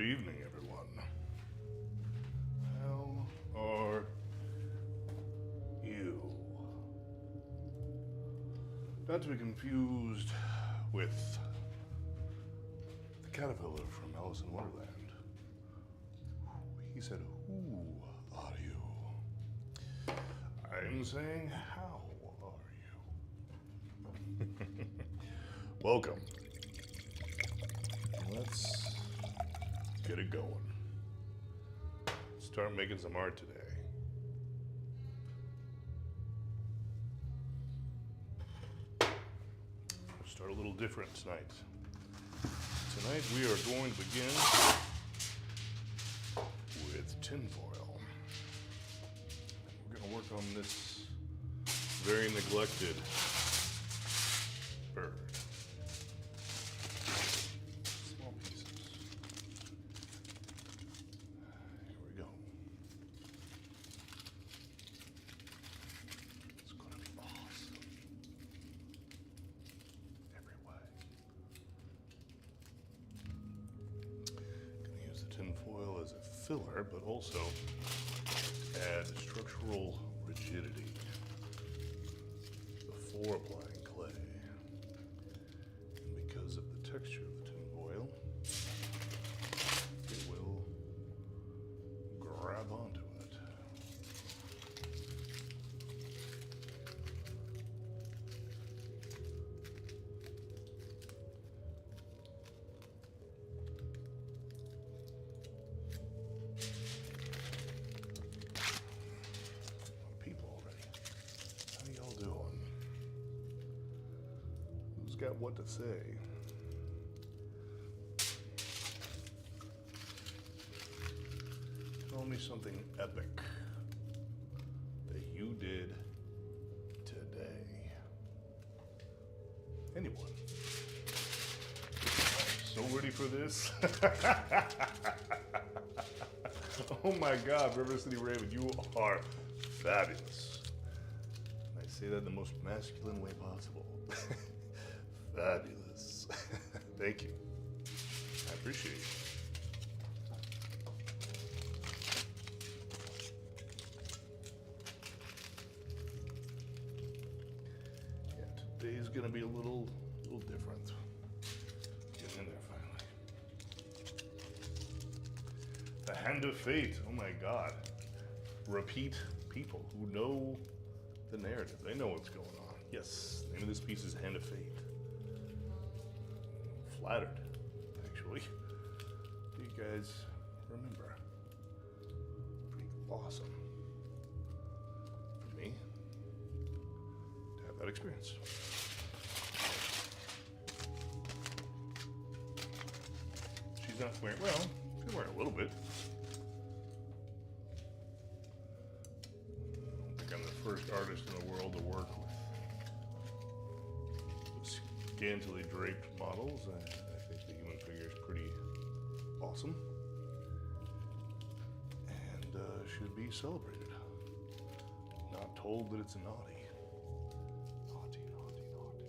evening, everyone. How are you? Not to be confused with the caterpillar from Alice in Wonderland. He said, "Who are you?" I'm saying, "How are you?" Welcome. Let's get it going. Start making some art today. Start a little different tonight. Tonight we are going to begin with tinfoil. We're going to work on this very neglected bird. Small pieces. Here we go. It's going to be awesome. Every way. Going to use the tinfoil as a filler, but also add structural rigidity before applying clay. And because of the texture of the tinfoil, it will grab onto it. People already. How y'all doing? Who's got what to say? Tell me something epic that you did today. Anyone? So ready for this? Oh my God, River City Raven, you are fabulous. And I say that in the most masculine way possible. Fabulous. Thank you. I appreciate it. Yeah, today's gonna be a little different. Getting in there finally. The Hand of Fate. Oh my God. Repeat people who know the narrative. They know what's going on. Yes, the name of this piece is Hand of Fate. Flattered, actually. You guys remember. Pretty awesome for me to have that experience. She's not wearing, well, she's wearing a little bit. I don't think I'm the first artist in the world to work with scantily draped models. I think the human figure is pretty awesome and should be celebrated. Not told that it's naughty. Naughty, naughty, naughty.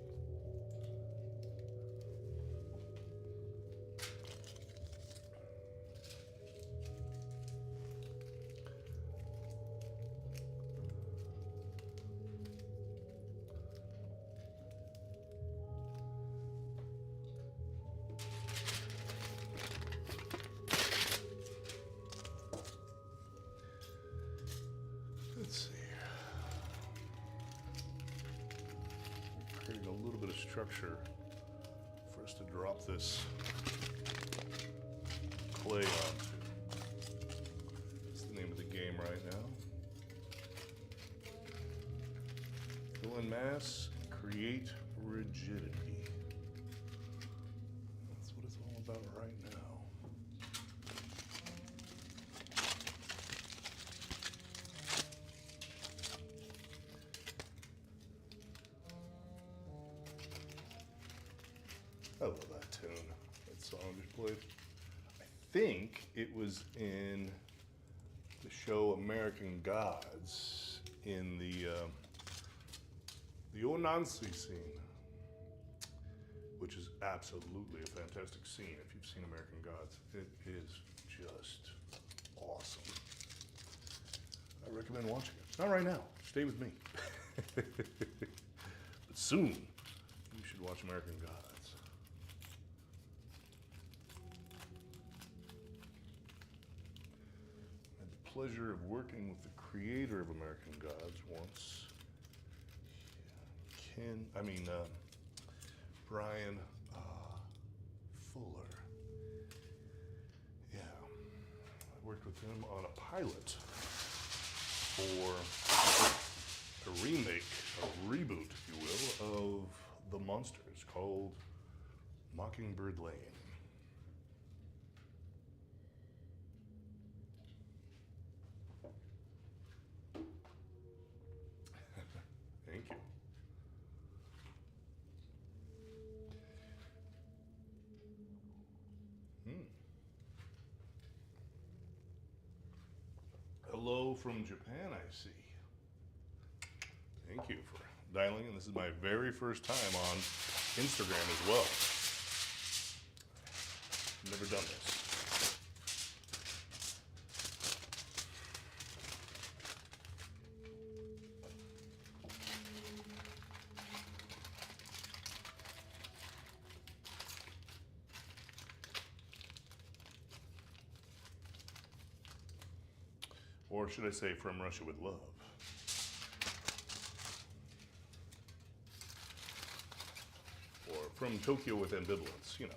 Let's see. Creating a little bit of structure for us to drop this clay onto. That's the name of the game right now. Fill in mass, create rigidity. That's what it's all about right now. I love that tune, that song just played. I think it was in the show American Gods in the Onansi scene, which is absolutely a fantastic scene if you've seen American Gods. It is just awesome. I recommend watching it. Not right now. Stay with me. But soon, you should watch American Gods. I had the pleasure of working with the creator of American Gods once. Brian Fuller. Yeah, I worked with him on a pilot for a remake, a reboot, if you will, of The Monsters called Mockingbird Lane. Thank you. Hello from Japan, I see. Thank you for dialing in. This is my very first time on Instagram as well. Never done this. Or should I say, from Russia with love? Or from Tokyo with ambivalence, you know.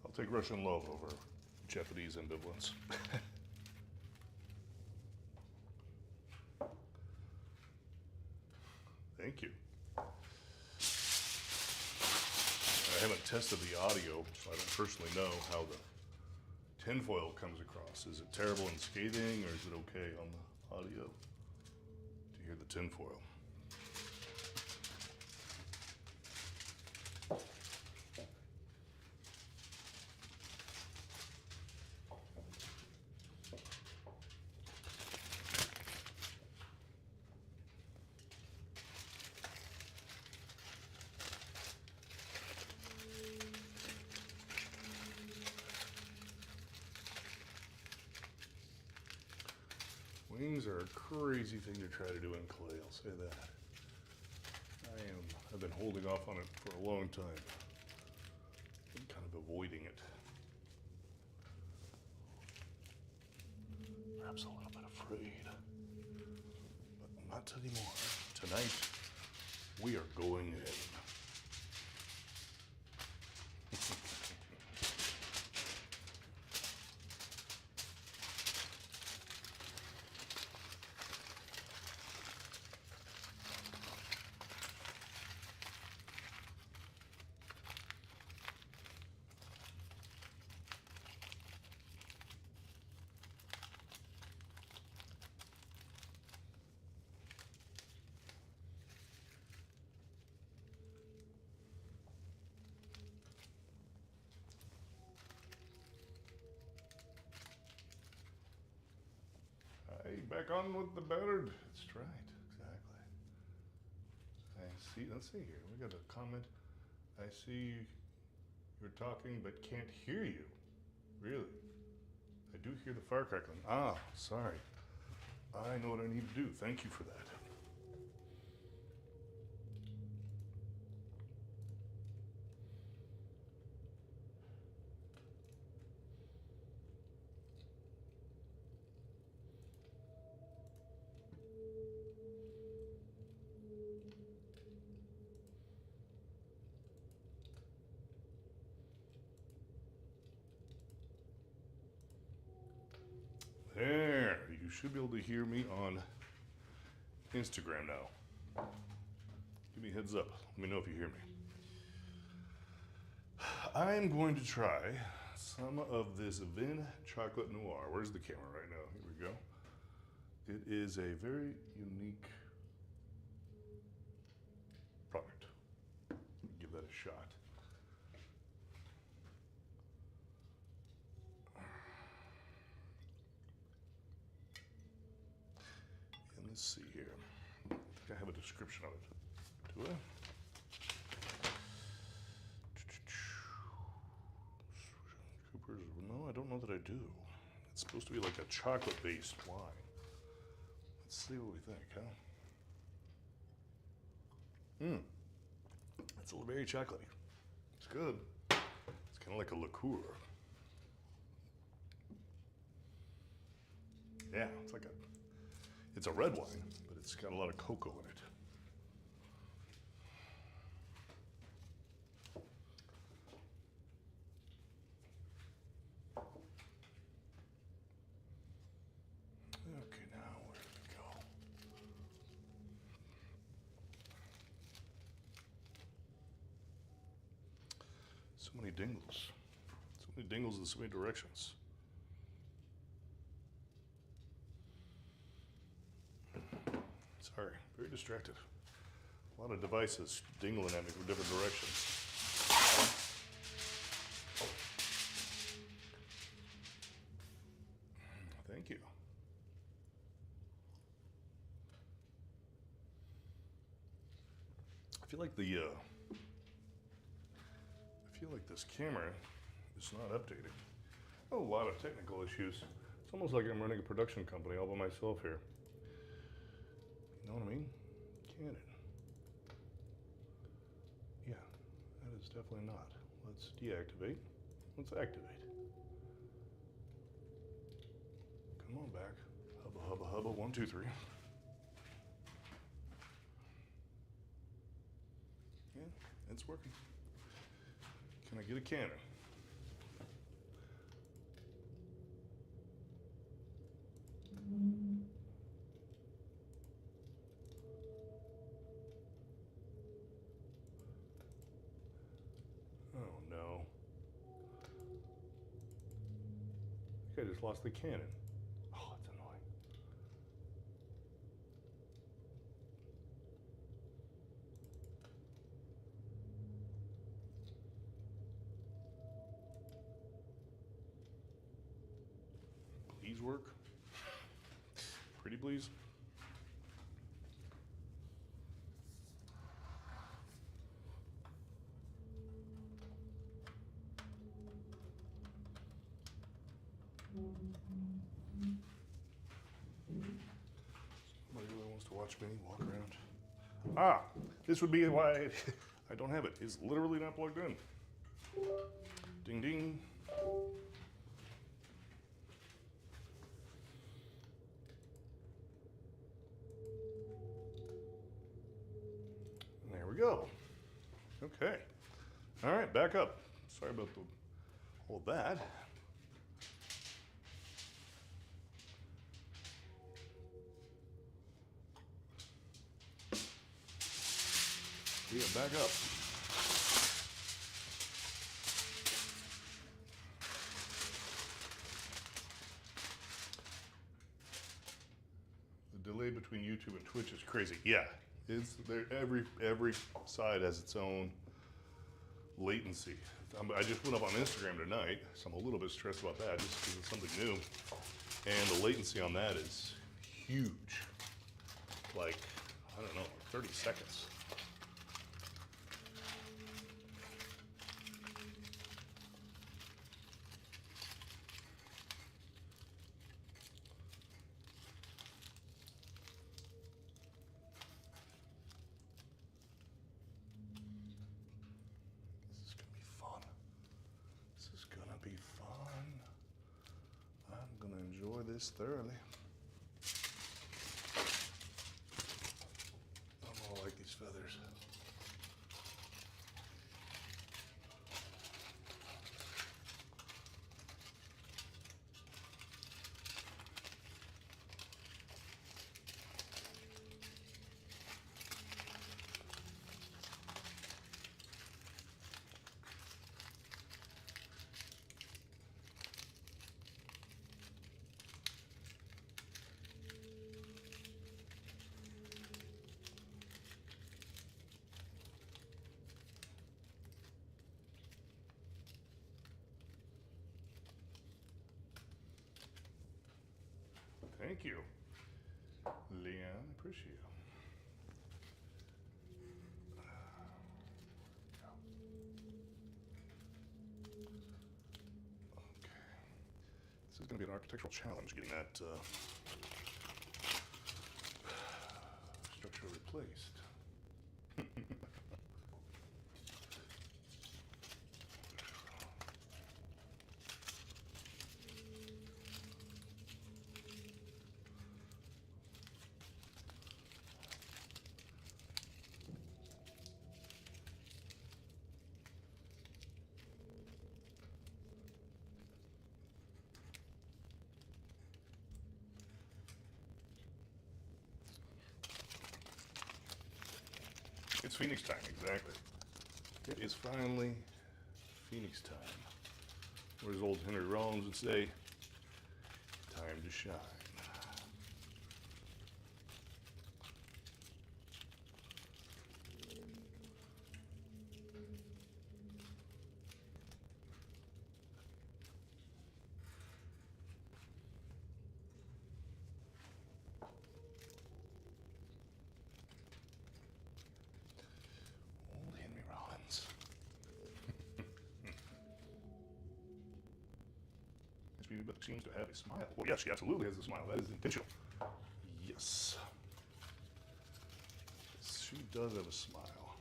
I'll take Russian love over Japanese ambivalence. Thank you. I haven't tested the audio, so I don't personally know how the tinfoil comes across. Is it terrible and scathing, or is it okay on the audio to hear the tinfoil? Wings are a crazy thing to try to do in clay, I'll say that. I've been holding off on it for a long time. I'm kind of avoiding it. Perhaps a little bit afraid. But not anymore. Tonight, we are going in. Hey, back on with the bird. That's right, exactly. I see, let's see here. We got a comment. I see you're talking but can't hear you. Really? I do hear the fire crackling. Ah, sorry. I know what I need to do. Thank you for that. There, you should be able to hear me on Instagram now. Give me a heads up. Let me know if you hear me. I'm going to try some of this Vin Chocolate Noir. Where's the camera right now? Here we go. It is a very unique product. Give that a shot. And let's see here. I think I have a description of it. Do I? Cooper's, no, I don't know that I do. It's supposed to be like a chocolate-based wine. Let's see what we think, huh? It's very chocolatey. It's good. It's kind of like a liqueur. Yeah, it's a red wine, but it's got a lot of cocoa in it. Okay, now where did it go? So many dingles. So many dingles in so many directions. Sorry, very distracted. A lot of devices dingling at me from different directions. Thank you. I feel like this camera is not updating. A lot of technical issues. It's almost like I'm running a production company all by myself here. You know what I mean? Canon. Yeah, that is definitely not. Let's deactivate. Let's activate. Come on back. Hubba, hubba, hubba. 1, 2, 3. Yeah, it's working. Can I get a Canon? Oh no. I think I just lost the Canon. Oh, it's annoying. Please work. Pretty please. Somebody really wants to watch me walk around. Ah, this would be why I don't have it. It's literally not plugged in. Ding ding. There we go. Okay. All right, back up. Sorry about all that. Yeah, back up. The delay between YouTube and Twitch is crazy. Yeah, it's there. Every side has its own latency. I just went up on Instagram tonight, so I'm a little bit stressed about that just because it's something new. And the latency on that is huge. Like, I don't know, like 30 seconds. Enjoy this thoroughly. I don't like these feathers. Thank you. Leanne, appreciate it. Okay. This is going to be an architectural challenge getting that structure replaced. It's Phoenix time, exactly. It is finally Phoenix time. Or as old Henry Rollins would say, time to shine. Old Henry Rollins. But seems to have a smile. Well, yes, she absolutely has a smile. That is intentional. Yes. She does have a smile.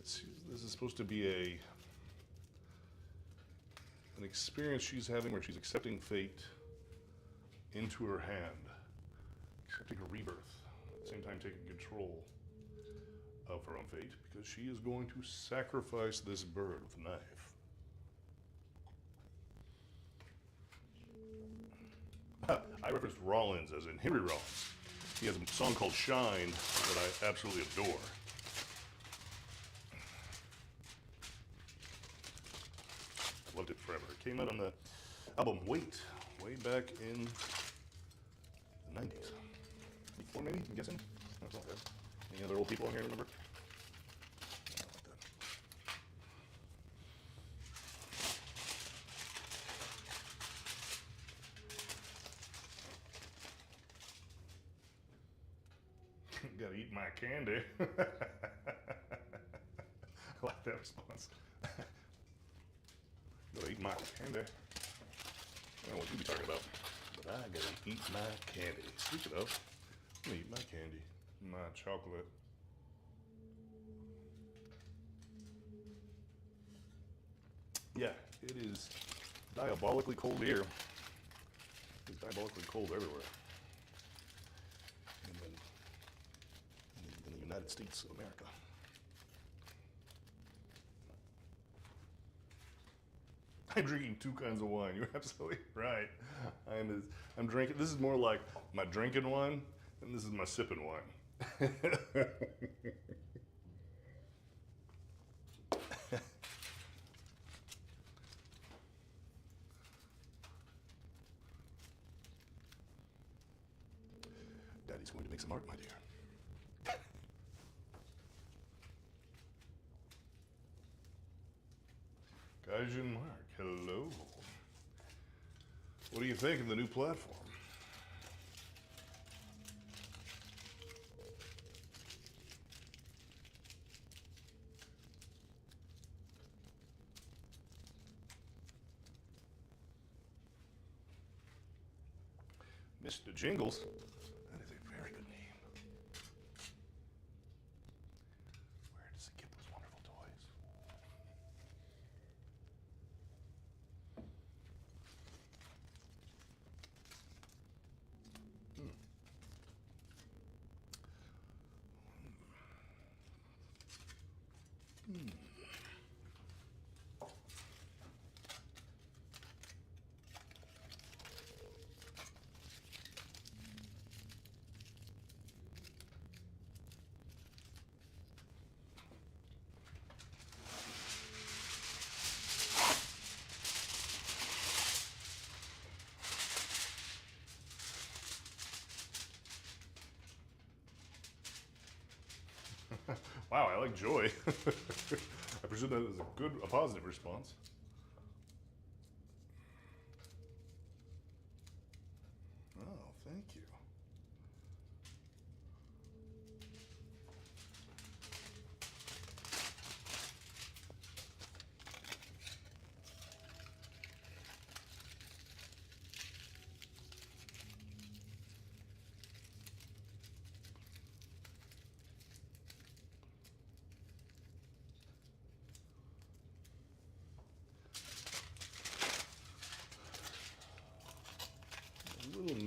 This is supposed to be an experience she's having where she's accepting fate into her hand, accepting her rebirth, at the same time taking control of her own fate, because she is going to sacrifice this bird with a knife. I referenced Rollins as in Henry Rollins. He has a song called Shine that I absolutely adore. I've loved it forever. It came out on the album Wait, way back in the 90s. 94 maybe, I'm guessing? That's not good. Any other old people on here remember? Gotta eat my candy. I like that response. Gotta eat my candy. I don't know what you be talking about, but I gotta eat my candy. Speaking of, I'm gonna eat my candy, my chocolate. Yeah, it is diabolically cold here. It's diabolically cold everywhere. In the United States of America. I'm drinking two kinds of wine. You're absolutely right. I'm drinking. This is more like my drinking wine, and this is my sipping wine. Daddy's going to make some art, my dear. Gaijin Mark, hello. What do you think of the new platform? Mr. Jingles, that is a very good name. Where does he get those wonderful toys? Wow, I like joy. I presume that is a positive response.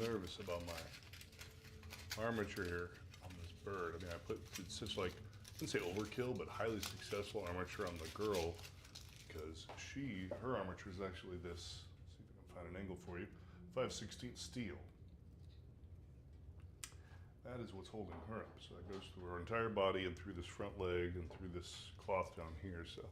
nervous about my armature here on this bird. I mean, it's such like, I wouldn't say overkill, but highly successful armature on the girl, because her armature is actually this, see if I can find an angle for you, 5/16 steel. That is what's holding her up. So that goes through her entire body and through this front leg and through this cloth down here. So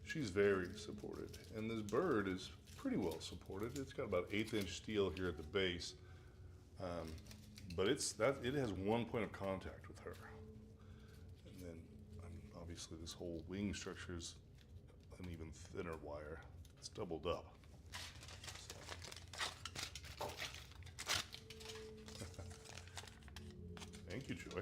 she's very supported. And this bird is pretty well supported. It's got about 1/8 inch steel here at the base. But it has one point of contact with her. And then obviously this whole wing structure is an even thinner wire. It's doubled up. Thank you, Joy.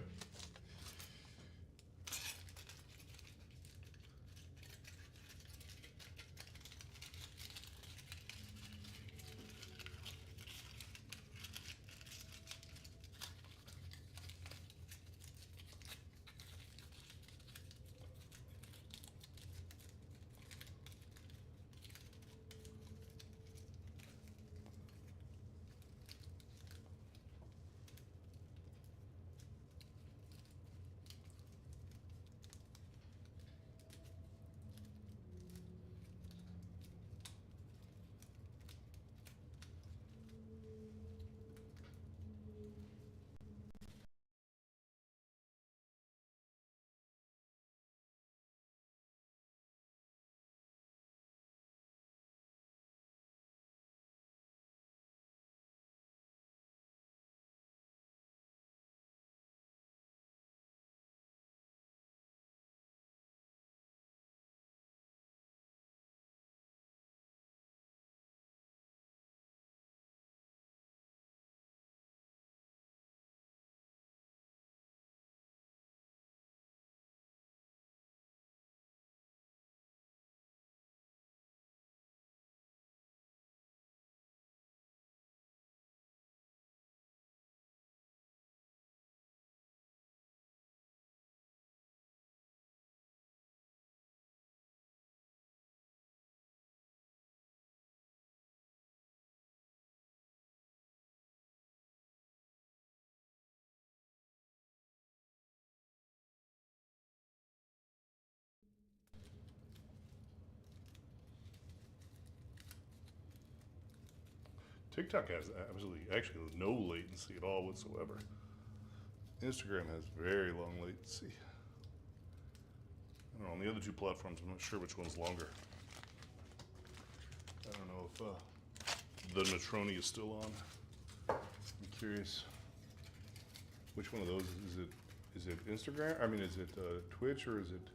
TikTok has actually no latency at all whatsoever. Instagram has very long latency. I don't know, on the other two platforms, I'm not sure which one's longer. I don't know if the Neutroni is still on. I'm curious, which one of those is it Instagram? I mean, is it Twitch or is it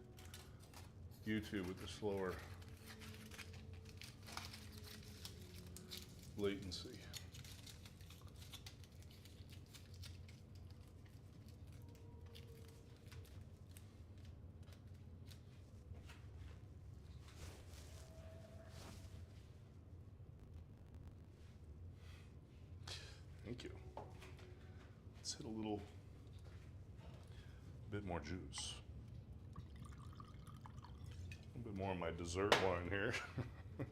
YouTube with the slower latency? Thank you. Let's hit a little bit more juice. A little bit more of my dessert wine here. My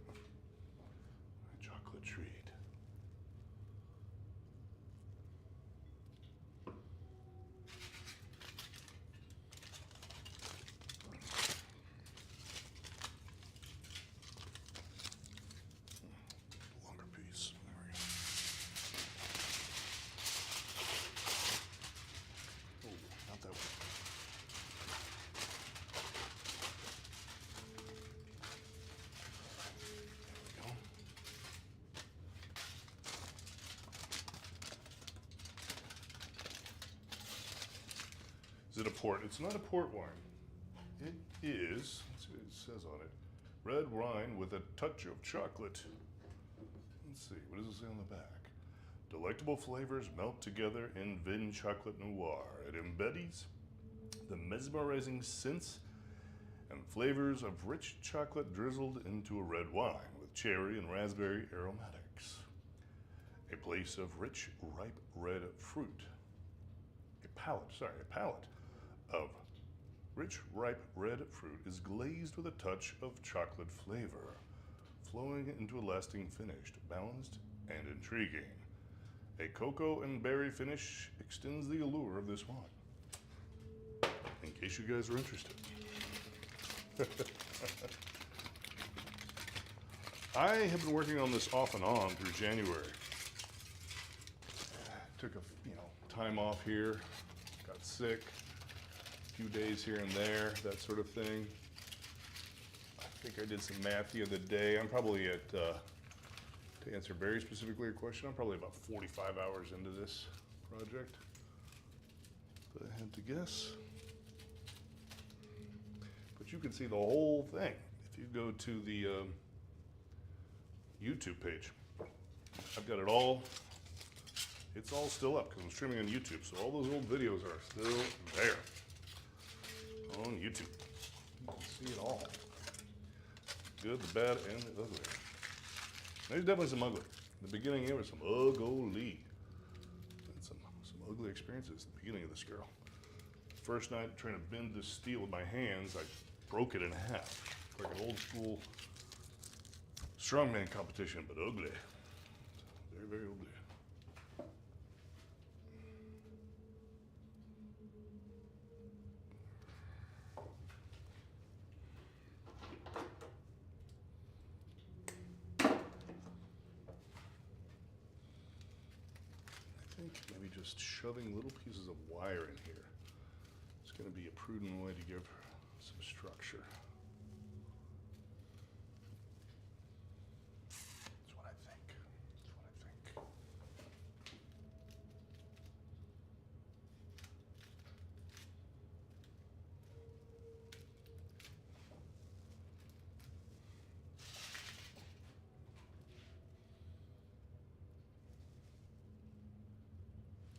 chocolate treat. Longer piece. There we go. Oh, not that one. There we go. Is it a port? It's not a port wine. It is, let's see what it says on it. Red wine with a touch of chocolate. Let's see, what does it say on the back? Delectable flavors melt together in Vin Chocolate Noir. It embodies the mesmerizing scents and flavors of rich chocolate drizzled into a red wine with cherry and raspberry aromatics. A place of rich, ripe red fruit. A palate of rich, ripe red fruit is glazed with a touch of chocolate flavor. flowing into a lasting finish, balanced and intriguing. A cocoa and berry finish extends the allure of this wine. In case you guys are interested. I have been working on this off and on through January. Took a time off here, got sick, a few days here and there, that sort of thing. I think I did some math the other day. I'm probably at, to answer very specifically your question, I'm probably about 45 hours into this project. If I had to guess. But you can see the whole thing if you go to the YouTube page. I've got it all. It's all still up because I'm streaming on YouTube, so all those old videos are still there on YouTube. You can see it all. Good, the bad, and the ugly. There's definitely some ugly. In the beginning, there was some ugly. And some ugly experiences at the beginning of this girl. First night trying to bend this steel with my hands, I broke it in half. Like an old school strongman competition, but ugly. Very, very ugly. I think maybe just shoving little pieces of wire in here is going to be a prudent way to give some structure. That's what I think. That's what I think.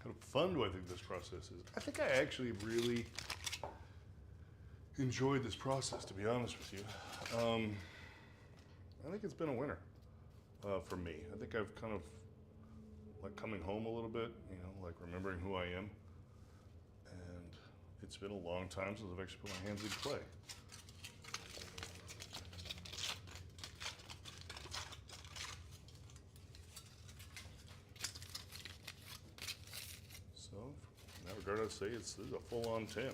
How fun do I think this process is? I think I actually really enjoyed this process, to be honest with you. I think it's been a winner for me. I think I've kind of like coming home a little bit, you know, like remembering who I am. And it's been a long time since I've actually put my hands in clay. So, in that regard, I'd say this is a full-on 10.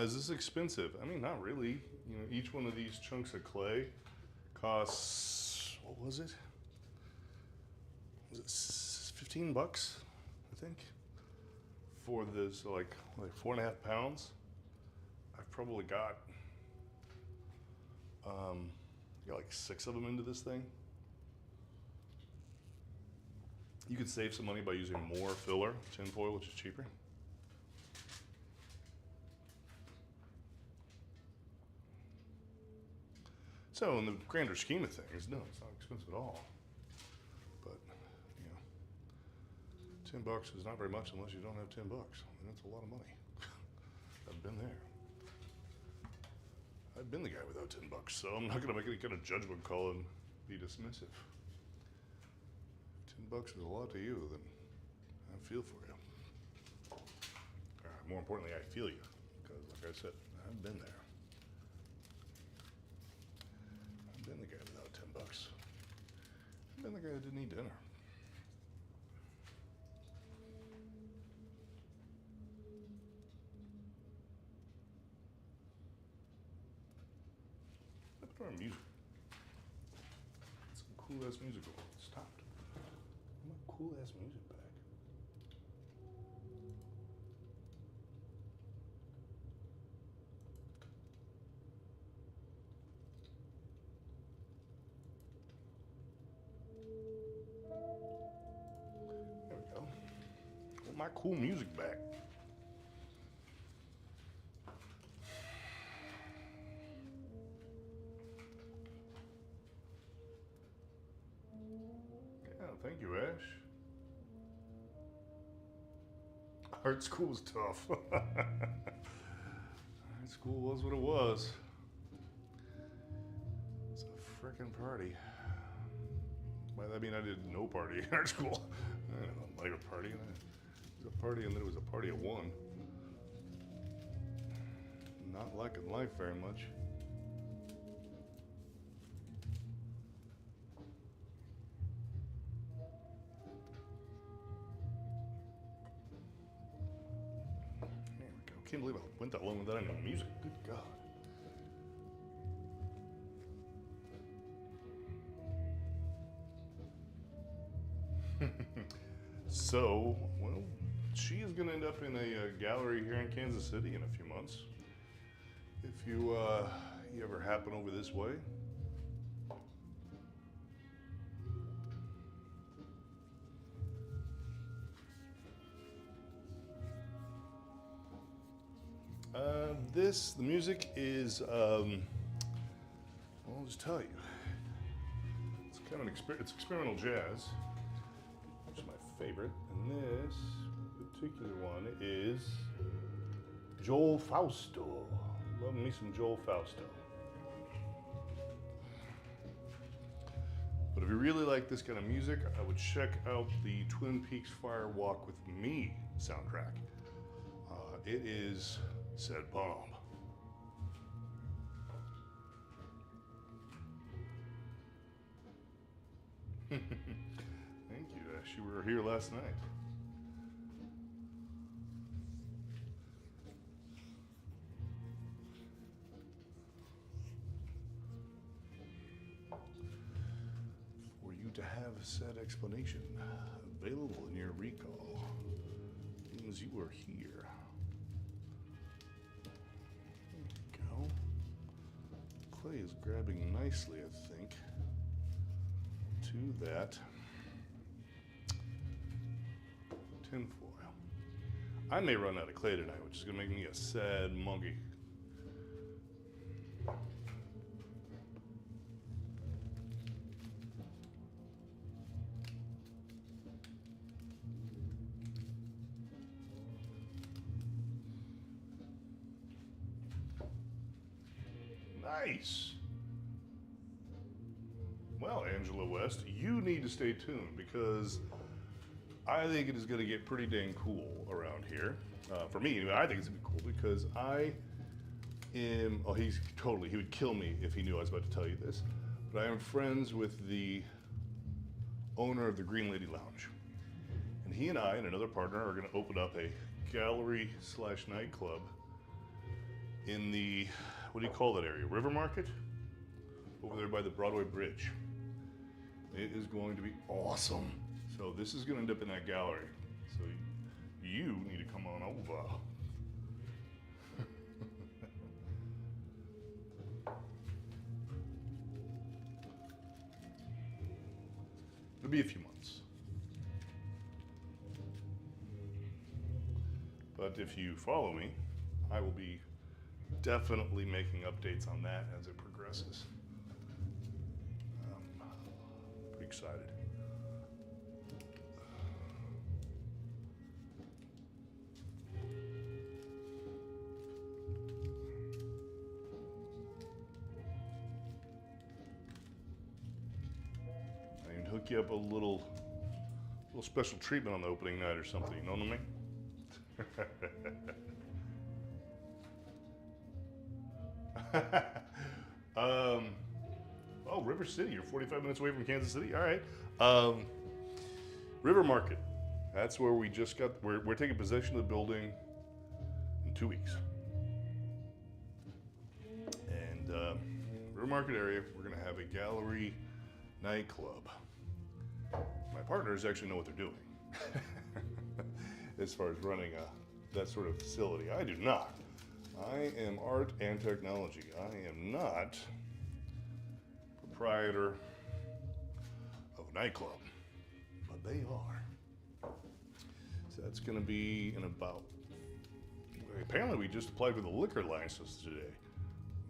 Is this expensive? I mean, not really. You know, each one of these chunks of clay costs, what was it? Was it 15 bucks, I think? For this, like 4.5 pounds. I've probably got like 6 of them into this thing. You could save some money by using more filler, tin foil, which is cheaper. So in the grander scheme of things, no, it's not expensive at all. But, you know, 10 bucks is not very much unless you don't have 10 bucks. I mean, that's a lot of money. I've been there. I've been the guy without 10 bucks, so I'm not gonna make any kind of judgment call and be dismissive. If 10 bucks is a lot to you, then I feel for you. More importantly, I feel you, because like I said, I've been there. Been the guy without 10 bucks. I've been the guy that didn't eat dinner. Let's put on music. Some cool ass music. It stopped. I want cool ass music back. My cool music back. Thank you, Ash. Art school was tough. Art school was what it was. It's a frickin' party. By that I mean I did no party in art school. I don't like a party. It was a party and then it was a party of one. Not liking life very much. There we go. Can't believe I went that long without any music. Good God. So, well, she is going to end up in a gallery here in Kansas City in a few months. If you ever happen over this way. The music is, well, I'll just tell you. It's kind of it's experimental jazz, which is my favorite. And this particular one is Joel Fausto. Love me some Joel Fausto. But if you really like this kind of music, I would check out the Twin Peaks Fire Walk with Me soundtrack. It is said bomb. Thank you, Ash. You were here last night. For you to have said explanation available in your recall means you were here. There we go. Clay is grabbing nicely, I think, to that tin foil. I may run out of clay tonight, which is gonna make me a sad monkey. Nice. Well, Angela West, you need to stay tuned because I think it is going to get pretty dang cool around here. For me, I think it's going to be cool because I am, oh, he would kill me if he knew I was about to tell you this, but I am friends with the owner of the Green Lady Lounge. And he and I and another partner are going to open up a gallery / nightclub in the, what do you call that area? River Market? Over there by the Broadway Bridge. It is going to be awesome. So this is going to end up in that gallery. So you need to come on over. It'll be a few months. But if you follow me, I will be definitely making updates on that as it progresses. Pretty excited. I can hook you up a little special treatment on the opening night or something, you know what I mean? Oh, River City, you're 45 minutes away from Kansas City? All right. River Market, that's where we just got, we're taking possession of the building in 2 weeks. And River Market area, we're gonna have a gallery nightclub. My partners actually know what they're doing as far as running that sort of facility. I do not. I am art and technology. I am not proprietor of a nightclub, but they are. So that's going to be in about, apparently we just applied for the liquor license today.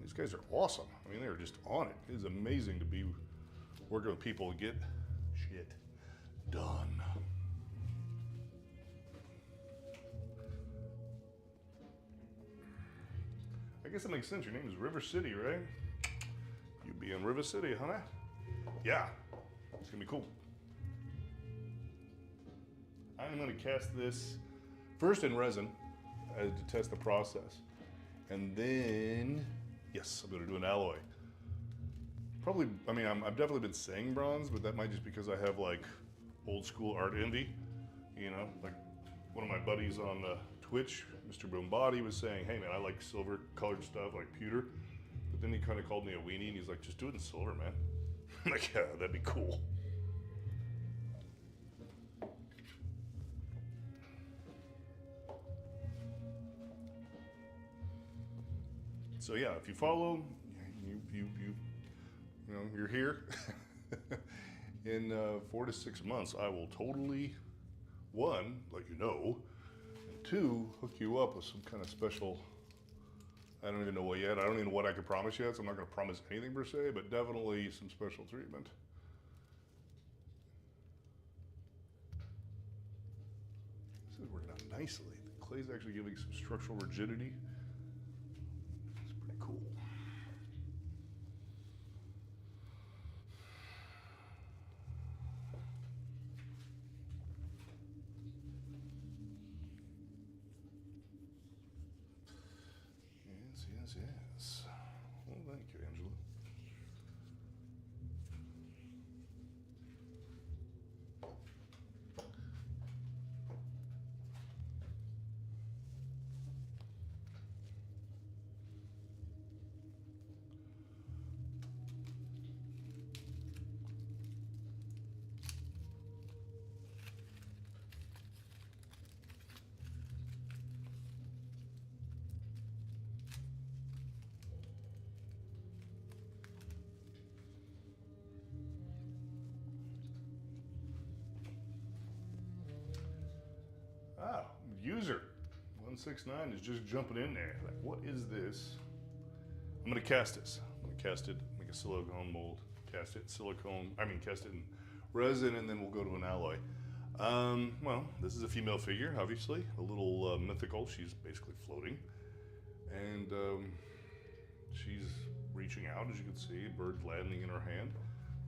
These guys are awesome. I mean, they were just on it. It is amazing to be working with people and get Done. I guess that makes sense. Your name is River City, right? You be in River City, huh? Yeah, it's gonna be cool. I'm gonna cast this first in resin to test the process. And then, yes, I'm gonna do an alloy. Probably, I mean, I've definitely been saying bronze, but that might just because I have like old school art envy. You know, like one of my buddies on Twitch, Mr. Boombody, was saying, hey man, I like silver colored stuff like pewter. But then he kind of called me a weenie and he's like, just do it in silver, man. I'm like, yeah, that'd be cool. So yeah, if you follow, you know, you're here. In 4 to 6 months, I will totally, one, let you know, and two, hook you up with some kind of special, I don't even know what yet. I don't even know what I can promise yet, so I'm not going to promise anything per se, but definitely some special treatment. This is working out nicely. The clay's actually giving some structural rigidity. It's pretty cool. Yes. Well, thank you, Angela. Ah, user 169 is just jumping in there. Like, what is this? I'm gonna cast this. I'm gonna cast it, make a silicone mold, cast it in silicone, cast it in resin, and then we'll go to an alloy. Well, this is a female figure, obviously, a little mythical. She's basically floating. And she's reaching out, as you can see, a bird landing in her hand.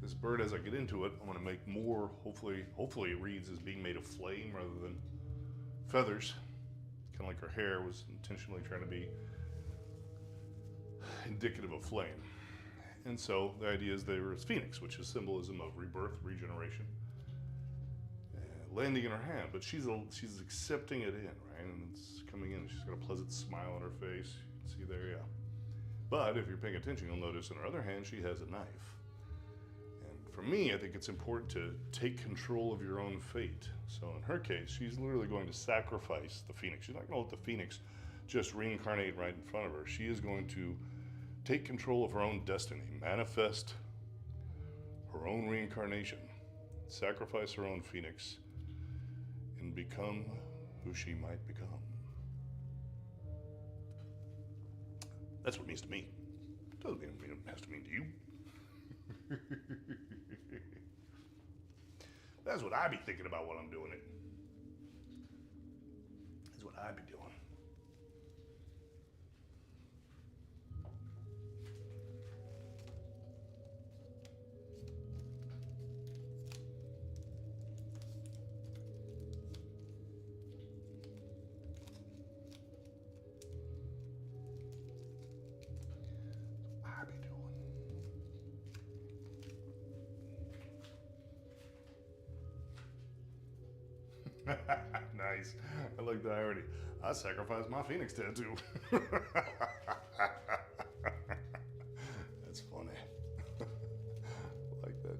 This bird, as I get into it, I'm gonna make more, hopefully it reads as being made of flame rather than feathers, kind of like her hair was intentionally trying to be indicative of flame. And so the idea is they were as phoenix, which is symbolism of rebirth, regeneration, landing in her hand. But she's accepting it in, right? And it's coming in. She's got a pleasant smile on her face. You can see there, yeah. But if you're paying attention, you'll notice in her other hand, she has a knife. For me, I think it's important to take control of your own fate. So in her case, she's literally going to sacrifice the phoenix. She's not going to let the phoenix just reincarnate right in front of her. She is going to take control of her own destiny, manifest her own reincarnation, sacrifice her own phoenix, and become who she might become. That's what it means to me. Doesn't mean it has to mean to you. That's what I be thinking about while I'm doing it. That's what I be doing. Nice. I like the irony. I sacrificed my phoenix tattoo. That's funny. I like that.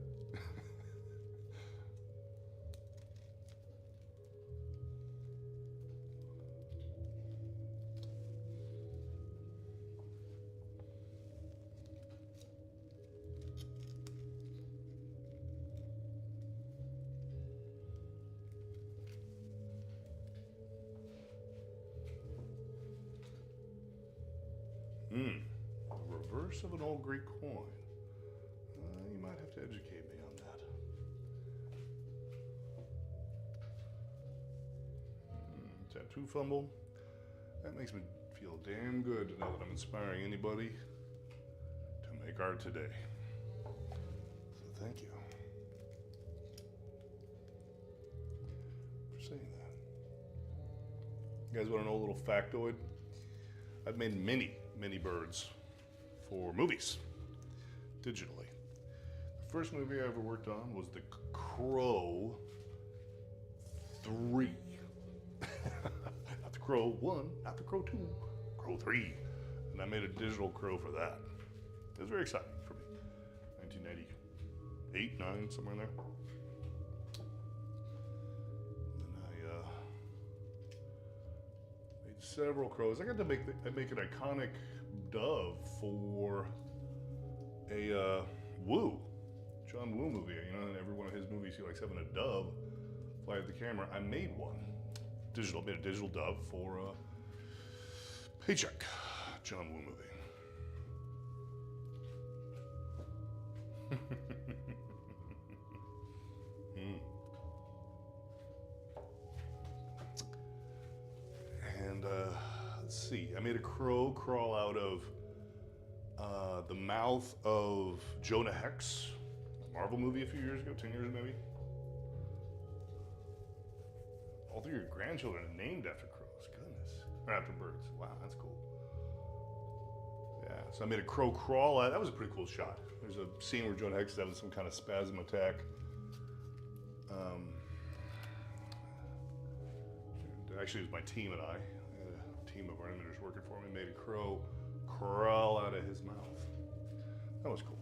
The reverse of an old Greek coin. You might have to educate me on that. tattoo fumble. That makes me feel damn good to know that I'm inspiring anybody to make art today. So thank you for saying that. You guys want to know a little factoid? I've made many birds for movies, digitally. The first movie I ever worked on was The Crow 3. Not The Crow 1, not The Crow 2, Crow 3. And I made a digital crow for that. It was very exciting for me. 1998, 9, somewhere in there. Then I made several crows. I got to make an iconic dove for a Woo, John Woo movie. You know, in every one of his movies, he likes having a dove fly at the camera. I made one. Made a digital dove for Paycheck, John Woo movie. And let's see, I made a crow crawl out of the mouth of Jonah Hex, a Marvel movie a few years ago, 10 years maybe. All three of your grandchildren are named after crows, goodness. Or after birds, wow, that's cool. Yeah, so I made a crow crawl out. That was a pretty cool shot. There's a scene where Jonah Hex is having some kind of spasm attack. Actually, it was my team and I had a team of animators working for me, made a crow crawl out of his mouth. That was cool.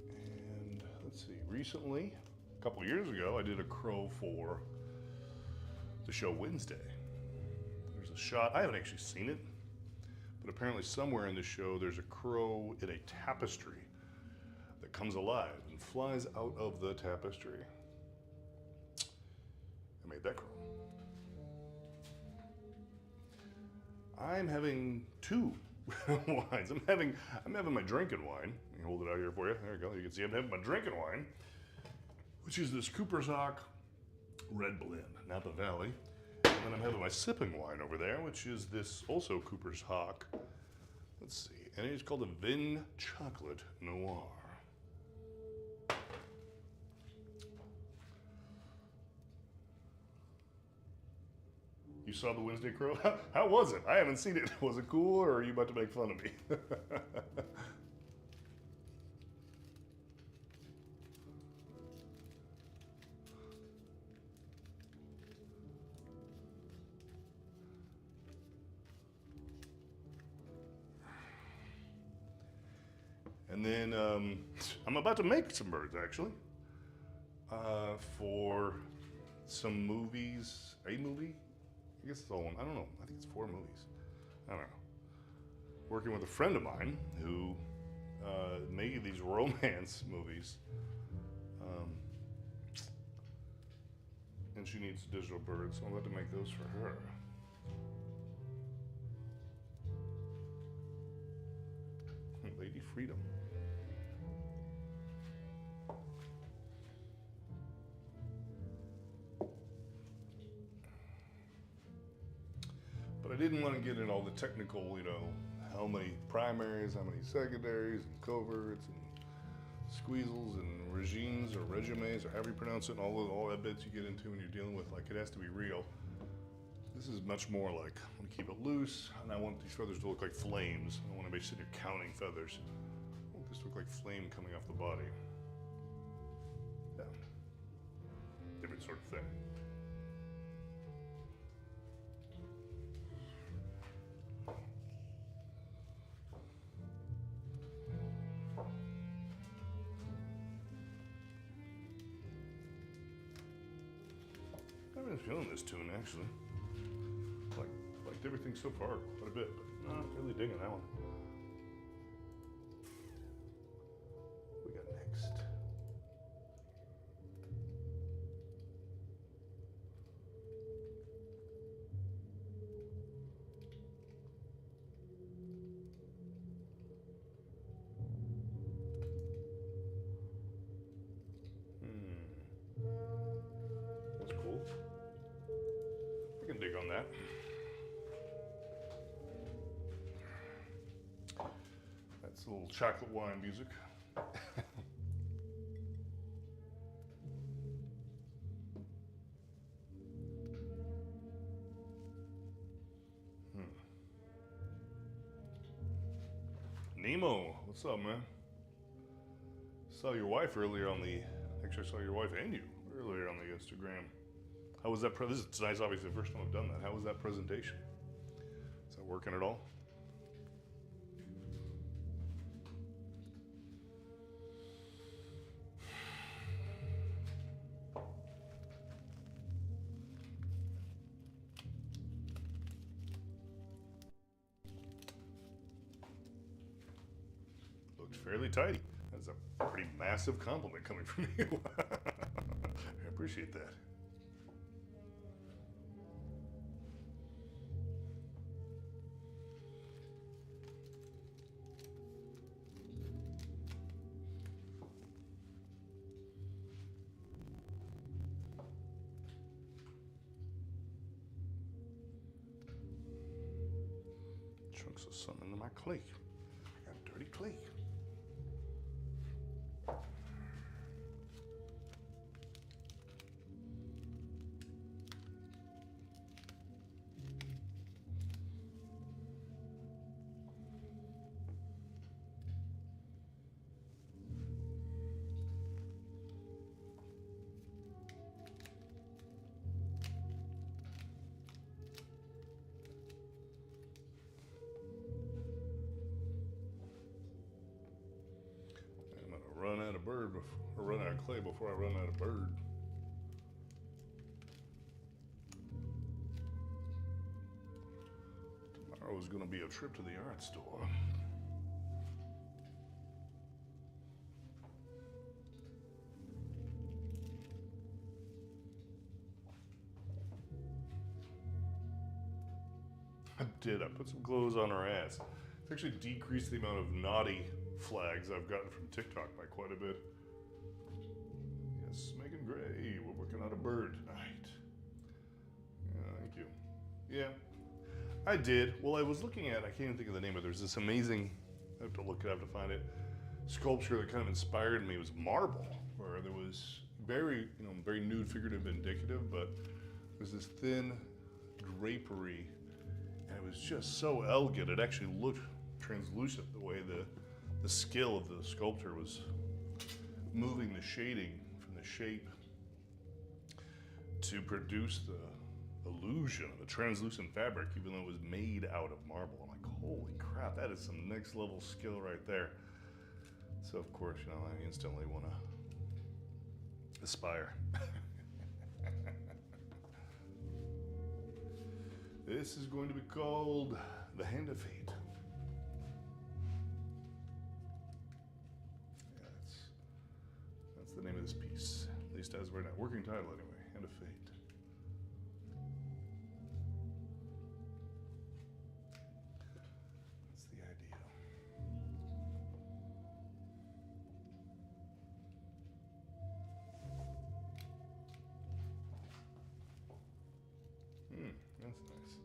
And let's see, recently, a couple years ago, I did a crow for the show Wednesday. There's a shot, I haven't actually seen it, but apparently somewhere in the show there's a crow in a tapestry that comes alive and flies out of the tapestry. I made that crow. I'm having two wines. I'm having my drinking wine. Let me hold it out here for you. There you go. You can see I'm having my drinking wine, which is this Cooper's Hawk Red Blend, Napa Valley. And then I'm having my sipping wine over there, which is this also Cooper's Hawk. Let's see, and it's called a Vin Chocolate Noir. You saw the Wednesday Crow? How was it? I haven't seen it. Was it cool, or are you about to make fun of me? And then I'm about to make some birds, actually, for some movies. A movie? I guess it's all one. I don't know. I think it's 4 movies. I don't know. Working with a friend of mine who made these romance movies. And she needs digital birds, so I'm about to make those for her. Lady Freedom. But I didn't want to get into all the technical, you know, how many primaries, how many secondaries, and coverts, and squeezels, and regimes, or regimes, or however you pronounce it, and all that bits you get into when you're dealing with, like, it has to be real. This is much more like, I want to keep it loose, and I want these feathers to look like flames. I don't want anybody sitting here counting feathers. I want this to look like flame coming off the body. Yeah. Different sort of thing. I've been feeling this tune, actually. Liked everything so far quite a bit, but not really digging that one. What we got next? That's cool. that. That's a little chocolate wine music. Nemo, what's up, man? Saw your wife earlier on the. Actually, I saw your wife and you earlier on the Instagram. How was that? This is tonight's obviously the first time I've done that. How was that presentation? Is that working at all? Looks fairly tidy. That's a pretty massive compliment coming from you. I appreciate that. Chunks of something in my clay. I got dirty clay. Run out of bird or run out of clay before I run out of bird. Tomorrow is going to be a trip to the art store. I did. I put some clothes on her ass. It's actually decreased the amount of naughty flags I've gotten from TikTok by quite a bit. Yes, Megan Gray, we're working on a bird tonight. Yeah, thank you. Yeah, I did. Well, I was looking at, I can't even think of the name of it. There's this amazing, I have to look it up to find it, sculpture that kind of inspired me. It was marble, where there was very, very nude, figurative, indicative, but there was this thin drapery, and it was just so elegant. It actually looked translucent the way the skill of the sculptor was moving the shading from the shape to produce the illusion of a translucent fabric, even though it was made out of marble. I'm like, holy crap, that is some next level skill right there. So of course, I instantly want to aspire. This is going to be called The Hand of Fate. That's the name of this piece, at least as we're not working title anyway. Hand of Fate. That's the idea. That's nice.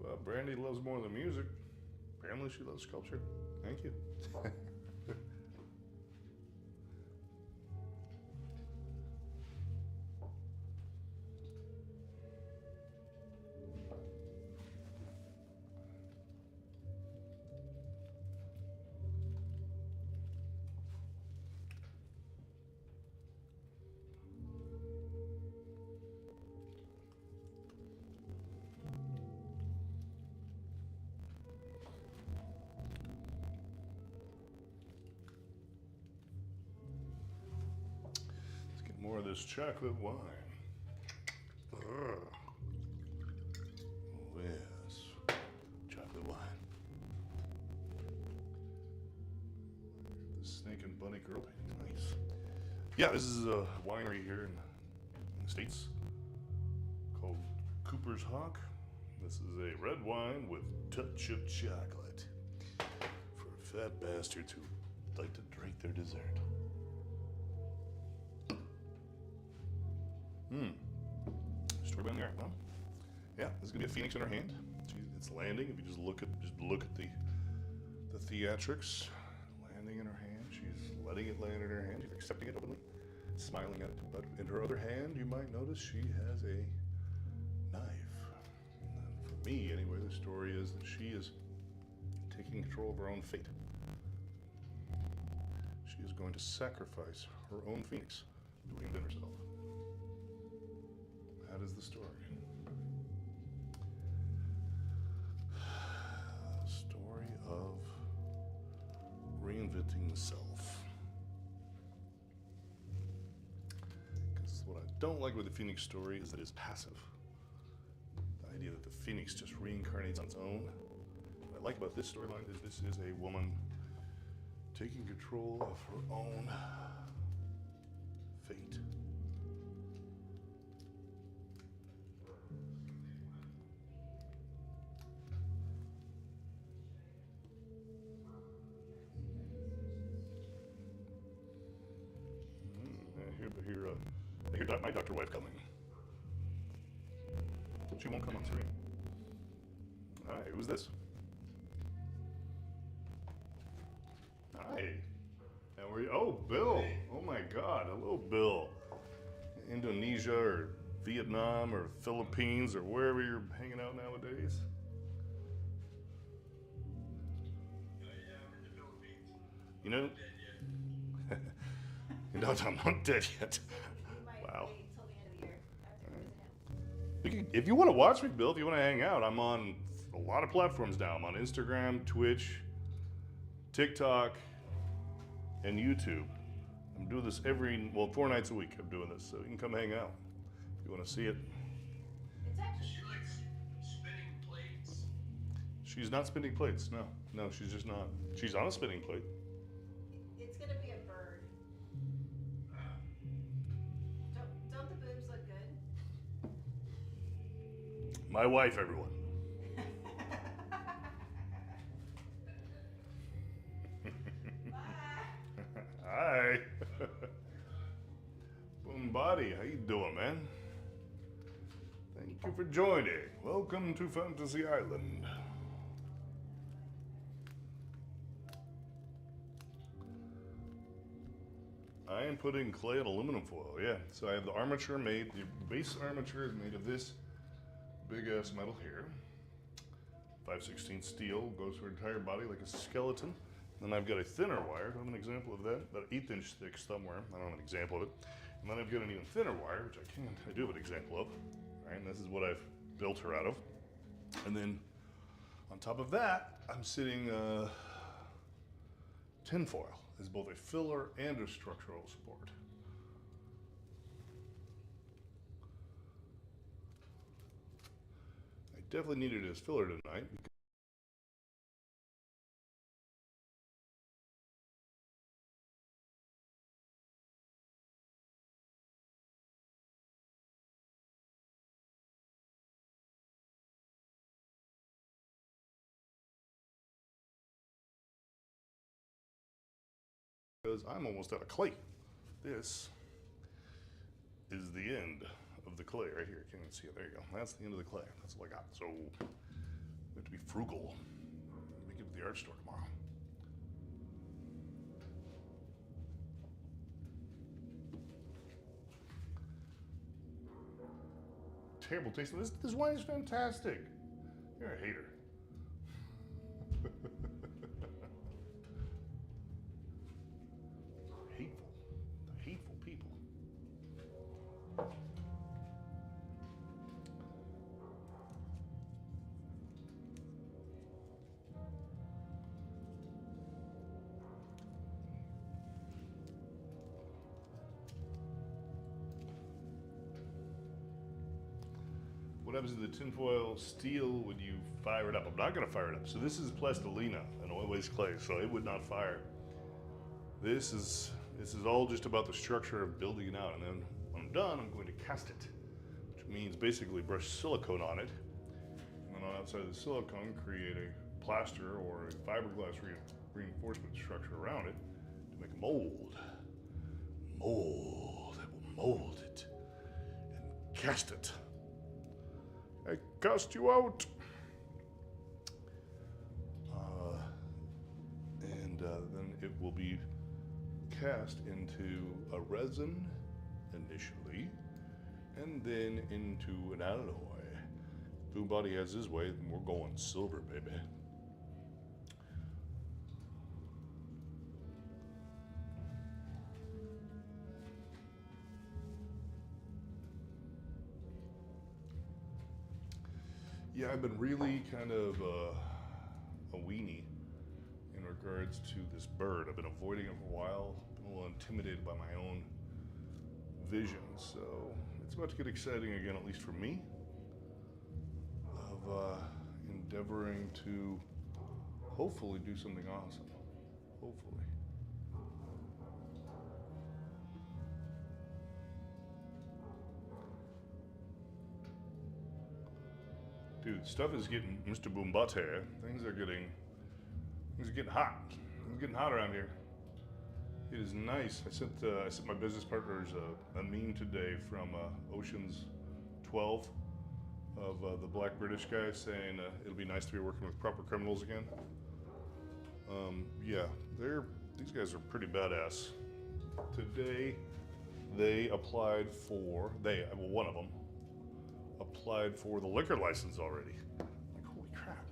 Well, Brandy loves more than music. Apparently she loves sculpture. Thank you. More of this chocolate wine. Oh, yes. Chocolate wine. The snake and bunny girl painting. Nice. Yeah, this is a winery here in the States. Cooper's Hawk. This is a red wine with touch of chocolate for fat bastards who like to drink their dessert. Story behind there. Well, yeah, there's gonna be a phoenix in her hand. It's landing. If you just look at the theatrics, landing in her hand. She's letting it land in her hand. She's accepting it openly, smiling at it. But in her other hand, you might notice she has a knife. And for me, anyway, the story is that she is taking control of her own fate. She is going to sacrifice her own phoenix to reinvent herself. That is the story. Story of reinventing the self. Because what I don't like with the phoenix story is that it's passive. The idea that the phoenix just reincarnates on its own. What I like about this storyline is this is a woman taking control of her own fate. I hear my doctor wife coming. She won't come on screen. Hi, who's this? Hi. How are you? Oh, Bill. Oh my God. Hello, Bill. Indonesia or Vietnam or Philippines or wherever you're hanging out nowadays. You know? You know, I'm not dead yet. Wow. If you want to watch me, Bill, if you want to hang out, I'm on a lot of platforms now. I'm on Instagram, Twitch, TikTok, and YouTube. I'm doing this 4 nights a week. I'm doing this, so you can come hang out if you want to see it. It's actually she likes spinning plates. She's not spinning plates. No, she's just not. She's on a spinning plate. It's gonna be a bird. Don't the boobs look good? My wife, everyone. Hi. Boom Body, how you doing, man? Thank you for joining. Welcome to Fantasy Island. I am putting clay and aluminum foil, yeah. So I have the armature made, the base armature is made of this big ass metal here. 5/16 steel, goes through her entire body like a skeleton. Then I've got a thinner wire. I have an example of that, about 1/8 inch thick somewhere. I don't have an example of it. And then I've got an even thinner wire, which I do have an example of. All right, and this is what I've built her out of. And then on top of that, I'm sitting tinfoil as both a filler and a structural support. I definitely needed it as filler tonight. Because I'm almost out of clay. This is the end of the clay right here. Can't even see it. There you go. That's the end of the clay. That's all I got. So we have to be frugal. We get to the art store tomorrow. Terrible taste. This wine is fantastic. You're a hater. Hateful people. What happens to the tinfoil steel when you fire it up? I'm not going to fire it up. So this is plastilina, an oil-based clay, so it would not fire. This is all just about the structure of building it out, and then when I'm done, I'm going to cast it, which means basically brush silicone on it, and then on the outside of the silicone create a plaster or a fiberglass reinforcement structure around it to make a mold. Mold. I will mold it and cast it. I cast you out. And then it will be cast into a resin initially, and then into an alloy. Beau Body has his way, and we're going silver, baby. Yeah, I've been really kind of a weenie in regards to this bird. I've been avoiding it for a while, been a little intimidated by my own vision, so it's about to get exciting again, at least for me, of endeavoring to hopefully do something awesome. Hopefully. Dude, stuff is getting, Mr. Boombate, things are getting hot. It's getting hot around here. It is nice. I sent my business partners a meme today from Ocean's 12 of the black British guy saying it'll be nice to be working with proper criminals again. Yeah, these guys are pretty badass. Today, one of them applied for the liquor license already. Like, holy crap.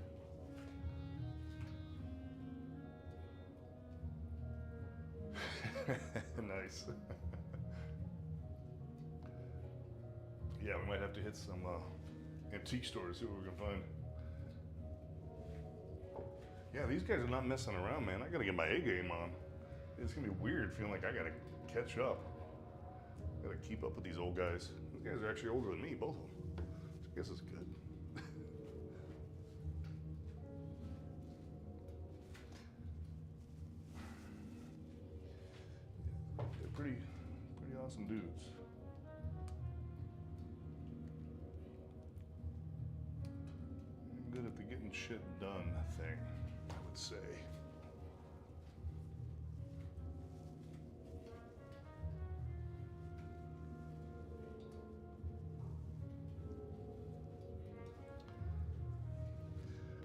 Nice. Yeah, we might have to hit some antique stores, see what we can find. Yeah, these guys are not messing around, man. I gotta get my A game on. It's gonna be weird feeling like I gotta catch up. I gotta keep up with these old guys. These guys are actually older than me, both of them. So I guess it's good. They're pretty awesome dudes. Good at the getting shit done thing, I would say.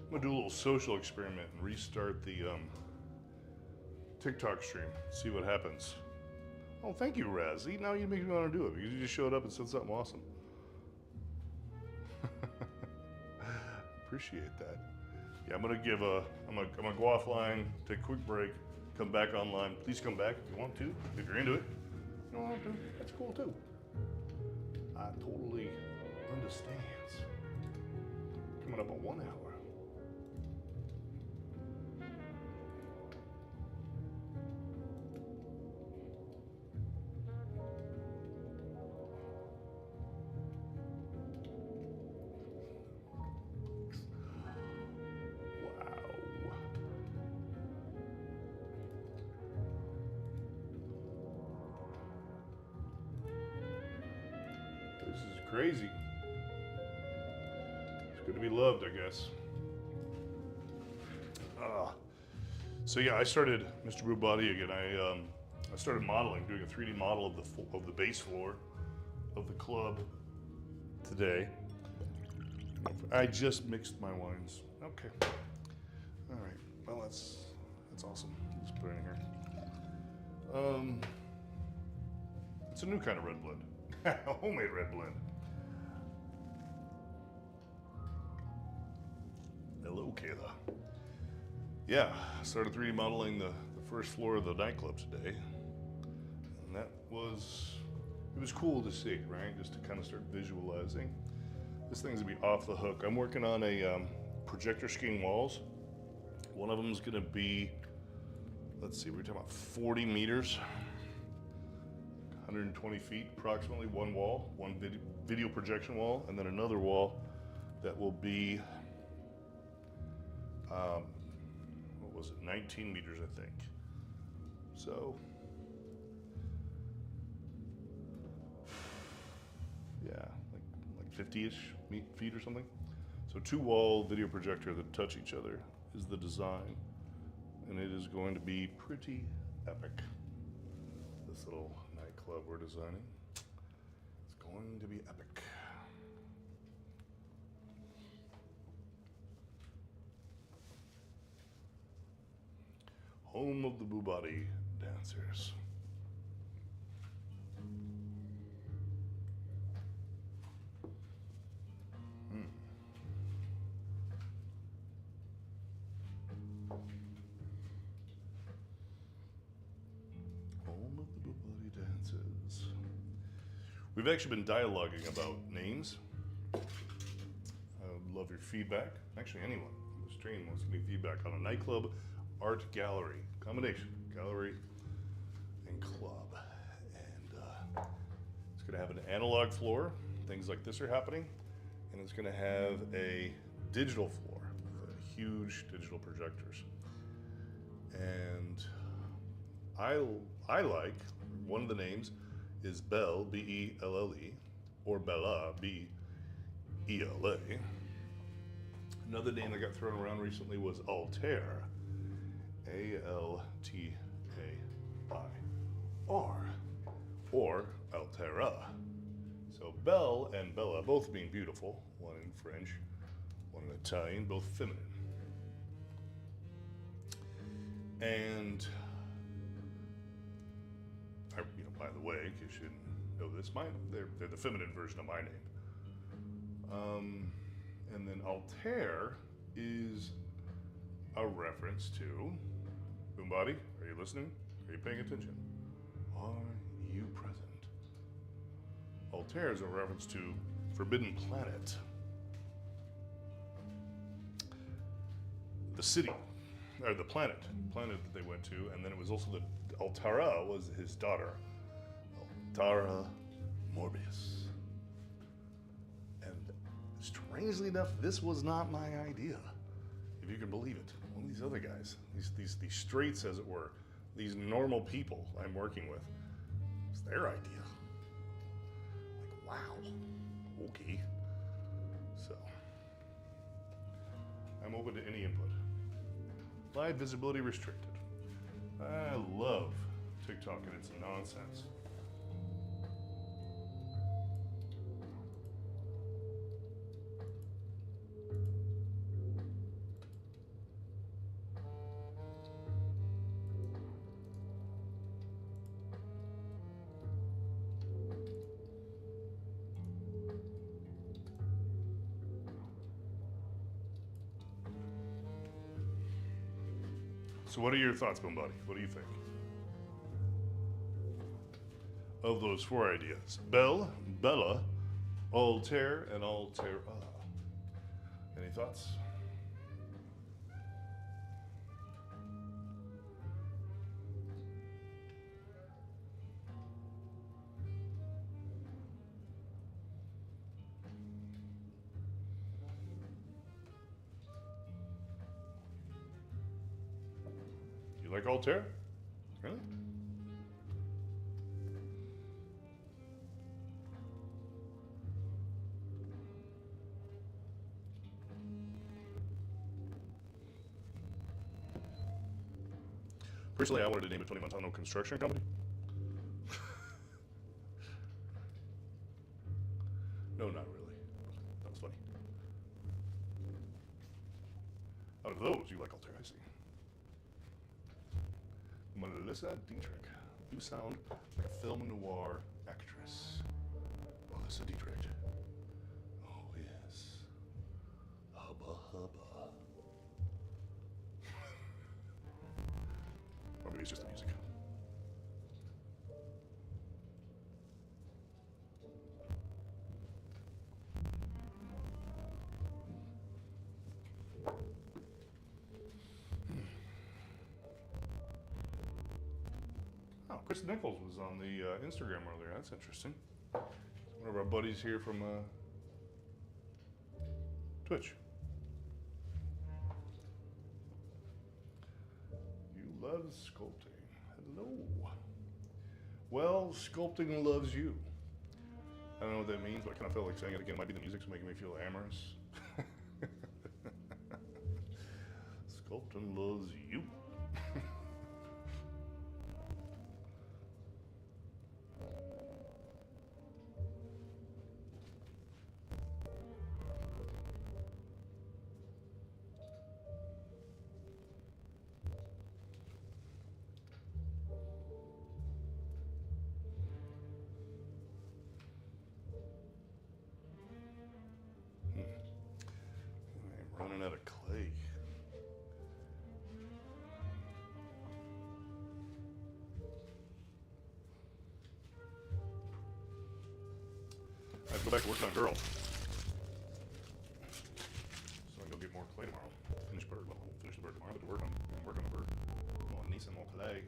I'm gonna do a little social experiment and restart the TikTok stream, see what happens. Oh, thank you, Raz. See, now you make me want to do it because you just showed up and said something awesome. Appreciate that. Yeah, I'm gonna I'm gonna go offline, take a quick break, come back online. Please come back if you want to, if you're into it. If you don't want to, that's cool too. I totally understand. Coming up on 1 hour. Crazy. It's good to be loved, I guess. So yeah, I started Mr. Beau Body again. I started modeling, doing a 3D model of the base floor of the club today. I just mixed my wines. Okay. All right. Well, that's awesome. Just put it in here. It's a new kind of red blend. Homemade red blend. Hello, Kayla. Yeah, I started 3D modeling the first floor of the nightclub today. And it was cool to see, right? Just to kind of start visualizing. This thing's gonna be off the hook. I'm working on a projector screen walls. One of them is gonna be, let's see, we're talking about 40 meters, 120 feet approximately, one wall, one video projection wall, and then another wall that will be, what was it, 19 meters, I think. So, yeah, like 50-ish feet or something. So 2-wall video projector that touch each other is the design. And it is going to be pretty epic. This little nightclub we're designing. It's going to be epic. Home of the Bugatti dancers. Home of the Bugatti dancers. We've actually been dialoguing about names. I would love your feedback. Actually, anyone on the stream wants to give me feedback on a nightclub, art gallery, combination, gallery and club. And it's gonna have an analog floor, things like this are happening, and it's gonna have a digital floor with huge digital projectors. And I like, one of the names is Bell, B-E-L-L-E, or Bella, B-E-L-A. Another name that got thrown around recently was Altair, A-L-T-A-I-R, or Altera. So Belle and Bella both mean beautiful, one in French, one in Italian, both feminine. And by the way, in case you didn't know this, they're the feminine version of my name. And then Altair is a reference to, Boombody, are you listening? Are you paying attention? Are you present? Altair is a reference to Forbidden Planet. The city, or the planet that they went to, and then it was also Altara was his daughter. Altara Morbius. And strangely enough, this was not my idea, if you can believe it. One of these other guys, these straights, as it were, these normal people I'm working with, it's their idea. Like, wow, okay. So, I'm open to any input. Live visibility restricted. I love TikTok and its nonsense. So what are your thoughts, Boombody? What do you think of those 4 ideas? Belle, Bella, Altair, and Altera. Any thoughts? Like Altair? Really? Personally, I wanted to name it Tony Montano Construction Company. No, not really. That was funny. Out of those, you like Altair, I see. Melissa Dietrich. You sound like a film noir actress. Melissa Dietrich. Oh, yes. Hubba hubba. Or maybe it's just the music. Chris Nichols was on the Instagram earlier. That's interesting. One of our buddies here from Twitch. You love sculpting. Hello. Well, sculpting loves you. I don't know what that means, but I kind of felt like saying it again. It might be the music's making me feel amorous. Sculpting loves you. I'm running out of clay. I have to go back to work on a girl. So I can go get more clay tomorrow. Finish bird. Well, I won't finish the bird tomorrow, but to work on the bird. More nice and more clay.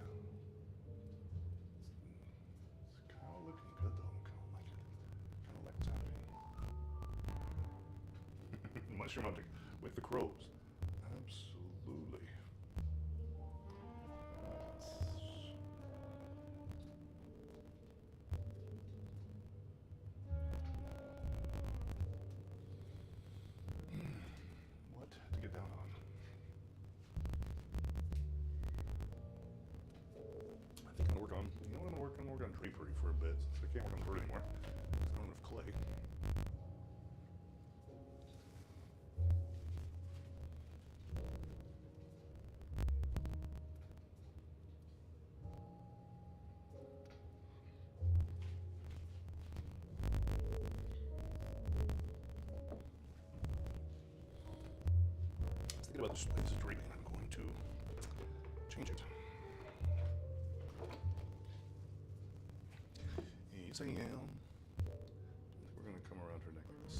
It's kind of looking good though. I kind of like it. Kind of like what's happening. Mushroom hunting with the crows. Absolutely. Yes. What to get down on? I think I'm gonna work on. You know what? I'm gonna work on drapery for a bit. Since I can't work on the bird anymore. I don't have enough clay. Thinking about this draping, I'm going to change it. Yes, I am. We're going to come around her neck like this.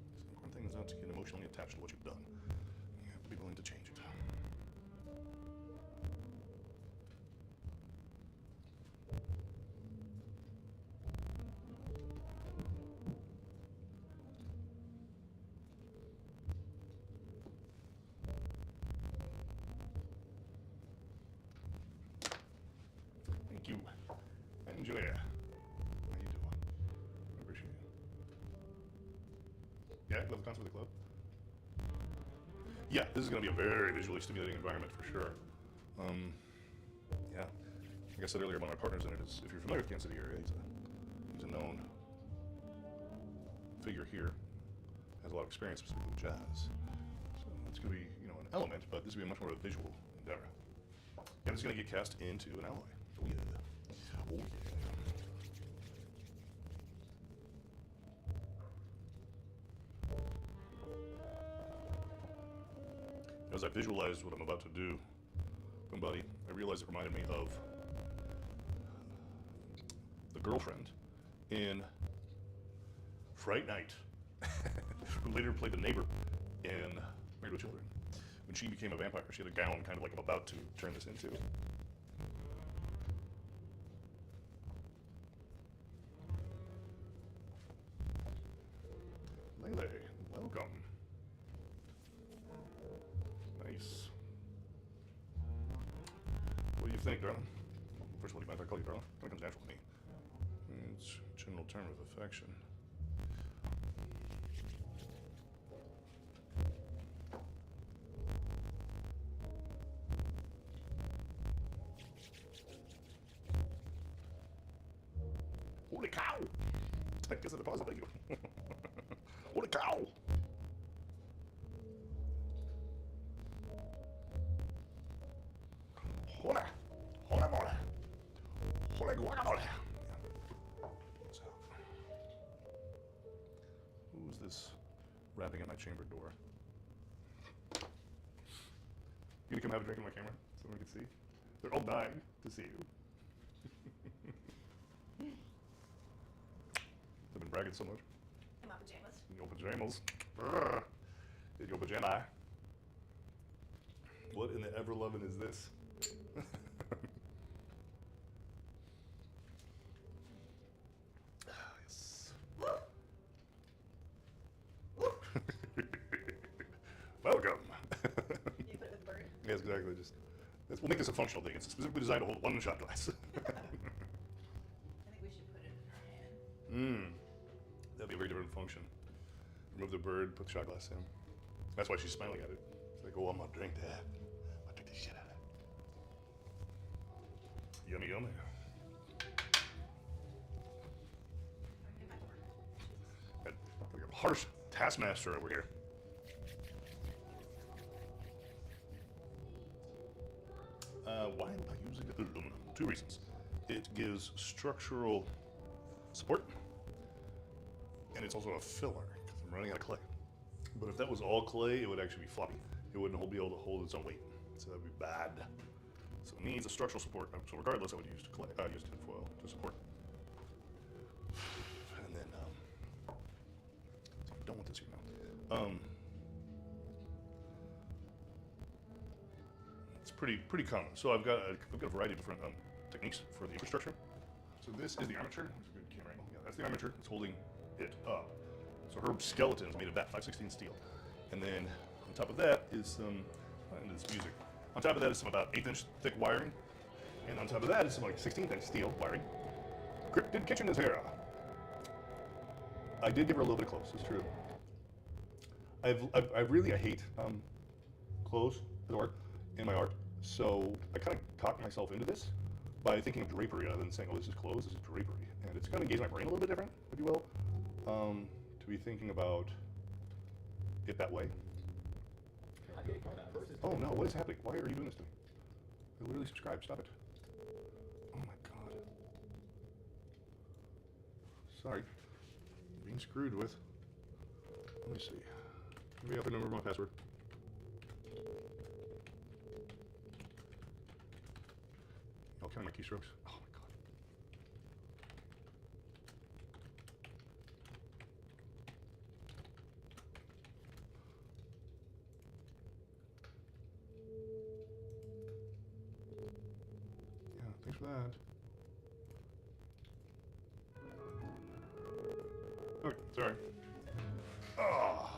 The important thing is not to get emotionally attached to what you've done. You have to be willing to change it. Thank you. Enjoy it. How you doing? I appreciate it. Yeah, I love the concept of the club. Yeah, this is going to be a very visually stimulating environment for sure. Yeah, like I said earlier, one of my partners in it is, if you're familiar with Kansas City area, he's a known figure here. Has a lot of experience specifically with jazz. So it's going to be, you know, an element, but this will be much more of a visual endeavor. And it's going to get cast into an alloy. Oh yeah. Oh yeah. As I visualized what I'm about to do, buddy, I realized it reminded me of the girlfriend in Fright Night, who later played the neighbor in Married with Children. When she became a vampire, she had a gown kind of like I'm about to turn this into. Lele, welcome. Nice. What do you think, darling? First of all, do you mind if I call you darling? That comes natural to me. It's a general term of affection. Holy cow! I guess I deposited you. Holy cow! Holy, holy moly! Holy guacamole! Who's this rapping at my chamber door? You gonna come have a drink in my camera so we can see? They're all dying to see you. I've been bragging so much. In my pajamas. In your pajamas. Brr. In your pajama. What in the ever-loving is this? Yes. Welcome. You put it with the bird. Yes, exactly. We'll make this a functional thing. It's specifically designed to hold one shot glass. I think we That'd be a very different function. Remove the bird, put the shot glass in. That's why she's smiling at it. It's like, oh, I'm gonna drink that. I'm gonna drink the shit out of it. Yummy, yummy. Got like a harsh taskmaster over here. Why am I using aluminum? 2 reasons. It gives structural support, and it's also a filler because I'm running out of clay. But if that was all clay, it would actually be floppy. It wouldn't be able to hold its own weight, so that'd be bad. So it needs a structural support. So regardless, I would use clay. Use tin foil to support. And then, so I don't want this here now. It's pretty common. So I've got a variety of different techniques for the infrastructure. So this is the armature. That's a good camera angle. Yeah, that's the armature. It's holding it up. So her skeleton is made of that 5/16 steel. And then on top of that is some, into this music. On top of that is some about 1/8 inch thick wiring. And on top of that is some like 16th inch steel wiring. Cryptid kitchen is here. I did give her a little bit of clothes, it's true. I hate clothes as art in my art. So I kind of talked myself into this by thinking of drapery rather than saying, oh, this is clothes, this is drapery. And it's kind of engaged my brain a little bit different, if you will, to be thinking about it that way. Oh no, what is happening? Why are you doing this to me? I literally subscribed, stop it. Oh my God. Sorry, I'm being screwed with. Let me see. Maybe I have to remember my password. I'll count my keystrokes. Oh my God. Yeah, thanks for that. Okay, sorry. Oh.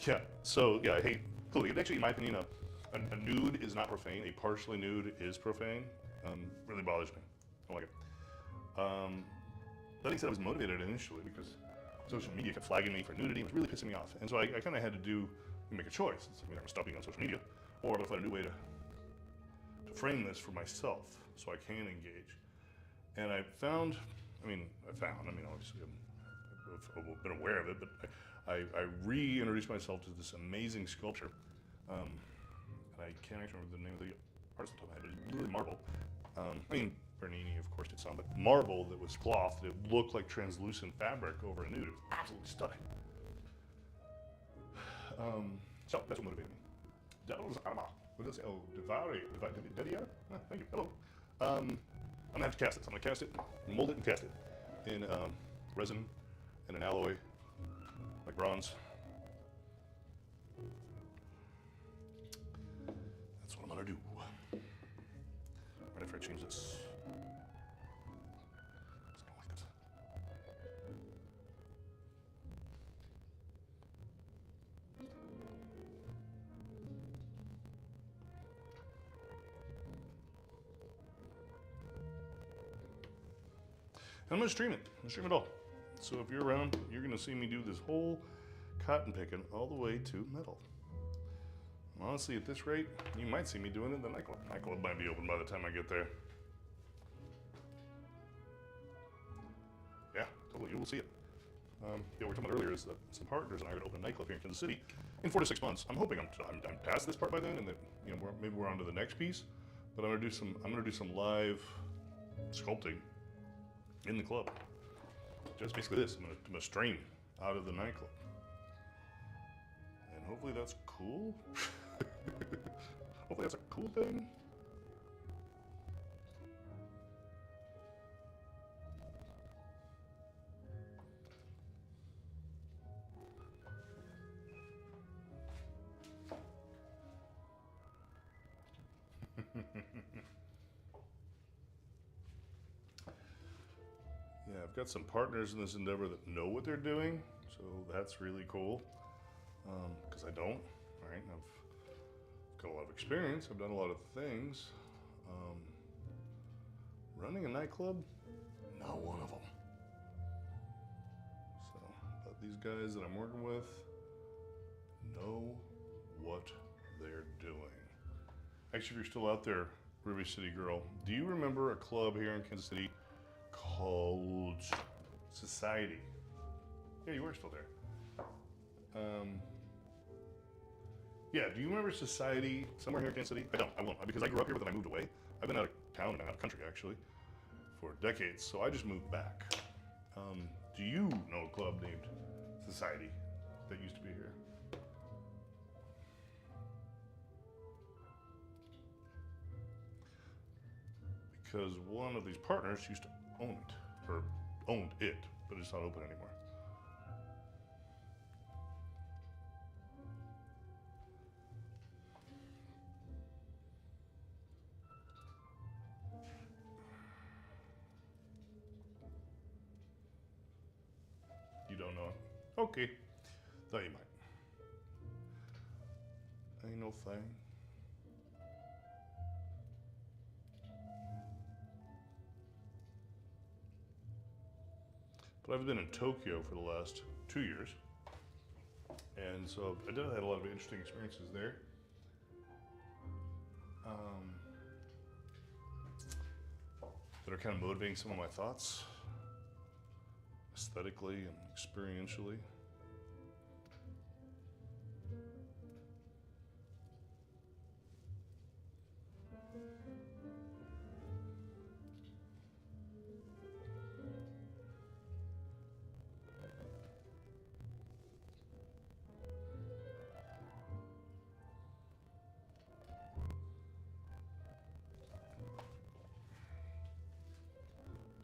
Yeah, so yeah, I hate clothing. Actually, in my opinion, a nude is not profane. A partially nude is profane. Really bothers me. I don't like it. That being said, I was motivated initially because social media kept flagging me for nudity. It was really pissing me off. And so I kind of had to make a choice. It's like, I'm going to stop being on social media, or I'm going to find a new way to frame this for myself so I can engage. And obviously I've been aware of it, but I reintroduced myself to this amazing sculpture. And I can't actually remember the name of the artist on top of my head, but it's literally marble. Bernini, of course, did some, but marble that was cloth that looked like translucent fabric over a nude. It was absolutely stunning. So that's what motivated me. Devil's Armor. What does it say? Oh, Devaria? Thank you. Hello. I'm gonna have to cast this. I'm gonna cast it, mold it, and cast it in resin and an alloy, like bronze. That's what I'm gonna do. Right after I change this. I don't like this. I'm gonna stream it. I'm gonna stream it all. So if you're around, you're gonna see me do this whole cotton picking all the way to metal. Honestly, at this rate, you might see me doing it in the nightclub. Nightclub might be open by the time I get there. Yeah, totally, you will see it. Yeah, we were talking about earlier is that some partners and I are gonna open a nightclub here in Kansas City in 4 to 6 months. I'm hoping I'm past this part by then, and that maybe we're on to the next piece. But I'm gonna do some live sculpting in the club. Just basically this. I'm gonna stream out of the nightclub, and hopefully that's cool. Hopefully that's a cool thing. Yeah, I've got some partners in this endeavor that know what they're doing, so that's really cool. Because I don't, right? I've got a lot of experience. I've done a lot of things. Running a nightclub? Not one of them. So, but these guys that I'm working with know what they're doing. Actually, if you're still out there, River City girl, do you remember a club here in Kansas City called Society? Yeah, you were still there. Yeah, do you remember Society somewhere here in Kansas City? I won't, because I grew up here, but then I moved away. I've been out of town and out of country, actually, for decades, so I just moved back. Do you know a club named Society that used to be here? Because one of these partners used to own it, or owned it, but it's not open anymore. You don't know it? Okay. Thought you might. Ain't no thing. But I've been in Tokyo for the last 2 years. And so I did have a lot of interesting experiences there. That are kind of motivating some of my thoughts, aesthetically and experientially.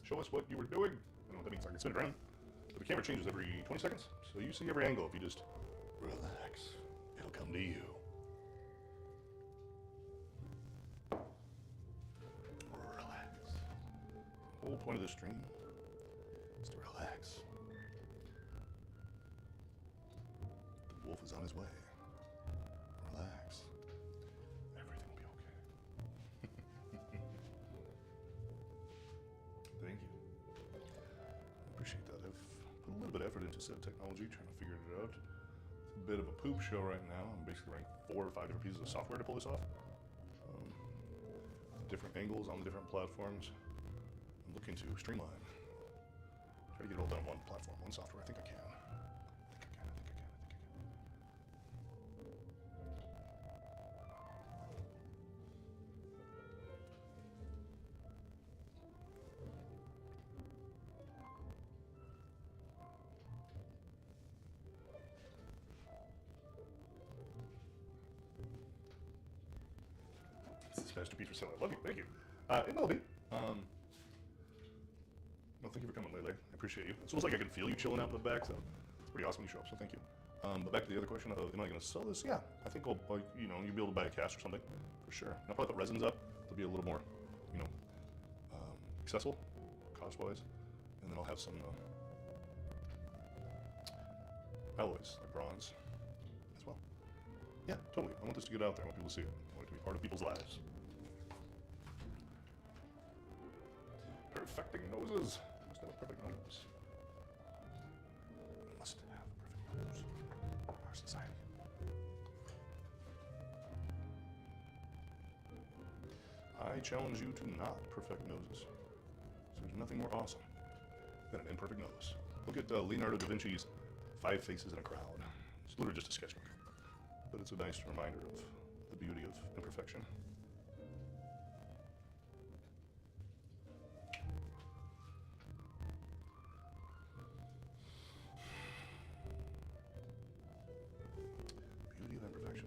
Show us what you were doing. I don't know what that means. I can spin it around. But the camera changes every 20 seconds, so you see every angle if you just relax. It'll come to you. Relax. The whole point of this stream is to relax. The wolf is on his way. Relax. Everything will be okay. Thank you. I appreciate that. I've put a little bit of effort into set technology, trying to figure it out. It's a bit of a poop show right now. I'm basically running 4 or 5 different pieces of software to pull this off. Different angles on the different platforms. I'm looking to streamline. Try to get it all done on one platform, one software. I think I can. Masterpiece for selling. Love you. Thank you. It will be. Well, thank you for coming, Lele. I appreciate you. It's almost like I can feel you chilling out in the back, so it's pretty awesome when you show up, so thank you. But back to the other question of, am I going to sell this? Yeah, I think I'll, you know, you'll be able to buy a cast or something, for sure. And I'll probably put resins up. They'll be a little more, you know, accessible, cost-wise. And then I'll have some alloys, like bronze, as well. Yeah, totally. I want this to get out there. I want people to see it. I want it to be part of people's lives. Perfecting noses. Must have a perfect nose. Must have a perfect nose. Our society. I challenge you to not perfect noses. So there's nothing more awesome than an imperfect nose. Look at Leonardo da Vinci's 5 Faces in a Crowd. It's literally just a sketchbook. But it's a nice reminder of the beauty of imperfection. Beauty of imperfection.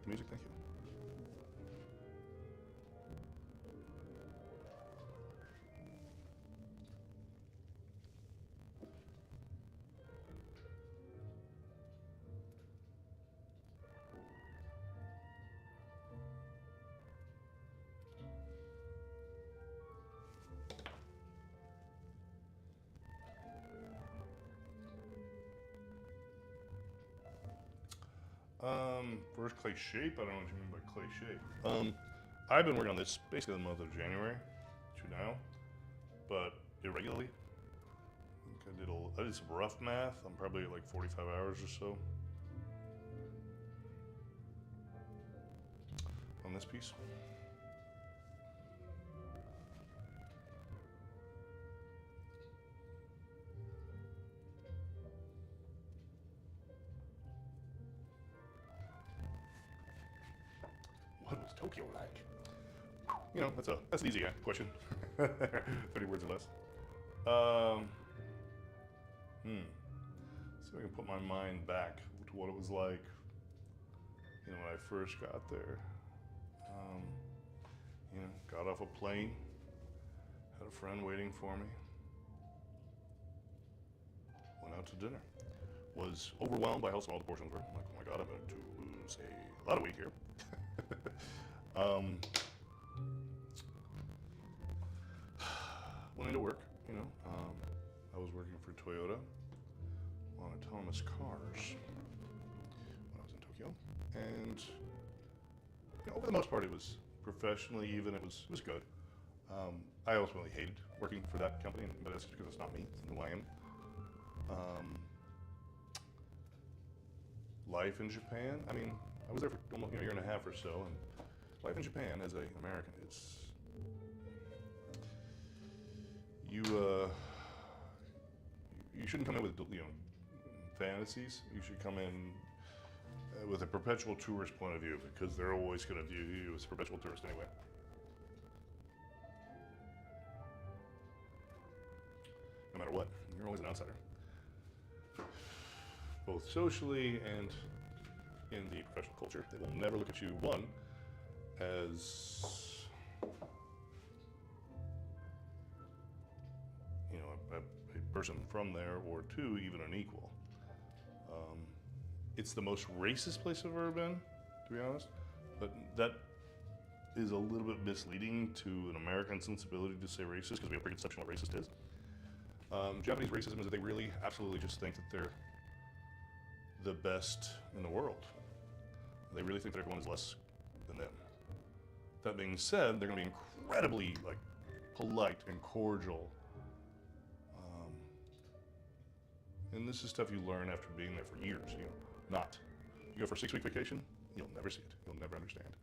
music, thank you. First clay shape. I don't know what you mean by clay shape. I've been working on this basically the month of January to now, but irregularly. I did some rough math. I'm probably at like 45 hours or so on this piece. What was Tokyo like? You know, that's an easy question. 30 words or less. See if I can put my mind back to what it was like, you know, when I first got there. You know, got off a plane, had a friend waiting for me, went out to dinner. Was overwhelmed by how small the portions were. I'm like, oh my God, I'm going to lose a lot of weight here. Went into work, you know. I was working for Toyota on autonomous cars when I was in Tokyo, and you know, over the most part, it was professionally even. It was good. I ultimately hated working for that company, but that's because it's not me. It's who I am. Life in Japan. I mean, I was there for almost a year and a half or so, and life in Japan as an American, it's you shouldn't come in with fantasies. You should come in with a perpetual tourist point of view, because they're always going to view you as a perpetual tourist anyway. No matter what, you're always an outsider, both socially and in the professional culture. They will never look at you, one, as you know, a person from there, or two, even an equal. It's the most racist place I've ever been, to be honest, but that is a little bit misleading to an American sensibility to say racist, because we have a preconception of what racist is. Japanese racism is that they really absolutely just think that they're the best in the world. They really think that everyone is less than them. That being said, they're going to be incredibly polite and cordial. And this is stuff you learn after being there for years. You go for a 6-week vacation, you'll never see it. You'll never understand.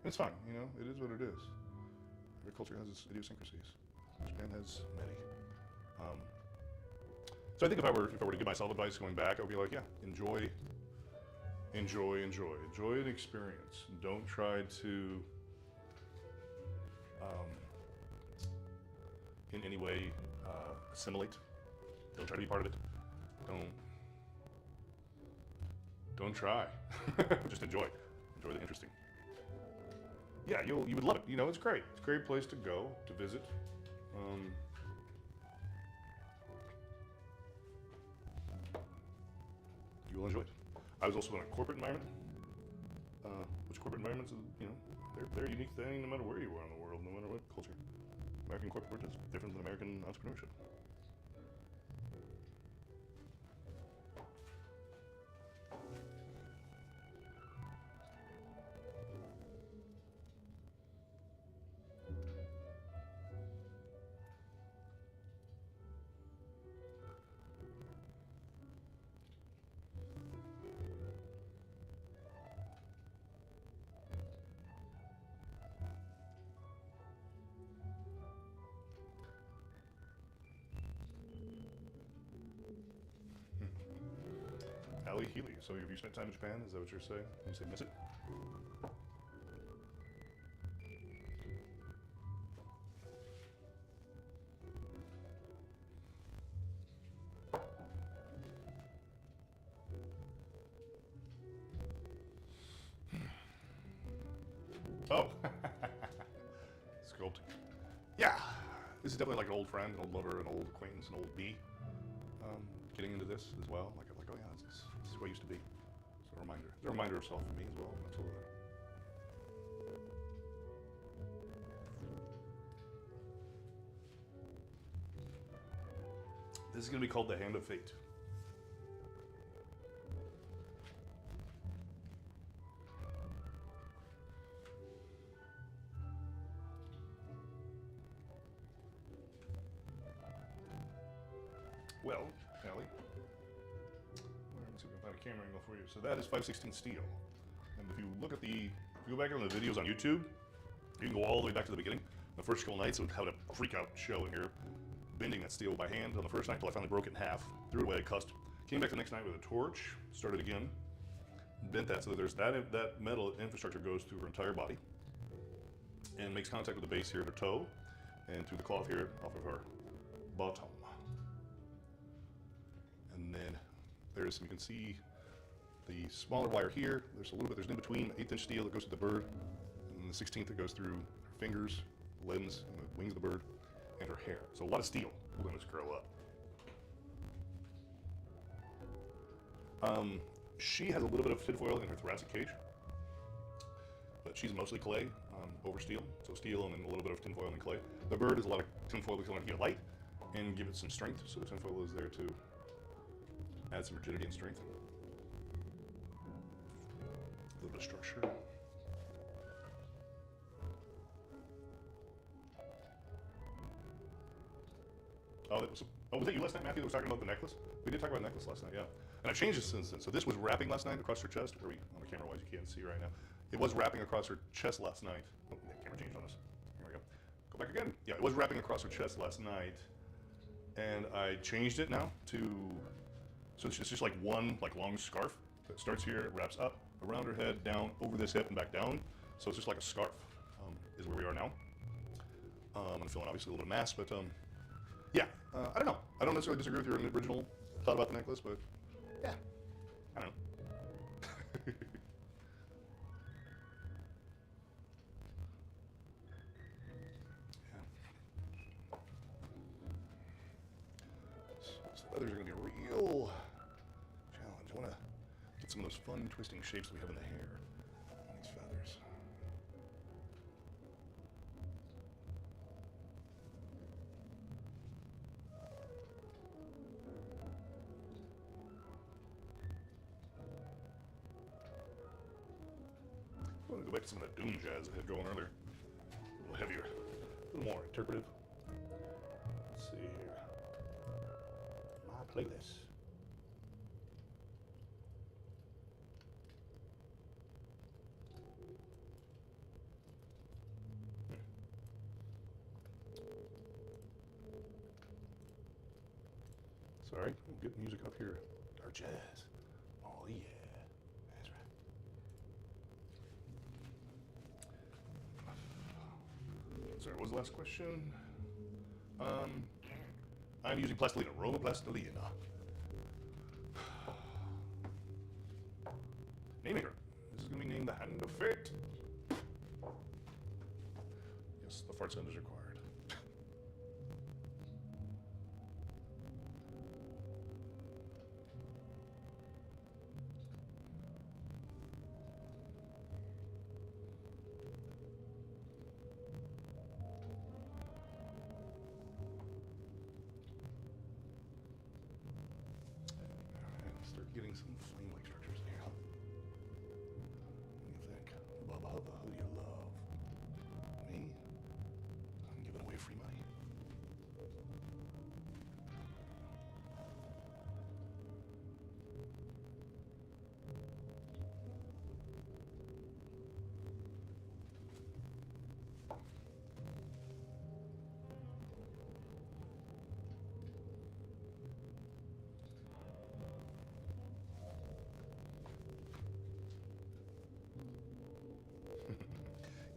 It's fine, you know. It is what it is. Every culture has its idiosyncrasies. Japan has many. So I think if I were to give myself advice going back, I would be like, yeah, enjoy an experience. Don't try to, in any way, assimilate. Don't try to be part of it. Don't try. Just enjoy the interesting. Yeah, you would love it. You know, it's great. It's a great place to go to visit. You will enjoy it. I was also in a corporate environment, which corporate environments, you know, they're a unique thing no matter where you are in the world, no matter what culture. American corporate is different than American entrepreneurship. Ali Healy. So have you spent time in Japan? Is that what you're saying? You say miss it? Oh, sculpting. Yeah, this is definitely like an old friend, an old lover, an old acquaintance, an old bee. Getting into this as well, like oh yeah, this is what I used to be. It's a reminder. It's a reminder of self for me as well. Absolutely. This is going to be called the Hand of Fate. Well, Allie, let's see if I can find a camera angle for you. So that is 5/16 steel. And if you look at if you go back on the videos on YouTube, you can go all the way back to the beginning. The first couple nights, it would have a freak out show in here, bending that steel by hand on the first night until I finally broke it in half, threw it away, cussed. Came back the next night with a torch, started again, bent that so that there's that metal infrastructure goes through her entire body and makes contact with the base here at her toe and through the cloth here off of her bottom. And then you can see the smaller wire here. There's an in between 1/8" steel that goes to the bird, and the 16th that goes through her fingers, limbs, and the wings of the bird, and her hair. So a lot of steel holding this girl up. She has a little bit of tinfoil in her thoracic cage, but she's mostly clay over steel. So steel and then a little bit of tinfoil and clay. The bird is a lot of tinfoil because I want to get light and give it some strength. So the tinfoil is there to add some rigidity and strength. A little bit of structure. Was that you last night, Matthew, that was talking about the necklace? We did talk about necklace last night, yeah. And I've changed it since then. So this was wrapping last night across her chest, on the camera wise you can't see right now. It was wrapping across her chest last night. Oh, the camera changed on us. Here we go. Go back again. Yeah, it was wrapping across her chest last night. And I changed it now so it's just like one long scarf that starts here, it wraps up, around her head, down, over this hip, and back down. So it's just like a scarf is where we are now. I'm feeling obviously a little bit of mass, but yeah, I don't know. I don't necessarily disagree with your original thought about the necklace, but yeah, I don't know. So the leathers are going to be a real challenge. I want to get some of those fun twisting shapes that we have in the hair on these feathers. I want to go back to some of that doom jazz I had going earlier. A little heavier, a little more interpretive. Let's see here. My playlist. Sorry, good music up here. Dark jazz. Oh yeah, that's right. Sorry, what was the last question? I'm using plastilina, Roma plastilina. Naming her. This is going to be named the Hand of Fate. Yes, the fart sound is required. Getting some flame-like structures here. What do you think? Bubba Hubba, who do you love? Me? I'm giving away free money.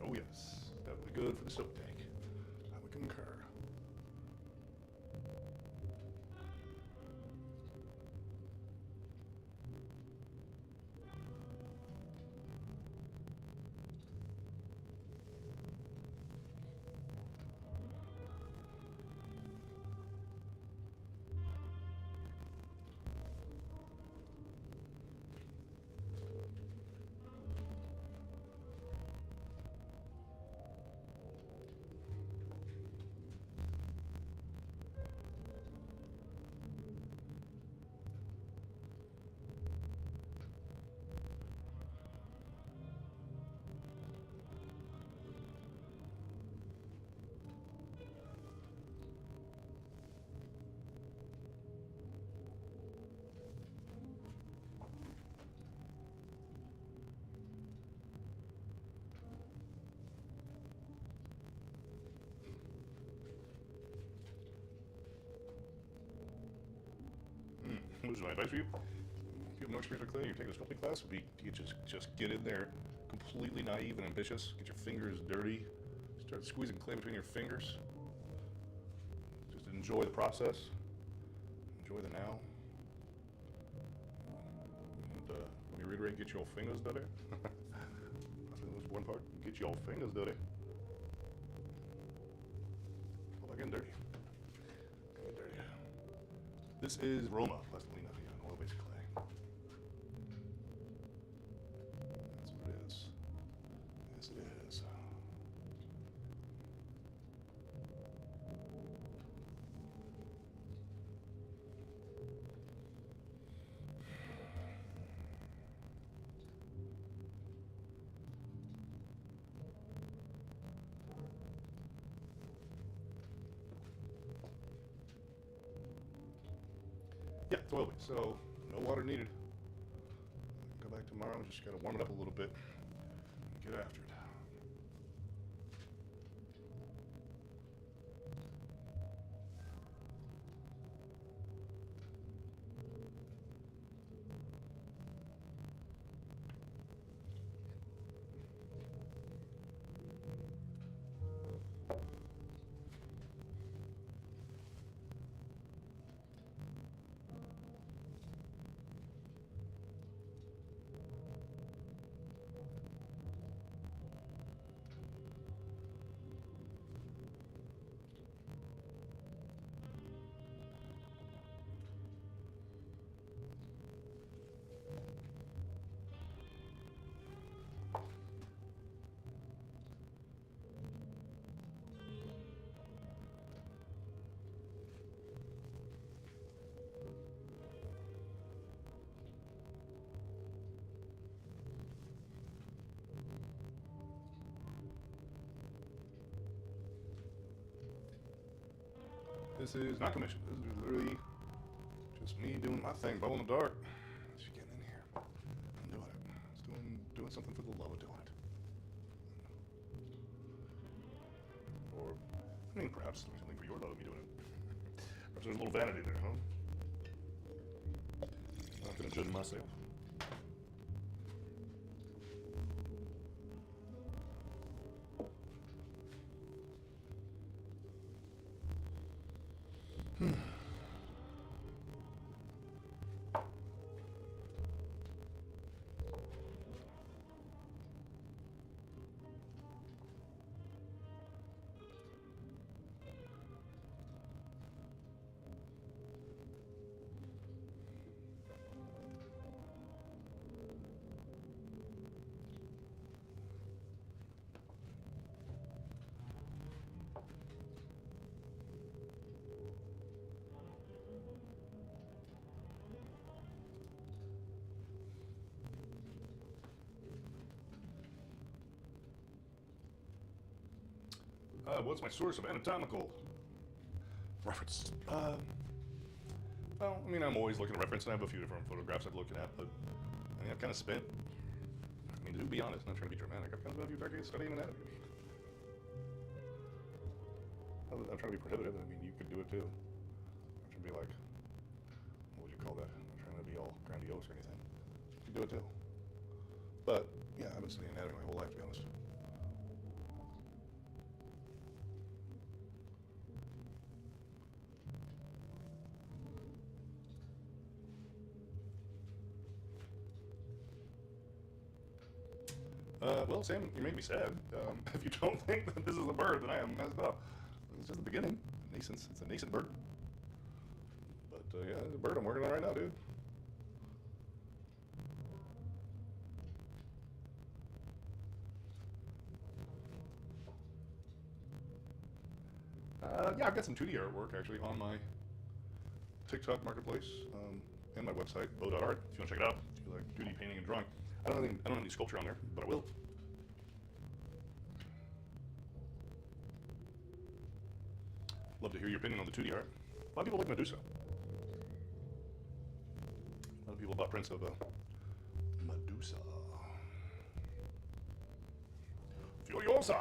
Oh yes, that would be good for the soap tank. I would concur. this is my advice for you. If you have no experience with clay, you're taking a sculpting class, you just get in there completely naive and ambitious. Get your fingers dirty. Start squeezing clay between your fingers. Just enjoy the process. Enjoy the now. And let me reiterate, get your fingers dirty. That's the most important part. Get your fingers dirty. Well, again, dirty. Get dirty. This is Roma, plastilina, oil-based clay. That's what it is. Yes, it is. Yeah, it's oil-based, so no water needed. Go back tomorrow and just gotta warm it up a little bit. Get after it. This is not commissioned. This is literally just me doing my thing, Beau in the dark. Just getting in here. I'm doing it. Just doing something for the love of doing it. Or, I mean, perhaps something for your love of me doing it. Perhaps there's a little vanity there, huh? I'm not gonna judge myself. What's my source of anatomical reference? Well, I mean, I'm always looking at reference, and I have a few different photographs I'm looking at, but I mean, I've kind of spent, I mean, to be honest, not trying to be dramatic, I've kind of spent a few decades studying anatomy. I'm trying to be prohibitive, I mean, you could do it too. I'm trying to be like, what would you call that? I'm not trying to be all grandiose or anything. You can do it too. But, yeah, I've been studying anatomy my whole life, to be honest. Well, Sam, you made me sad. If you don't think that this is a bird, then I am messed up. It's just the beginning. It's a nascent bird. But yeah, it's a bird I'm working on right now, dude. Yeah, I've got some 2D artwork actually on my TikTok marketplace and my website, beau.art. If you want to check it out, if you like 2D painting and drawing. I don't have any sculpture on there, but I will. Love to hear your opinion on the 2D art. A lot of people like Medusa. A lot of people bought prints of Medusa. Furiosa!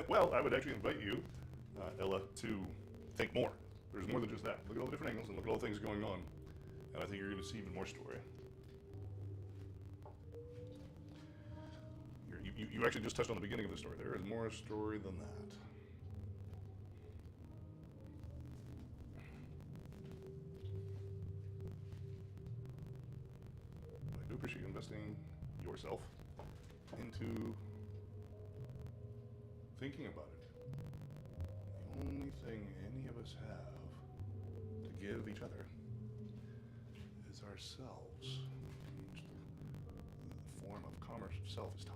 Well, I would actually invite you, Ella, to think more. There's more than just that. Look at all the different angles and look at all the things going on. And I think you're going to see even more story. You actually just touched on the beginning of the story. There is more story than that. I do appreciate you investing yourself into thinking about it. The only thing any of us have to give each other is ourselves. The form of commerce itself is time.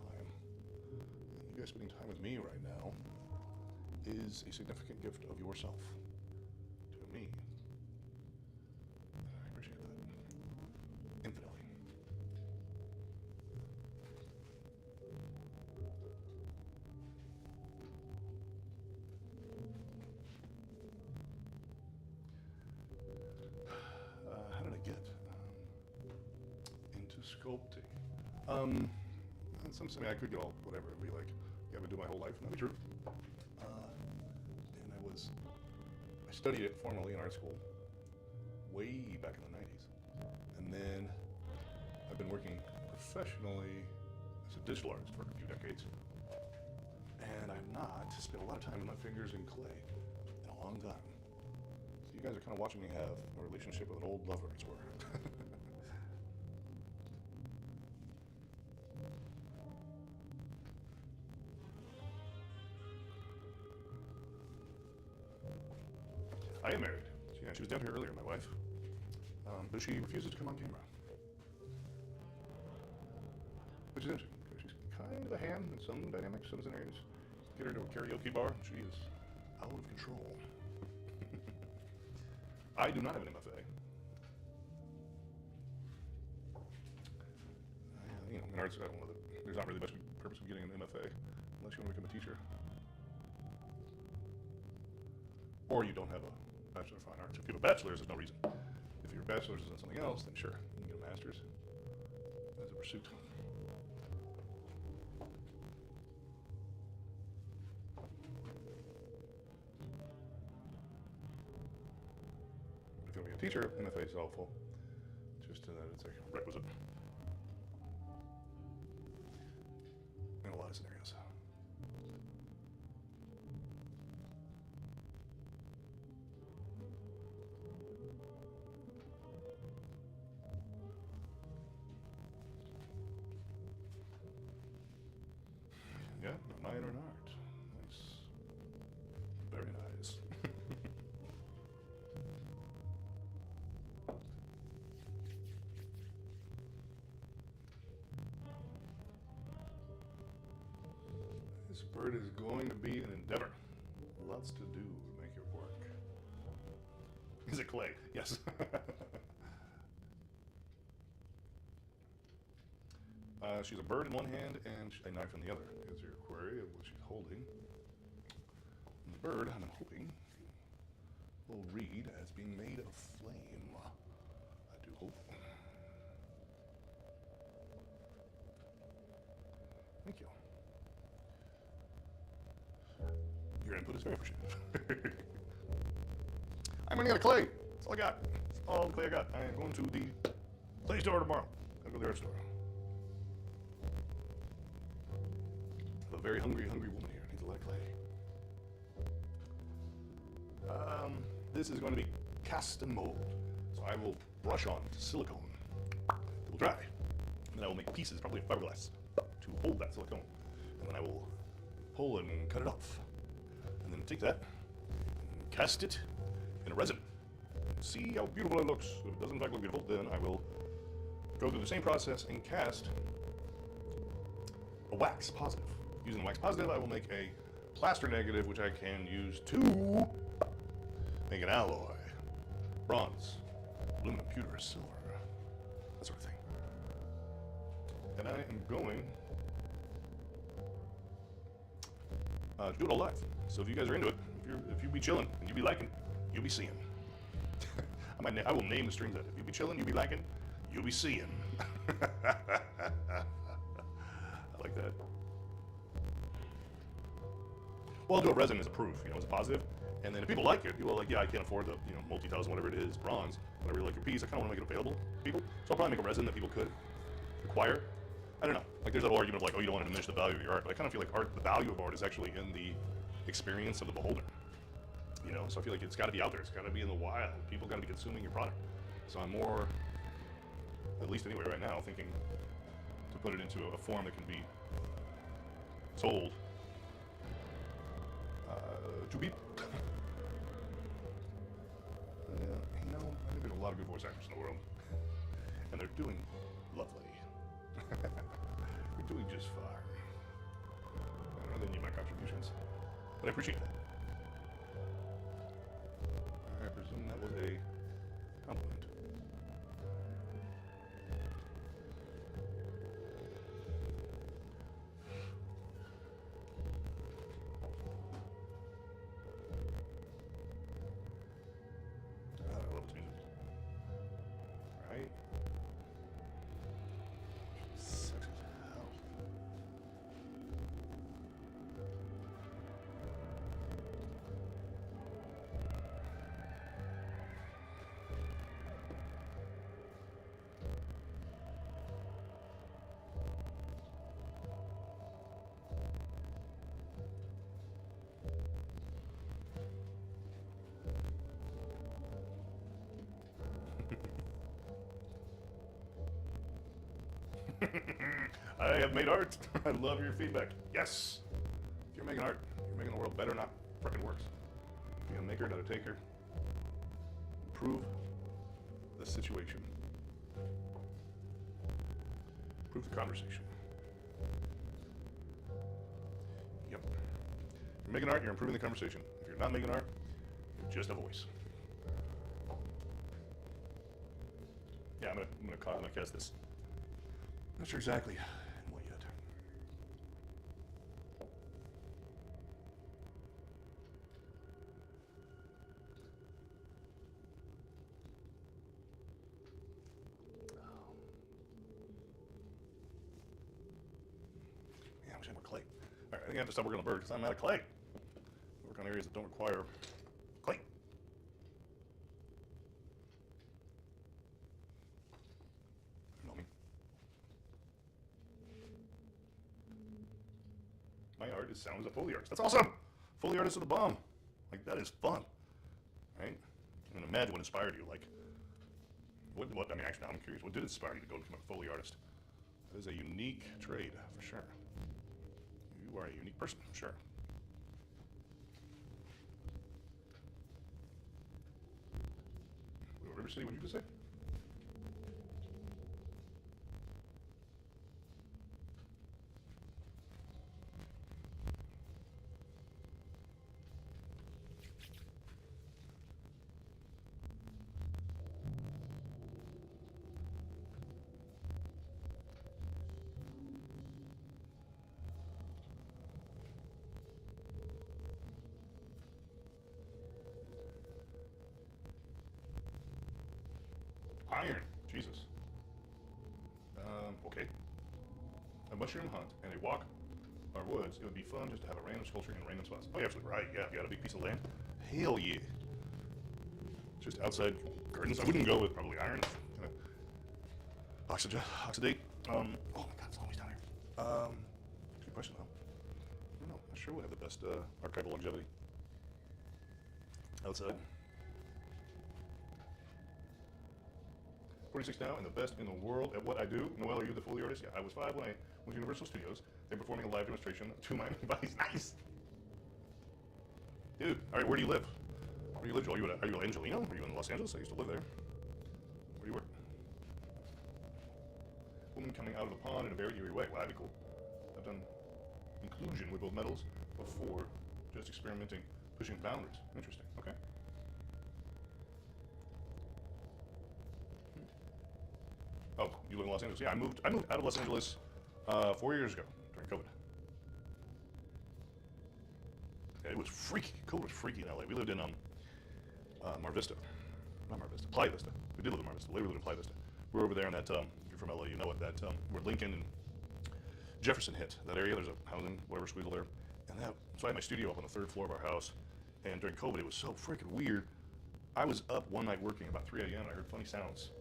You guys spending time with me right now is a significant gift of yourself to me. I appreciate that infinitely. How did I get into sculpting? Something I could get all whatever. It'd be like, yeah, I've been doing my whole life, and that'd be true. And I studied it formally in art school way back in the 90s. And then I've been working professionally as a digital artist for a few decades. And I've not spent a lot of time with my fingers in clay in a long time. So you guys are kind of watching me have a relationship with an old lover, as it were. I am married. Yeah, she was down here earlier, my wife. But she refuses to come on camera. Which is interesting, because she's kind of a hand in some dynamics, some scenarios. Get her to a karaoke bar, and she is out of control. I do not have an MFA. In arts, I don't know that there's not really much purpose of getting an MFA unless you want to become a teacher. Or you don't have a Bachelor of Fine Arts. If you have a bachelor's, there's no reason. If your bachelor's is on something else, then sure, you can get a master's as a pursuit. If you want to be a teacher, MFA is helpful. Just it's a requisite in a lot of scenarios. Yeah, a night or an art. Nice. Very nice. This bird is going to be an endeavor. Lots to do to make it work. Is it clay? Yes. She's a bird in one hand and a knife in the other, is your query of what she's holding. And the bird, I'm hoping, will read as being made of flame. I do hope. Thank you. Your input is very appreciated. I'm running out of clay. That's all I got. That's all the clay I got. I am going to the clay store tomorrow. I'll go to the art store. A very hungry woman here. Needs a lot of clay. This is going to be cast and mold. So I will brush on silicone. It will dry. And then I will make pieces, probably of fiberglass, to hold that silicone. And then I will pull and cut it off. And then take that and cast it in a resin. See how beautiful it looks. If it doesn't in fact look beautiful, then I will go through the same process and cast a wax positive. Using wax positive, I will make a plaster negative, which I can use to make an alloy, bronze, aluminum, pewter, silver, that sort of thing. And I am going to do it all live. So if you guys are into it, if you be chilling and you be liking, you'll be seeing. I will name the stream that. If you be chilling, you be liking, you'll be seeing. I like that. well, I'll do a resin as a proof, as a positive. And then if people like it, people are like, yeah, I can't afford the, multi-thousand, whatever it is, bronze, but I really like your piece. I kind of want to make it available to people. So I'll probably make a resin that people could acquire. I don't know. Like, there's that whole argument of like, oh, you don't want to diminish the value of your art, but I kind of feel like the value of art is actually in the experience of the beholder. So I feel like it's got to be out there. It's got to be in the wild. People got to be consuming your product. So I'm more, at least anyway right now, thinking to put it into a form that can be sold to people. I think there's a lot of good voice actors in the world, and they're doing lovely. We're doing just fine. I don't really need my contributions, but I appreciate that. I presume that was a compliment. I love this music. Right? Sexy as hell. I have made art. I love your feedback. Yes. If you're making art, you're making the world better, not frickin' worse. Be a maker, not a taker. Improve the situation. Improve the conversation. Yep. If you're making art, you're improving the conversation. If you're not making art, you're just a voice. Yeah, I'm gonna cast this. Not sure exactly what yet. Yeah, I wish I had more clay. All right, I think I have to stop working on the bird because I'm out of clay. Work on areas that don't require clay. You know me. My art is sounds of Foley artist. That's awesome! Foley artists are the bomb. Like, that is fun. Right? And imagine what inspired you. Like, I mean, actually, I'm curious. What did inspire you to go become a Foley artist? That is a unique trade, for sure. You are a unique person, for sure. River City, what did you just say? Iron. Jesus. Okay. A mushroom hunt and a walk our woods. It would be fun just to have a random sculpture in random spots. Oh, you're absolutely right. Yeah, if you got a big piece of land. Hell yeah. Just outside gardens. I wouldn't go with probably iron. Kind of oxidate. Oh my God, it's always down here. Good question though. I don't know. I'm sure we'll have the best archival longevity outside. 46 now and the best in the world at what I do. Noelle, are you the Foley artist? Yeah, I was 5 when I went to Universal Studios. They're performing a live demonstration to my bodies. Nice. Dude, all right, where do you live? Where do you live, Joel? Are you in Angelino? Are you in Los Angeles? I used to live there. Where do you work? Woman coming out of the pond in a very eerie way. Wow, that'd be cool. I've done inclusion with both metals before, just experimenting, pushing boundaries. Interesting. Okay. Oh, you live in Los Angeles? Yeah, I moved out of Los Angeles 4 years ago during COVID. Yeah, it was freaky. COVID was freaky in LA. We lived in Mar Vista. Not Mar Vista. Playa Vista. We did live in Mar Vista. We lived in Playa Vista. We were over there in that, if you're from LA, you know what, that where Lincoln and Jefferson hit. That area, there's a housing, whatever, squeezle there. And that, so I had my studio up on the 3rd floor of our house, and during COVID, it was so freaking weird. I was up one night working about 3 a.m. and I heard funny sounds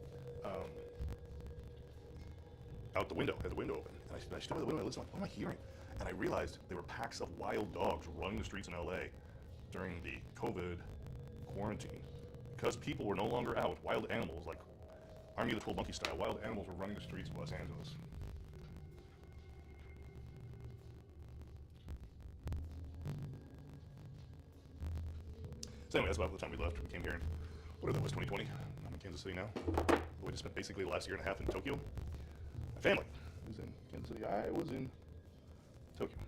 out the window, had the window open. And I stood by the window and I listened, like, what am I hearing? And I realized there were packs of wild dogs running the streets in LA during the COVID quarantine. Because people were no longer out, wild animals, like Army of the 12 Monkeys style, wild animals were running the streets of Los Angeles. So anyway, that's about the time we left. We came here in, whatever that was, 2020. I'm in Kansas City now. We just spent basically the last year and a half in Tokyo. My family was in Kansas City. I was in Tokyo.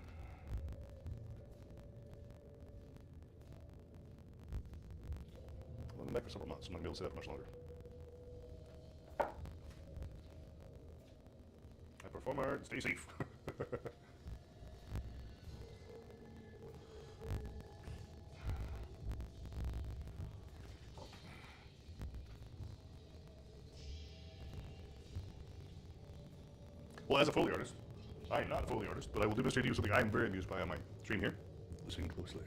I've been back for several months. I'm not going to be able to stay that for much longer. I perform hard, stay safe. Well, as a Foley artist, I am not a Foley artist, but I will demonstrate to you something I am very amused by on my stream here. Listen closely.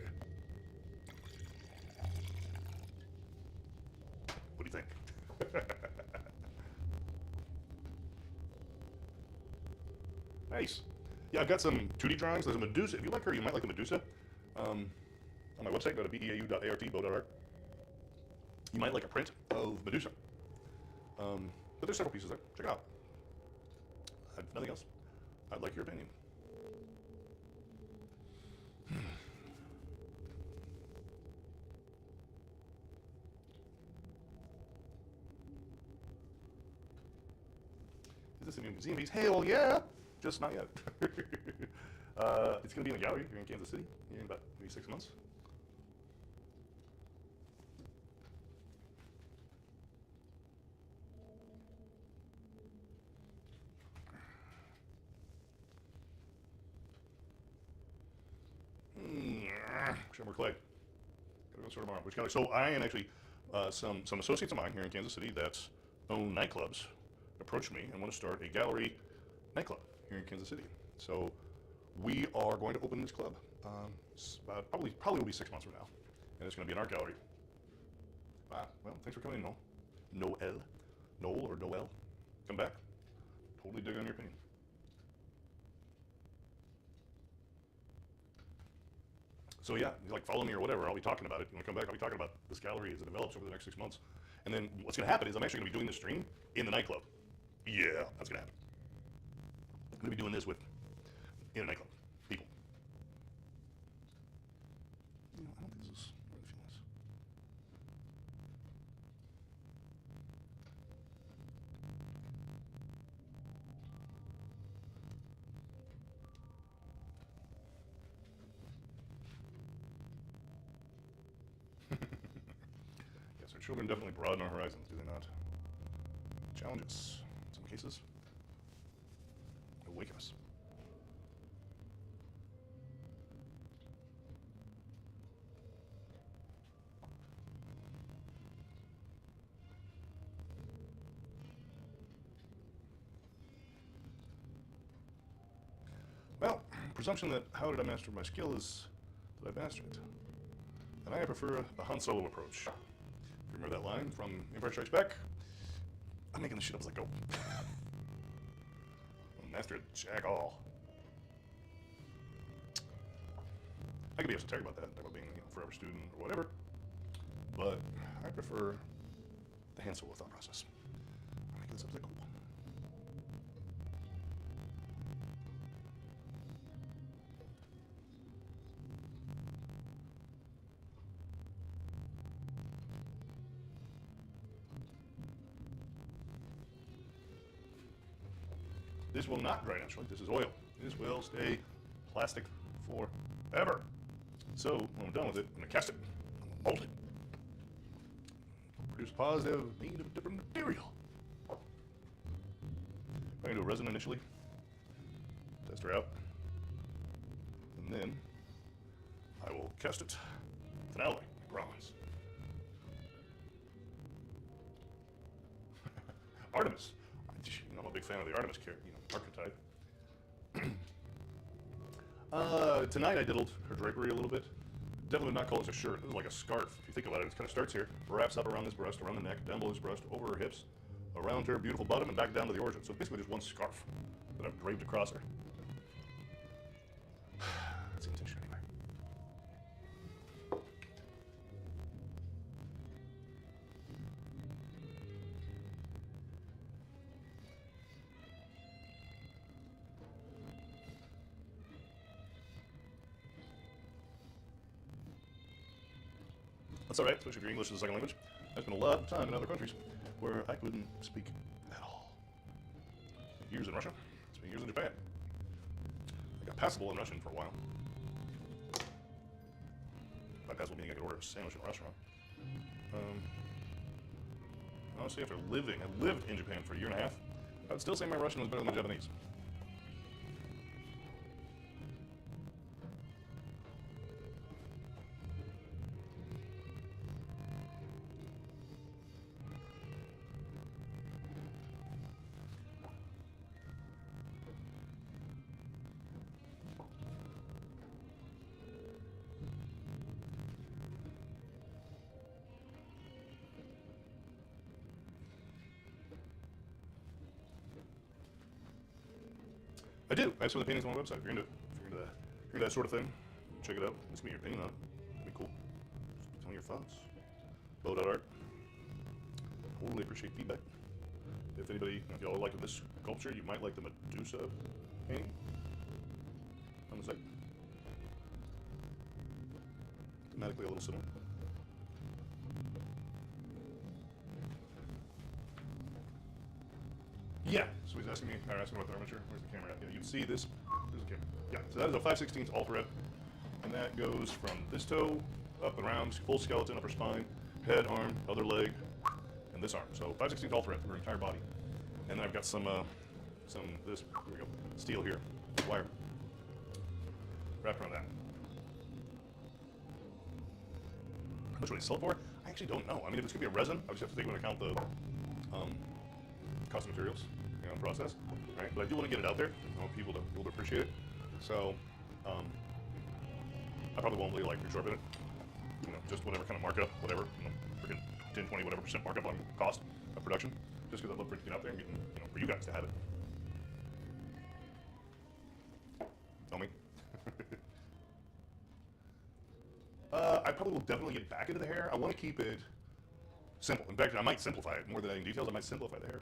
What do you think? Nice. Yeah, I've got some 2D drawings. There's a Medusa. If you like her, you might like the Medusa. On my website, go to beau.art, beau.art. You might like a print of Medusa. But there's several pieces there. Check it out. If nothing else, I'd like your opinion. Is this a new museum piece? Hell yeah! Just not yet. It's going to be in a gallery here in Kansas City in about maybe 6 months. Show more clay. Gotta go sort them out. Which gallery? So I am actually some associates of mine here in Kansas City that own nightclubs approached me and want to start a gallery nightclub here in Kansas City. So we are going to open this club. Probably will be 6 months from now, and it's going to be an art gallery. Well, thanks for coming in, Noel. Noel or Noel. Come back. Totally dig on your opinion. So yeah, like follow me or whatever, I'll be talking about it. You want to come back, I'll be talking about this gallery as it develops over the next 6 months. And then what's going to happen is I'm actually going to be doing this stream in the nightclub. Yeah, that's going to happen. I'm going to be doing this in a nightclub. People. I don't think this is where the feeling is. Yes, our children definitely broaden our horizons, do they not? Challenges, in some cases. Awaken us. Well, presumption that how did I master my skill is that I mastered it. And I prefer a Han Solo approach. Remember that line from Empire Strikes Back? I'm making this shit up as I go. Master it, jack all. I could be esoteric about that, about being a forever student or whatever, but I prefer the Han Solo thought process. I'm making this up as I go. This will not dry naturally. This is oil. This will stay plastic forever. So when I'm done with it, I'm gonna cast it. I'm gonna mold it. Produce positive made of different material. I'm gonna do a resin initially. Test her out. And then I will cast it with an alloy, bronze. Artemis. I'm a big fan of the Artemis archetype. Tonight I diddled her drapery a little bit. Definitely would not call this a shirt. This is like a scarf. If you think about it, it kind of starts here, wraps up around this breast, around the neck, down below this breast, over her hips, around her beautiful bottom, and back down to the origin. So basically just one scarf that I've draped across her. That's the intention anyway. That's alright, especially if your English is a second language. I spent a lot of time in other countries where I couldn't speak at all. Years in Russia, spent years in Japan. I got passable in Russian for a while. By passable meaning I could order a sandwich in a restaurant. Honestly, after I lived in Japan for a year and a half, I would still say my Russian was better than my Japanese. I do. I have some of the paintings on my website. If you're into that sort of thing, check it out. Just give me your opinion on it. It'd be cool. Just tell me your thoughts. Beau.art. Totally appreciate feedback. If y'all like this sculpture, you might like the Medusa painting on the site. Thematically a little similar. Yeah, so he's asking about the armature. Where's the camera at? Yeah, you can see this. There's the camera. Yeah, so that is a 5/16 all-thread, and that goes from this toe up and around, full skeleton, upper spine, head, arm, other leg, and this arm. So 5/16 all-thread for her entire body. And then I've got some here we go, steel here, wire, wrapped around that. How much would I sell it for? I actually don't know. I mean, if it's gonna be a resin, I just have to take into account the cost of materials, process, right? But I do want to get it out there. I want people to appreciate it. So, I probably won't really exorbitant it. Just whatever kind of markup, whatever, freaking 10, 20, whatever % markup on cost of production. Just because I'd love for it to get out there and get, for you guys to have it. Tell me. I probably will definitely get back into the hair. I want to keep it simple. In fact, I might simplify it more than any details. I might simplify the hair.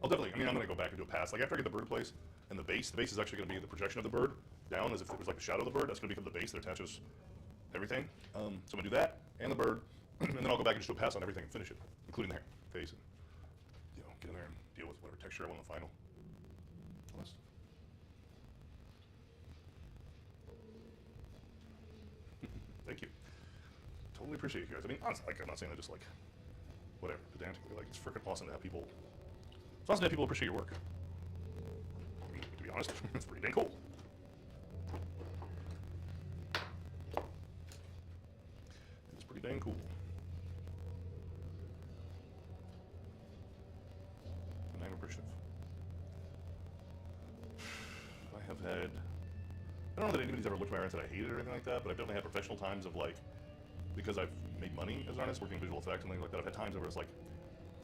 I'll definitely, I'm going to go back and do a pass. Like after I get the bird place and the base is actually going to be the projection of the bird down as if it was like the shadow of the bird. That's going to become the base that attaches everything. So I'm going to do that and the bird, and then I'll go back and just do a pass on everything and finish it, including the hair, face, and get in there and deal with whatever texture I want in the final. Thank you. Totally appreciate you guys. I mean, honestly, I'm not saying that just whatever, pedantically. It's freaking awesome to have people. It's awesome to have people appreciate your work. I mean, to be honest, it's pretty dang cool. It's pretty dang cool. And I'm appreciative. I have had. I don't know that anybody's ever looked at my art and said I hate it or anything like that, but I've definitely had professional times of because I've made money as an artist, working in visual effects and things like that. I've had times where it's I've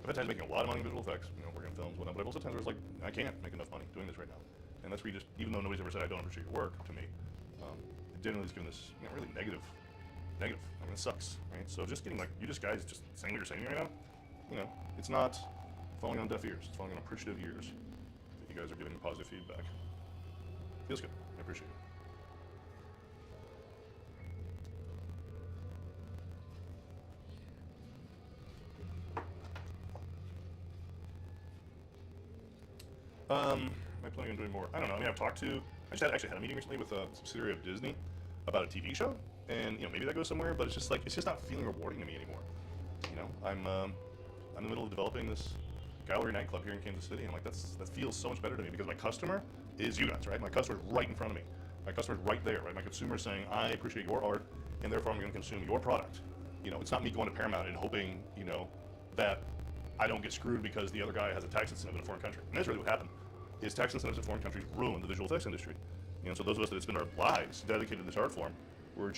had times making a lot of money in visual effects, working in films, whatnot, but I've also had times where it's I can't make enough money doing this right now. And that's where you just, even though nobody's ever said I don't appreciate your work to me, it generally is given this really negative. I mean, it sucks, right? So just getting you guys just saying what you're saying right now, it's not falling on deaf ears, it's falling on appreciative ears that you guys are giving me positive feedback. Feels good, I appreciate it. Am I planning on doing more? I don't know. I mean, I've talked to. I actually had a meeting recently with a subsidiary of Disney about a TV show, and maybe that goes somewhere. But it's just not feeling rewarding to me anymore. I'm in the middle of developing this gallery nightclub here in Kansas City, and that feels so much better to me because my customer is you guys, right? My customer is right in front of me. My customer is right there, right? My consumer is saying, I appreciate your art, and therefore I'm going to consume your product. It's not me going to Paramount and hoping, that I don't get screwed because the other guy has a tax incentive in a foreign country. And that's really what happened. Is tax incentives in foreign countries ruin the visual effects industry. And so those of us that spend our lives dedicated to this art form, we were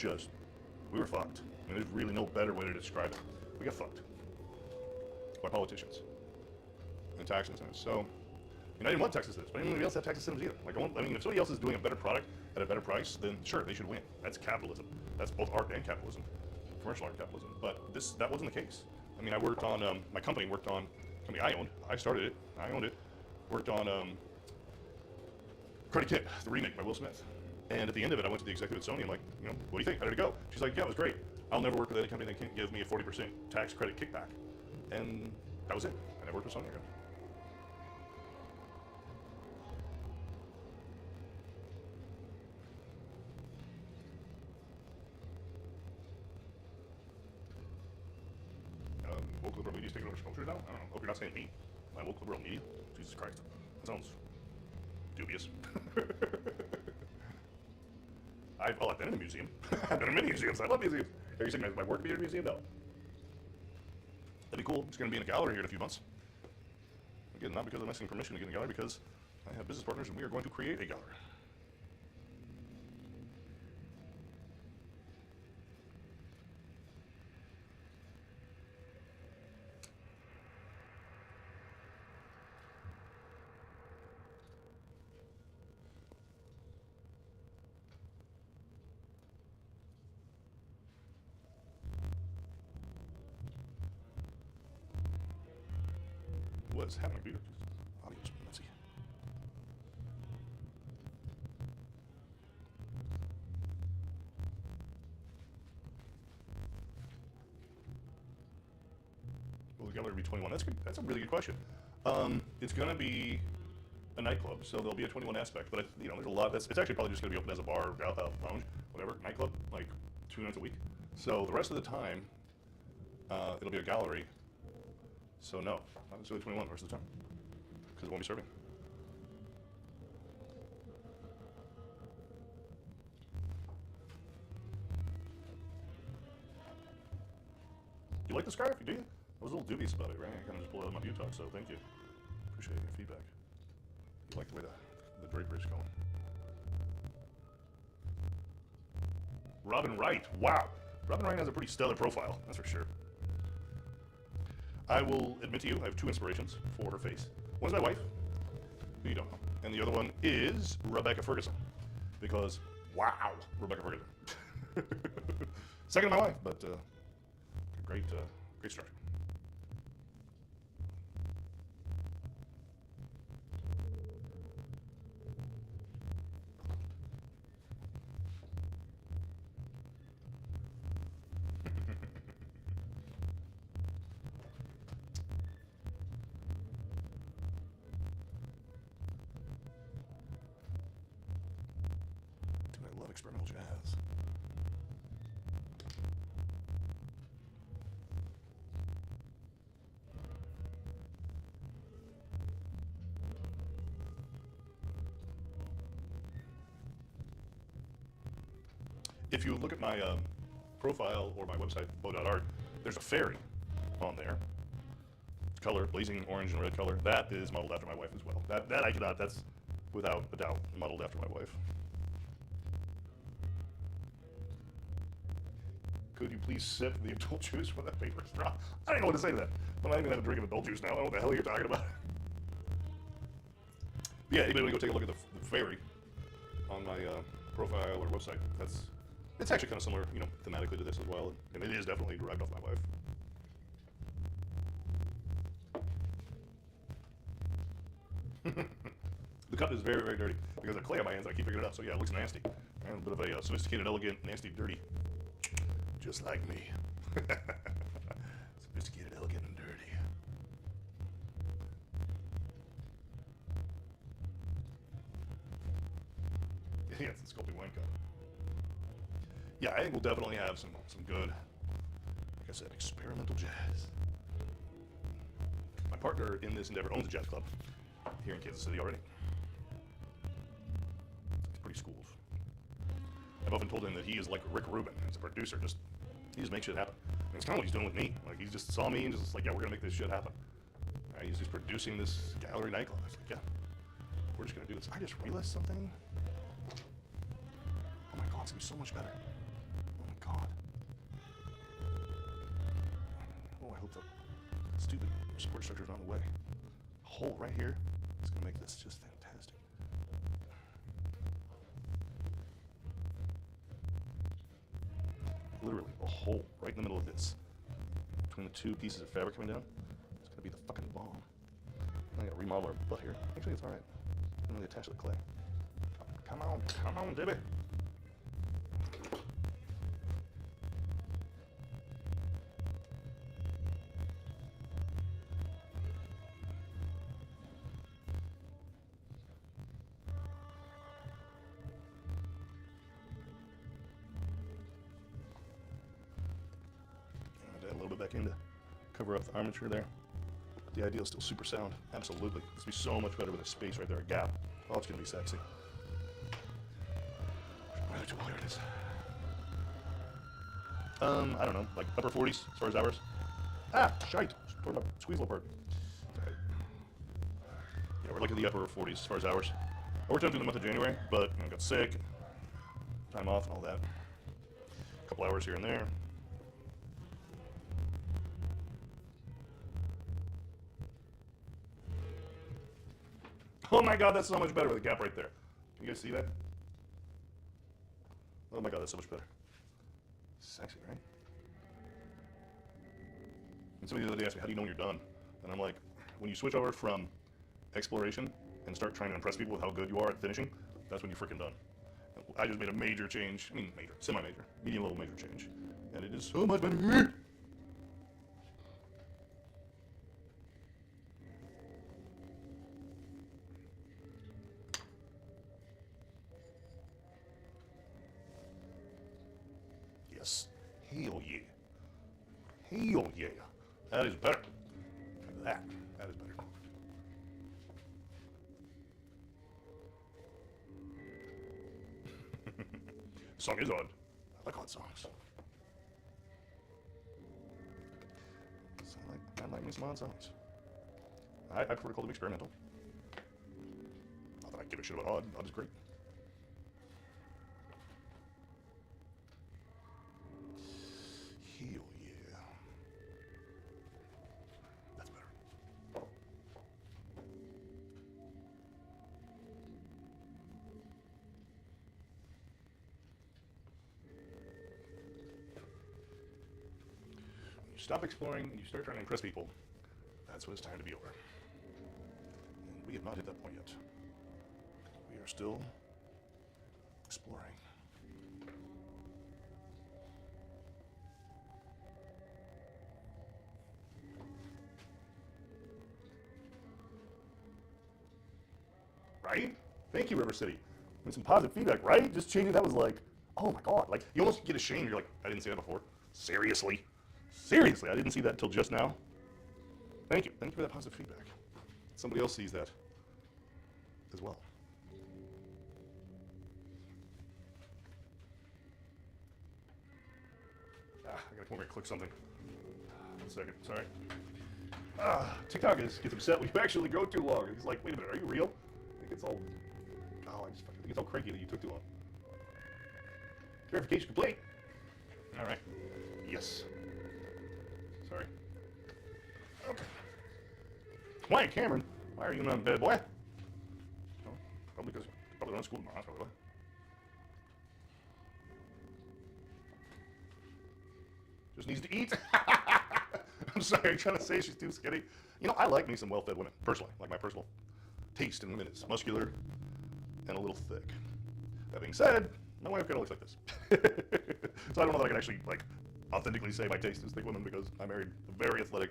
fucked. I mean, there's really no better way to describe it. We got fucked by politicians and tax incentives. So, I didn't want tax incentives, but anybody else have tax incentives either. Like, if somebody else is doing a better product at a better price, then sure, they should win. That's capitalism. That's both art and capitalism, commercial art and capitalism. But that wasn't the case. I mean, I worked on, my company worked on, company I owned, I started it, I owned it, worked on Karate Kid, the remake by Will Smith. And at the end of it, I went to the executive at Sony. I'm like, what do you think? How did it go? She's like, yeah, it was great. I'll never work with any company that can't give me a 40% tax credit kickback. And that was it. I never worked with Sony again. Woke liberal media's taking over sculptures now? I don't know. Hope you're not saying me. My woke liberal media? Jesus Christ. That sounds dubious. I've been in a museum. I've been in many museums. I love museums. Are you saying my work be in a museum? No. That'd be cool. It's going to be in a gallery here in a few months. Again, not because I'm asking permission to get in a gallery, because I have business partners and we are going to create a gallery. Was having a computer. Audio's messy. Will the gallery be 21? That's good. That's a really good question. It's going to be a nightclub, so there'll be a 21 aspect. But there's a lot. It's actually probably just going to be open as a bar, lounge, whatever, nightclub, like 2 nights a week. So the rest of the time, it'll be a gallery. So no, not necessarily 21 the rest of the time, because it won't be serving. You like the scarf? Do you? I was a little dubious about it, right? I kind of just pulled it out of my view talk, so thank you. Appreciate your feedback. You like the way the drapery is going. Robin Wright. Wow. Robin Wright has a pretty stellar profile, that's for sure. I will admit to you, I have 2 inspirations for her face. One's my wife, who you don't know, and the other one is Rebecca Ferguson, because, wow, Rebecca Ferguson. Second to my wife, but great structure. Experimental jazz. If you look at my profile or my website, Beau.art, there's a fairy on there. Color, blazing orange and red color. That is modeled after my wife as well. That I cannot, that's without a doubt modeled after my wife. Could you please sip the adult juice with a paper straw? I don't know what to say to that. I'm not even going to drink adult juice now. I don't know what the hell you're talking about. Yeah, anybody want to go take a look at the fairy on my profile or website? It's actually kind of similar, thematically to this as well, and it is definitely derived off my wife. The cup is very, very dirty because of clay on my hands. I keep picking it up, so yeah, it looks nasty. And a bit of a sophisticated, elegant, nasty, dirty. Just like me. Sophisticated, elegant, and dirty. Yeah, it's a sculpting wine cup. Yeah, I think we'll definitely have some good, like I said, experimental jazz. My partner in this endeavor owns a jazz club here in Kansas City already. It's pretty schooled. I've often told him that he is like Rick Rubin. He's a producer, he just makes shit happen. And it's kind of what he's doing with me. Like, he just saw me and just like, yeah, we're gonna make this shit happen. He's just producing this gallery nightclub. I was like, yeah, we're just gonna do this. I just realized something. it's gonna be so much better. Oh my god. Oh, I hope the stupid support structure is not in the way. A hole right here is gonna make this just fantastic. Literally, a hole right in the middle of this. Between the two pieces of fabric coming down, it's gonna be the fucking bomb. I gotta remodel our butt here. Actually, it's alright. I'm really attached to the clay. Come on, Debbie. Add a little bit back in to cover up the armature there. But the idea is still super sound. Absolutely. This will be so much better with a space right there, a gap. Oh, it's going to be sexy. Where it is. I don't know, like upper 40s as far as hours. Ah, shite. Tore my squeeze little part. Right. Yeah, we're looking at the upper 40s as far as hours. I worked out through the month of January, but I got sick, time off and all that. A couple hours here and there. Oh my god, that's so much better with a gap right there. Can you guys see that? Oh my god, that's so much better. Sexy, right? And somebody the other day asked me, how do you know when you're done? And I'm like, when you switch over from exploration and start trying to impress people with how good you are at finishing, that's when you're freaking done. I just made a major change. I mean, major, semi-major, medium-level major change. And it is so much better. Yes. Hell yeah. Hell yeah. That is better. That is better. The song is odd. I like odd songs. So I like me some odd songs. I prefer to call them experimental. Not that I give a shit about odd. Odd is great. Hell yeah. That's better. When you stop exploring and you start trying to impress people, that's when it's time to be over. And we have not hit that point yet. We are still exploring. Right? Thank you, River City. And some positive feedback, right? Just changing that was like, oh my god. Like, you almost get ashamed. You're like, I didn't see that before. Seriously? Seriously, I didn't see that until just now. Thank you. Thank you for that positive feedback. Somebody else sees that as well. I gotta come over and click something. 1 second, sorry. TikTok gets upset when you actually go too long. He's like, wait a minute, are you real? I think it's all, I think it's all cranky that you took too long. Verification complete. All right. Yes. Sorry. Okay. Why, Cameron? Why are you not in bed, boy? Oh, probably because probably not in school tomorrow. Probably. Just needs to eat. I'm sorry, I'm trying to say she's too skinny. You know, I like me some well-fed women, personally. Like, my personal taste in women is muscular and a little thick. That being said, my wife kind of looks like this. So I don't know that I can actually, like, authentically say my taste is thick women because I married a very athletic,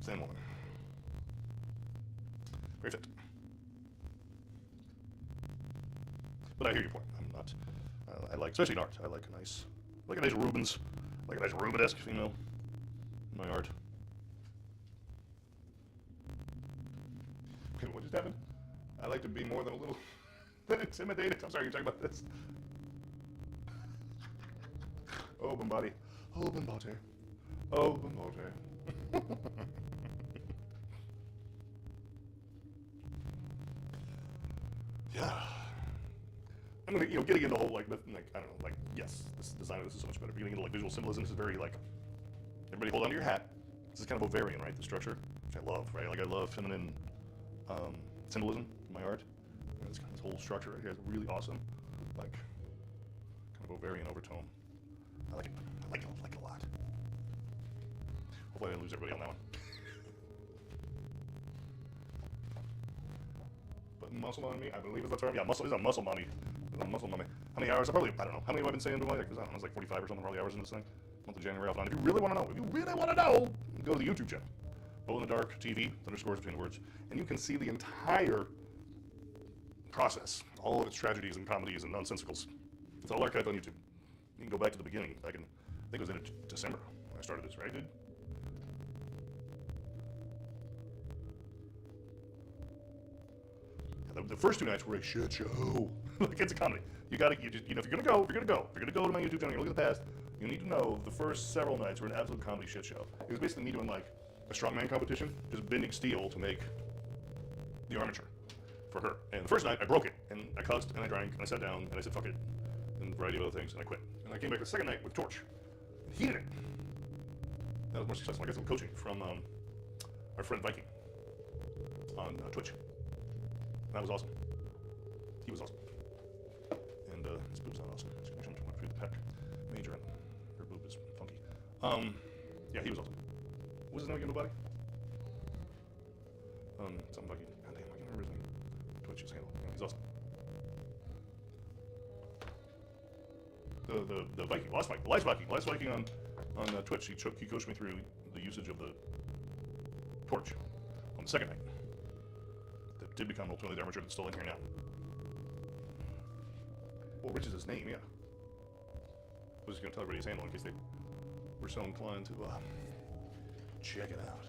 thin woman. Very fit. But I hear your point. I'm not, I like, especially in art, I like a nice Rubens, like a nice Rubenesque female in my art. Okay, what just happened? I like to be more than a little bit intimidated. I'm sorry, you're talking about this. Oh, Bombati. Oh, Bombati. Oh, Bombati. Yeah. I'm gonna, getting into the whole, like, I don't know, like, yes, this design of this is so much better. But getting into, like, visual symbolism, this is very, like, everybody hold on to your hat. This is kind of Ovarian, right, the structure, which I love, right? Like, I love feminine symbolism in my art. And this whole structure right here is really awesome, like, kind of Ovarian overtone. I like it. I like it a lot. Hopefully I didn't lose everybody on that one. But muscle on me, I believe is the term. Yeah, muscle is a muscle mommy. It's a muscle mommy. How many hours? I don't know. How many have I been saying to my, because I don't know, it's like 45 or something, probably hours in this thing. Month of January offline. If you really want to know, go to the YouTube channel. Beau in the Dark TV, underscores between the words. And you can see the entire process. All of its tragedies and comedies and nonsensicals. It's all archived on YouTube. You can go back to the beginning. I think it was in December when I started this, right, dude? The first 2 nights were a shit show. Like, it's a comedy. You gotta, if you're gonna go to my YouTube channel, you look at the past, you need to know the first several nights were an absolute comedy shit show. It was basically me doing, like, a strongman competition, just bending steel to make the armature for her. And the first night, I broke it, and I cussed, and I drank, and I sat down, and I said, fuck it, and a variety of other things, and I quit. And I came back the second night with torch, and heated it. That was more successful. I got some coaching from our friend Viking on Twitch. That was awesome. He was awesome. And his boob's not awesome. It's going to jump through the pec. Major, her boob is funky. Yeah, he was awesome. What was his name again, nobody? Something Viking. God damn, I can't remember his name. Twitch's handle. Yeah, he's awesome. The Viking, the last Viking on Twitch, he coached me through the usage of the torch on the second night. That did become ultimately the armature that's still in here now. Well, Rich is his name, yeah. I was just going to tell everybody his handle in case they were so inclined to check it out.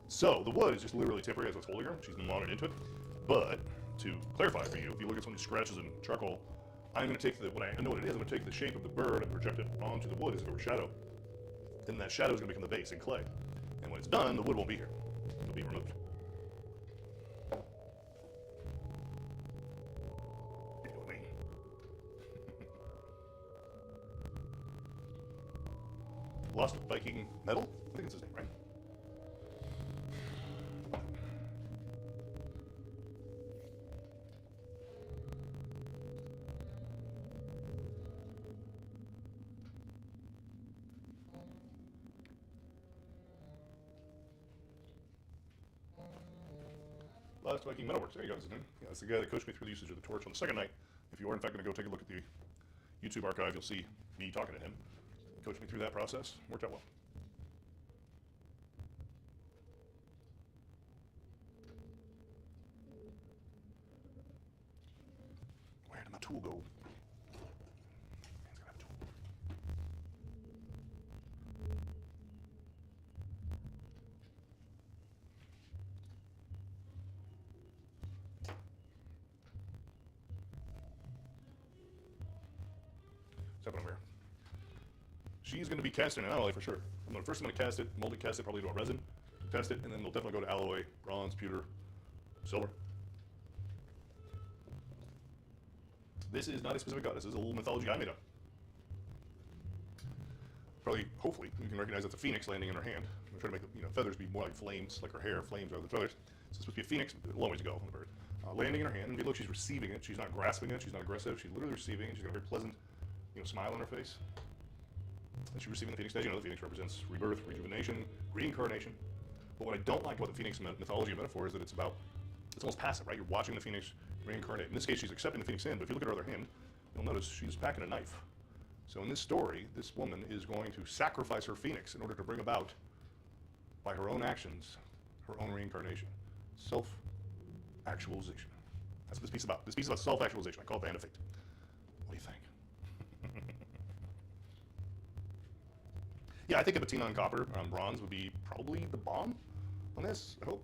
So, the wood is just literally temporary as what's holding her. She's mounted into it. But, to clarify for you, if you look at some of these scratches in charcoal, I'm going to take I know what it is, I'm going to take the shape of the bird and project it onto the wood as if it were shadow. Then that shadow is going to become the base in clay. And when it's done, the wood won't be here. It'll be removed. You know what I mean? Lost Viking Metal? I think it's his name, right? Lost Viking Metalworks. There you go. Yeah, that's the guy that coached me through the usage of the torch on the second night. If you are in fact going to go take a look at the YouTube archive, you'll see me talking to him. Coached me through that process. Worked out well. Where did my tool go? Man's gotta have a tool. What's happening here? She's going to be casting in alloy for sure. First I'm going to cast it, mold it, cast it, probably do a resin, test it, and then we'll definitely go to alloy, bronze, pewter, silver. This is not a specific god. This is a little mythology I made up. Probably, hopefully, you can recognize that's a phoenix landing in her hand. I'm trying to make the feathers be more like flames, like her hair, flames rather than feathers. So it's supposed to be a phoenix, a long ways to go on the bird. Landing in her hand, and look, she's receiving it. She's not grasping it. She's not aggressive. She's literally receiving it. She's got a very pleasant, smile on her face. And she's receiving the phoenix. As you know, the phoenix represents rebirth, rejuvenation, reincarnation. But what I don't like about the phoenix mythology and metaphor is that it's almost passive, right? You're watching the phoenix reincarnate. In this case, she's accepting the phoenix in, but if you look at her other hand, you'll notice she's packing a knife. So in this story, this woman is going to sacrifice her phoenix in order to bring about, by her own actions, her own reincarnation. Self-actualization. That's what this piece is about. This piece is about self-actualization. I call it the hand of fate. What do you think? Yeah, I think a patina on copper, on bronze, would be probably the bomb on this, I hope.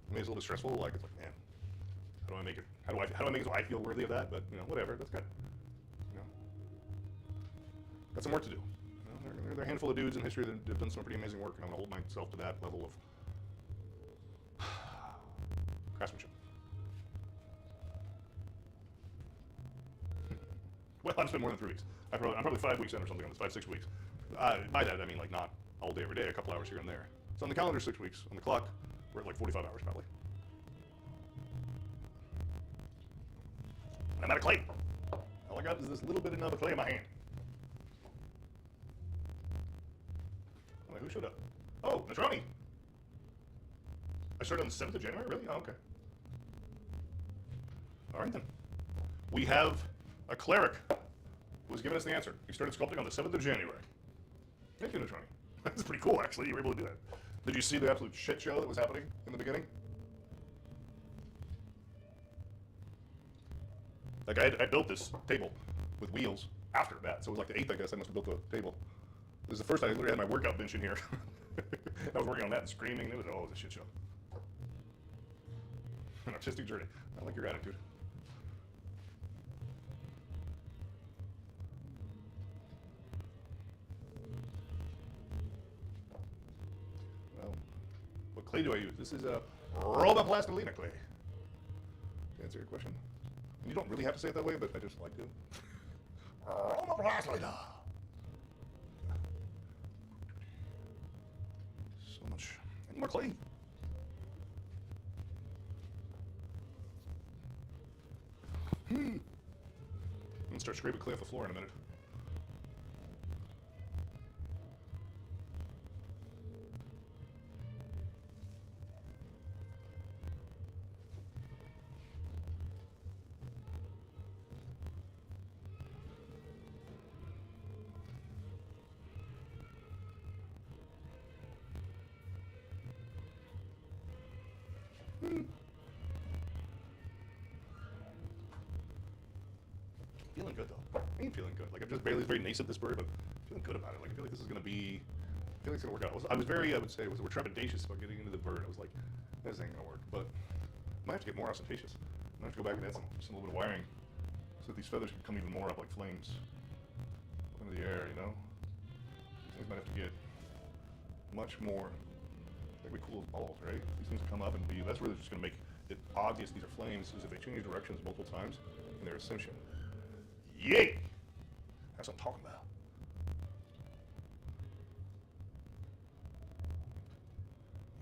I mean, it's a little bit stressful, like, it's like, man, how do I make it so I feel worthy of that? But, whatever, that's good. Got some work to do. There are a handful of dudes in history that have done some pretty amazing work, and I'm going to hold myself to that level of craftsmanship. Well, I've spent more than 3 weeks. I'm probably 5 weeks in or something on this, 5, 6 weeks. By that, I mean like not all day every day, a couple hours here and there. So on the calendar, 6 weeks. On the clock, we're at like 45 hours probably. And I'm out of clay. All I got is this little bit of clay in my hand. I'm like, who showed up? Oh, Natroni. I started on the 7th of January, really? Oh, okay. All right then. We have a cleric who has given us the answer. He started sculpting on the 7th of January. Thank you, Natroni. That's pretty cool, actually. You were able to do that. Did you see the absolute shit show that was happening in the beginning? Like, I built this table with wheels after that. So it was like the 8th, I guess, I must have built the table. This is the first time I literally had my workout bench in here. I was working on that and screaming. It was a shit show. An artistic journey. I like your attitude. Well, what clay do I use? This is a Roboplastilina clay. To answer your question. You don't really have to say it that way, but I just like to. Roboplastilina. So much. I need more clay. I'm gonna start scraping clay off the floor in a minute. Feeling good though. I ain't feeling good. Like I'm just barely very nascent this bird, but feeling good about it. Like I feel like this is gonna be. I feel like it's gonna work out. I was very, I would say, we're trepidatious about getting into the bird. I was like, this ain't gonna work. But I might have to get more ostentatious. I might have to go back and add some little bit of wiring, so that these feathers can come even more up like flames, up into the air. You know, these things might have to get much more. Like we cool as balls, right? These things come up and be. That's really just gonna make it obvious these are flames, is if they change directions multiple times in their ascension. Yay! That's what I'm talking about.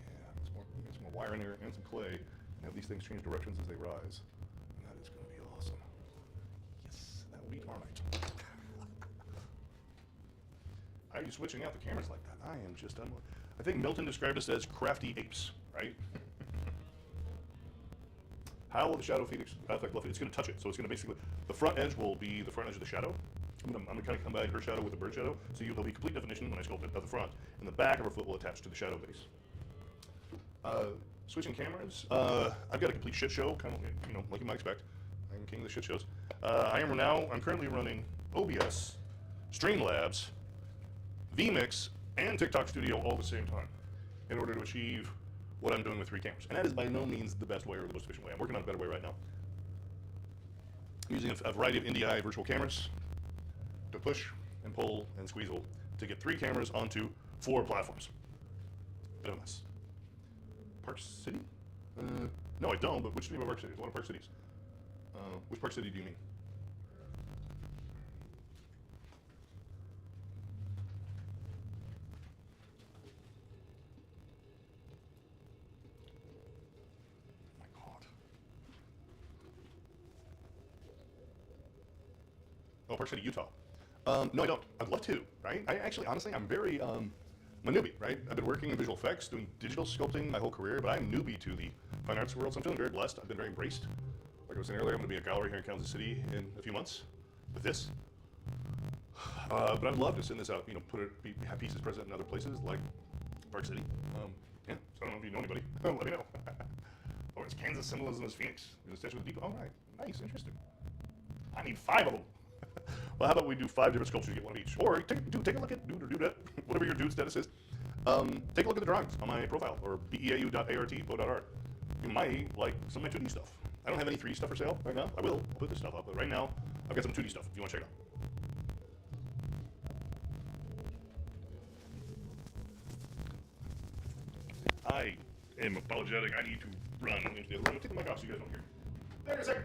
Yeah, some more wire in here and some clay, and have these things change directions as they rise. And that is going to be awesome. Yes, that will be tomorrow night. How are you switching out the cameras like that? I am just I think Milton described us as crafty apes, right? How will the shadow Phoenix affect Fluffy? It's going to touch it, so it's going to basically, the front edge will be the front edge of the shadow. I'm going to kind of combine her shadow with the bird shadow, so there'll be complete definition when I sculpt it at the front, and the back of her foot will attach to the shadow base. Switching cameras, I've got a complete shit show, kind of, you know, like you might expect. I'm king of the shit shows. I'm currently running OBS, Streamlabs, vMix, and TikTok Studio all at the same time in order to achieve what I'm doing with 3 cameras. And that is by no means the best way or the most efficient way. I'm working on a better way right now. I'm using a variety of NDI virtual cameras to push and pull and squeezle to get 3 cameras onto 4 platforms. Bit of a mess. Park City? No, I don't, but which do you mean by Park City? There's a lot of Park Cities. Which Park City do you mean? Oh, Park City, Utah. No, I don't. I'd love to, right? I actually, honestly, I'm very, I'm a newbie, right? I've been working in visual effects, doing digital sculpting my whole career, but I'm newbie to the fine arts world, so I'm feeling very blessed. I've been very embraced. Like I was saying earlier, I'm going to be at a gallery here in Kansas City in a few months with this. But I'd love to send this out, you know, have pieces present in other places like Park City. Yeah, so I don't know if you know anybody. Let me know. Or it's Kansas symbolism as Phoenix. There's a statue with people. All right, nice, interesting. I need 5 of them. Well, how about we do 5 different sculptures, you get 1 of each. Or take a look at dude or dudette, whatever your dude status is. Take a look at the drawings on my profile, or beau.art, beau.art. You might like some of my 2D stuff. I don't have any 3D stuff for sale right now. I will. I'll put this stuff up, but right now, I've got some 2D stuff if you want to check it out. I am apologetic. I need to run into the other room. Take the mic off so you guys don't hear. There in a second.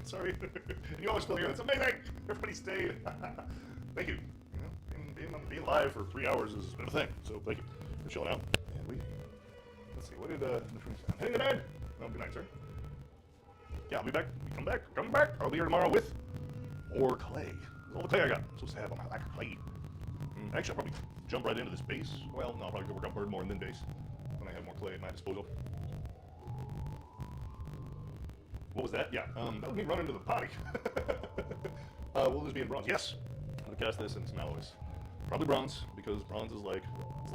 Sorry. And you always still here. That's amazing. Everybody stayed. Thank you. You know, being live for 3 hours has been a thing. So thank you for chilling out. And let's see, what did the tree sound? Heading to bed. Oh, good night, sir. Yeah, I'll be back. Come back. I'll be here tomorrow with more clay. All the clay I got. I'm supposed to have on my lack of clay. Actually, I'll probably jump right into this base. Well, no, I'll probably go work on bird more and then base when I have more clay at my disposal. What was that? Yeah, that was me running to the potty. Will this be in bronze? Yes. I'll cast this in some alloys. Probably bronze, because bronze is like,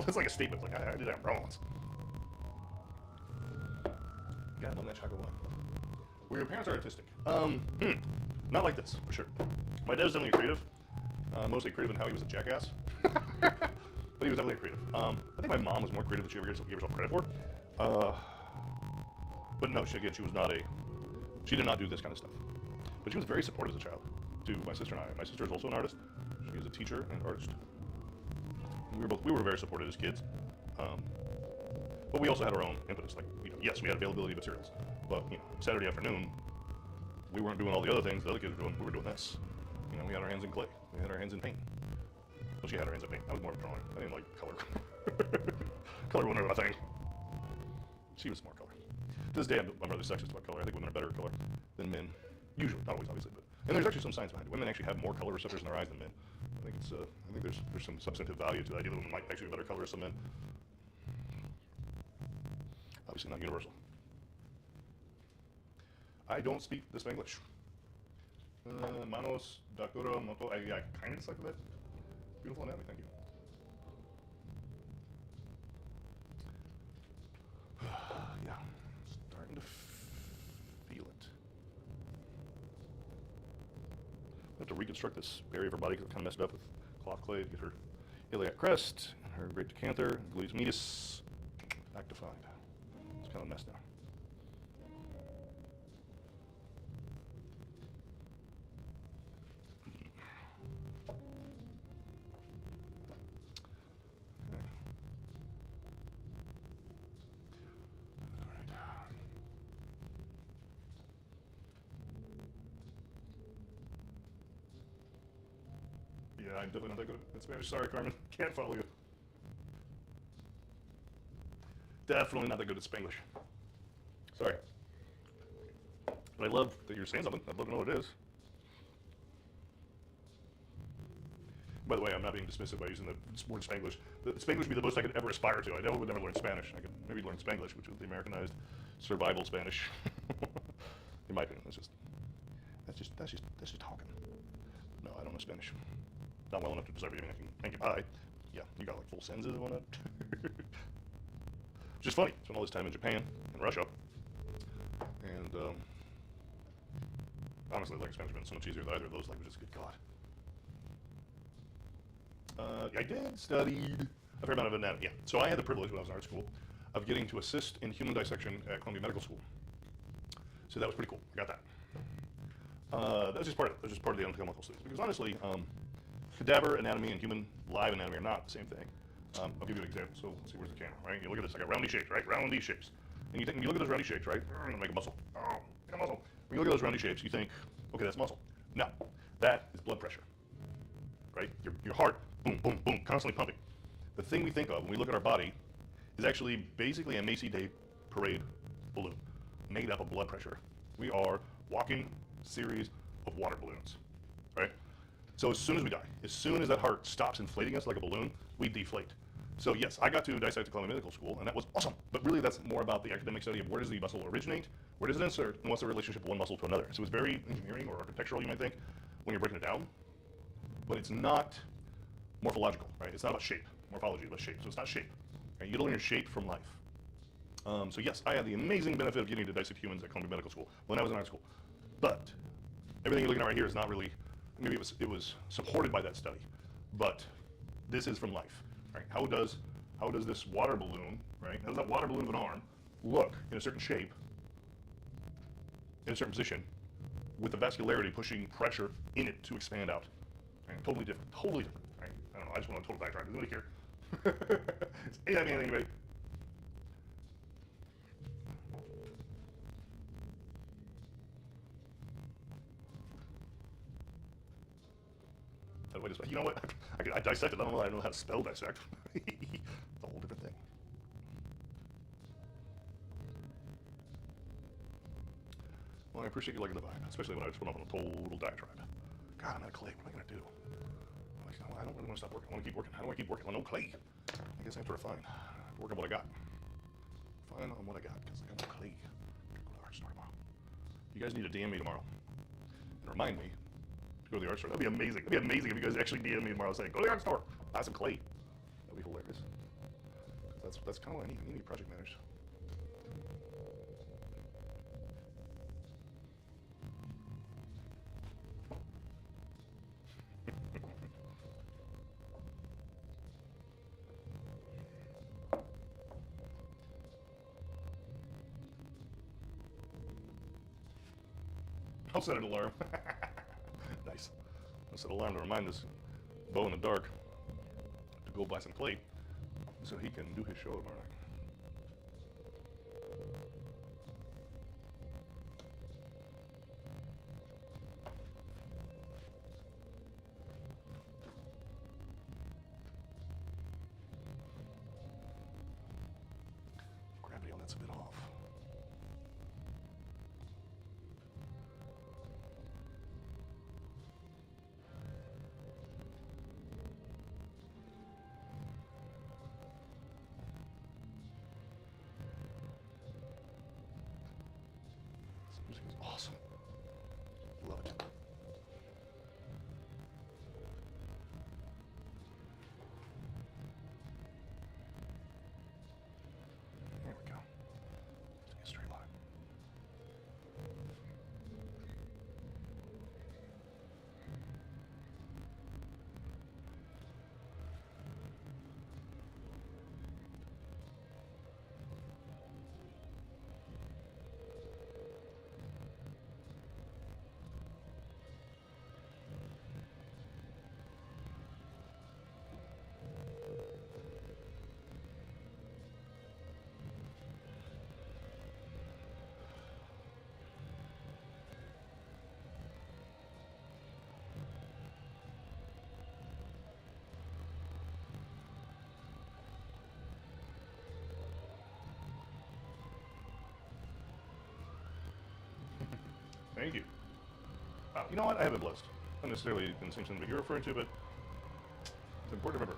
it's like a statement. Like, I did that bronze. God, on that chocolate one. Well, your parents are artistic. Not like this, for sure. My dad's definitely creative. Mostly creative in how he was a jackass. But he was definitely creative. I think my mom was more creative than she ever gave herself credit for. But no, she was not she did not do this kind of stuff. But she was very supportive as a child to my sister and I. My sister is also an artist. She is a teacher and artist. We were very supportive as kids. But we also had our own impetus. Like, you know, yes, we had availability of materials. But, you know, Saturday afternoon, we weren't doing all the other things the other kids were doing. We were doing this. You know, we had our hands in clay. We had our hands in paint. Well, she had her hands in paint. I was more of a drawing. I didn't like color. Color wasn't a thing. She was more color. To this day, I'm rather sexist about color. I think women are better at color than men. Usually, not always, obviously, but and there's actually some science behind it. Women actually have more color receptors in their eyes than men. I think there's some substantive value to the idea that women might actually be better colorists than men. Obviously, not universal. I don't speak the Spanglish. Manos, Dakota, Moto. I kind of decipher that. Beautiful anatomy, thank you. Yeah, starting to feel it. I have to reconstruct this area of her body because it's kind of messed up with cloth clay to get her iliac crest, her great decanther, gluteus medius, back defined. It's kind of a mess now. Yeah, I'm definitely not that good at Spanish. Sorry, Carmen. Can't follow you. Definitely not that good at Spanglish. Sorry. But I love that you're saying something. I'd love to know what it is. By the way, I'm not being dismissive by using the word Spanglish. Spanglish would be the most I could ever aspire to. I definitely would never learn Spanish. I could maybe learn Spanglish, which is the Americanized survival Spanish. In my opinion, that's just talking. No, I don't know Spanish. Not well enough to deserve anything. I can thank you, bye. Yeah, you got like full sentences and whatnot. Which is funny. Spent all this time in Japan and Russia, and honestly, learning Spanish has been so much easier than either of those languages. Good God. I did study a fair amount of anatomy. Yeah, so I had the privilege when I was in art school of getting to assist in human dissection at Columbia Medical School. So that was pretty cool. I got that. That was just part of it. That was just part of the anatomical studies. Because honestly, cadaver anatomy and human live anatomy are not the same thing. I'll give you an example. So let's see, where's the camera, right? You look at this, I got roundy shapes, right? Roundy shapes. And you look at those roundy shapes, right? I'm gonna make a muscle. Oh, make a muscle. When you look at those roundy shapes, you think, okay, that's muscle. No, that is blood pressure, right? Your heart, boom, boom, boom, constantly pumping. The thing we think of when we look at our body is actually basically a Macy Day parade balloon made up of blood pressure. We are walking series of water balloons, right? So as soon as we die, as soon as that heart stops inflating us like a balloon, we deflate. So yes, I got to dissect at Columbia Medical School, and that was awesome. But really, that's more about the academic study of where does the muscle originate, where does it insert, and what's the relationship of one muscle to another. So it's very engineering or architectural, you might think, when you're breaking it down. But it's not morphological, right? It's not about shape. Morphology is about shape, so it's not shape. Right? You learn your shape from life. So yes, I had the amazing benefit of getting to dissect humans at Columbia Medical School when I was in art school. But everything you're looking at right here is not really, maybe it was supported by that study, but this is from life, right? How does this water balloon, right? How does that water balloon of an arm look in a certain shape, in a certain position, with the vascularity pushing pressure in it to expand out? Right? Totally different, right? I don't know, I just want a total diatribe. Does anybody care? Is that anybody? way to spell. You know what? I dissected. I don't know how to spell dissect. It's a whole different thing. Well, I appreciate you liking the vibe, especially when I just went off on a total diatribe. God, I'm out of clay. What am I gonna do? I don't really want to stop working. I want to keep working. How do I keep working on no clay? I guess I have to refine. Work on what I got. Fine on what I got, because I got no clay. Go to the art store tomorrow. You guys need to DM me tomorrow and remind me to go to the art store. That'd be amazing. That'd be amazing if you guys actually DM me tomorrow saying, go to the art store, buy some clay. That'd be hilarious. That's kind of what I need. I need project managers. I'll set an alarm. Nice. I'll set an alarm to remind us, Beau in the dark, to go buy some clay so he can do his show tomorrow night. Gravity on that's a bit off. This music is awesome. Love it. There we go. Let's get a straight line. Thank you. You know what? I have been blessed. Not necessarily in the same sense that you're referring to, but it's important to remember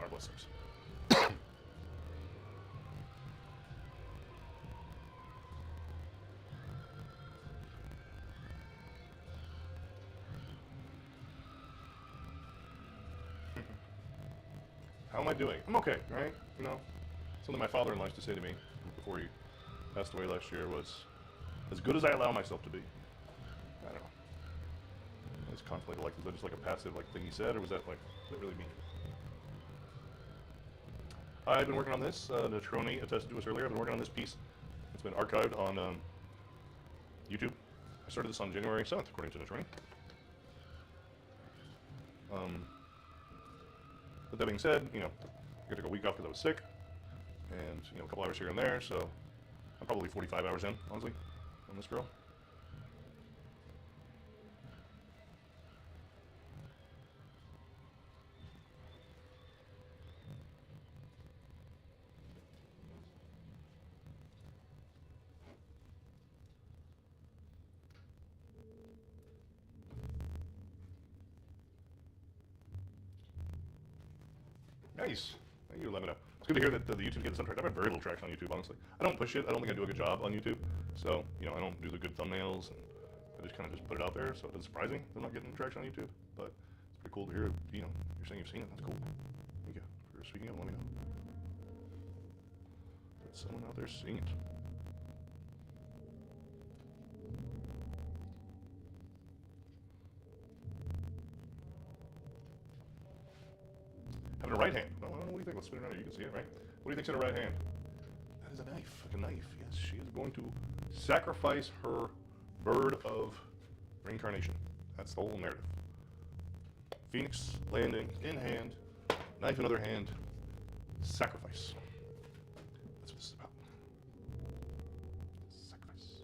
our blessings. How am I doing? I'm okay, right? You know, something my father-in-law used to say to me before he passed away last year was, as good as I allow myself to be. I don't know. I just contemplated, like, was that just like a passive like thing he said, or was that like, what does that really mean? I've been working on this. Natroni attested to us earlier. I've been working on this piece. It's been archived on YouTube. I started this on January 7th, according to Natroni. But that being said, you know, I took a week off because I was sick, and you know, a couple hours here and there. So I'm probably 45 hours in, honestly, on this girl. Nice. Thank you. Let me know. It's good to hear that the YouTube gets some traction. I've had very little traction on YouTube, honestly. I don't push it. I don't think I do a good job on YouTube. So, you know, I don't do the good thumbnails. And I just kind of just put it out there. So it's surprising that I'm not getting traction on YouTube. But it's pretty cool to hear, you know, you're saying you've seen it. That's cool. Thank you for speaking up. Let me know. There's someone out there seeing it. Having a right hand. Oh, what do you think? Let's spin it around here. You can see it, right? What do you think's in her right hand? That is a knife. Like a knife. Yes, she is going to sacrifice her bird of reincarnation. That's the whole narrative. Phoenix landing in hand, knife in other hand, sacrifice. That's what this is about. Sacrifice.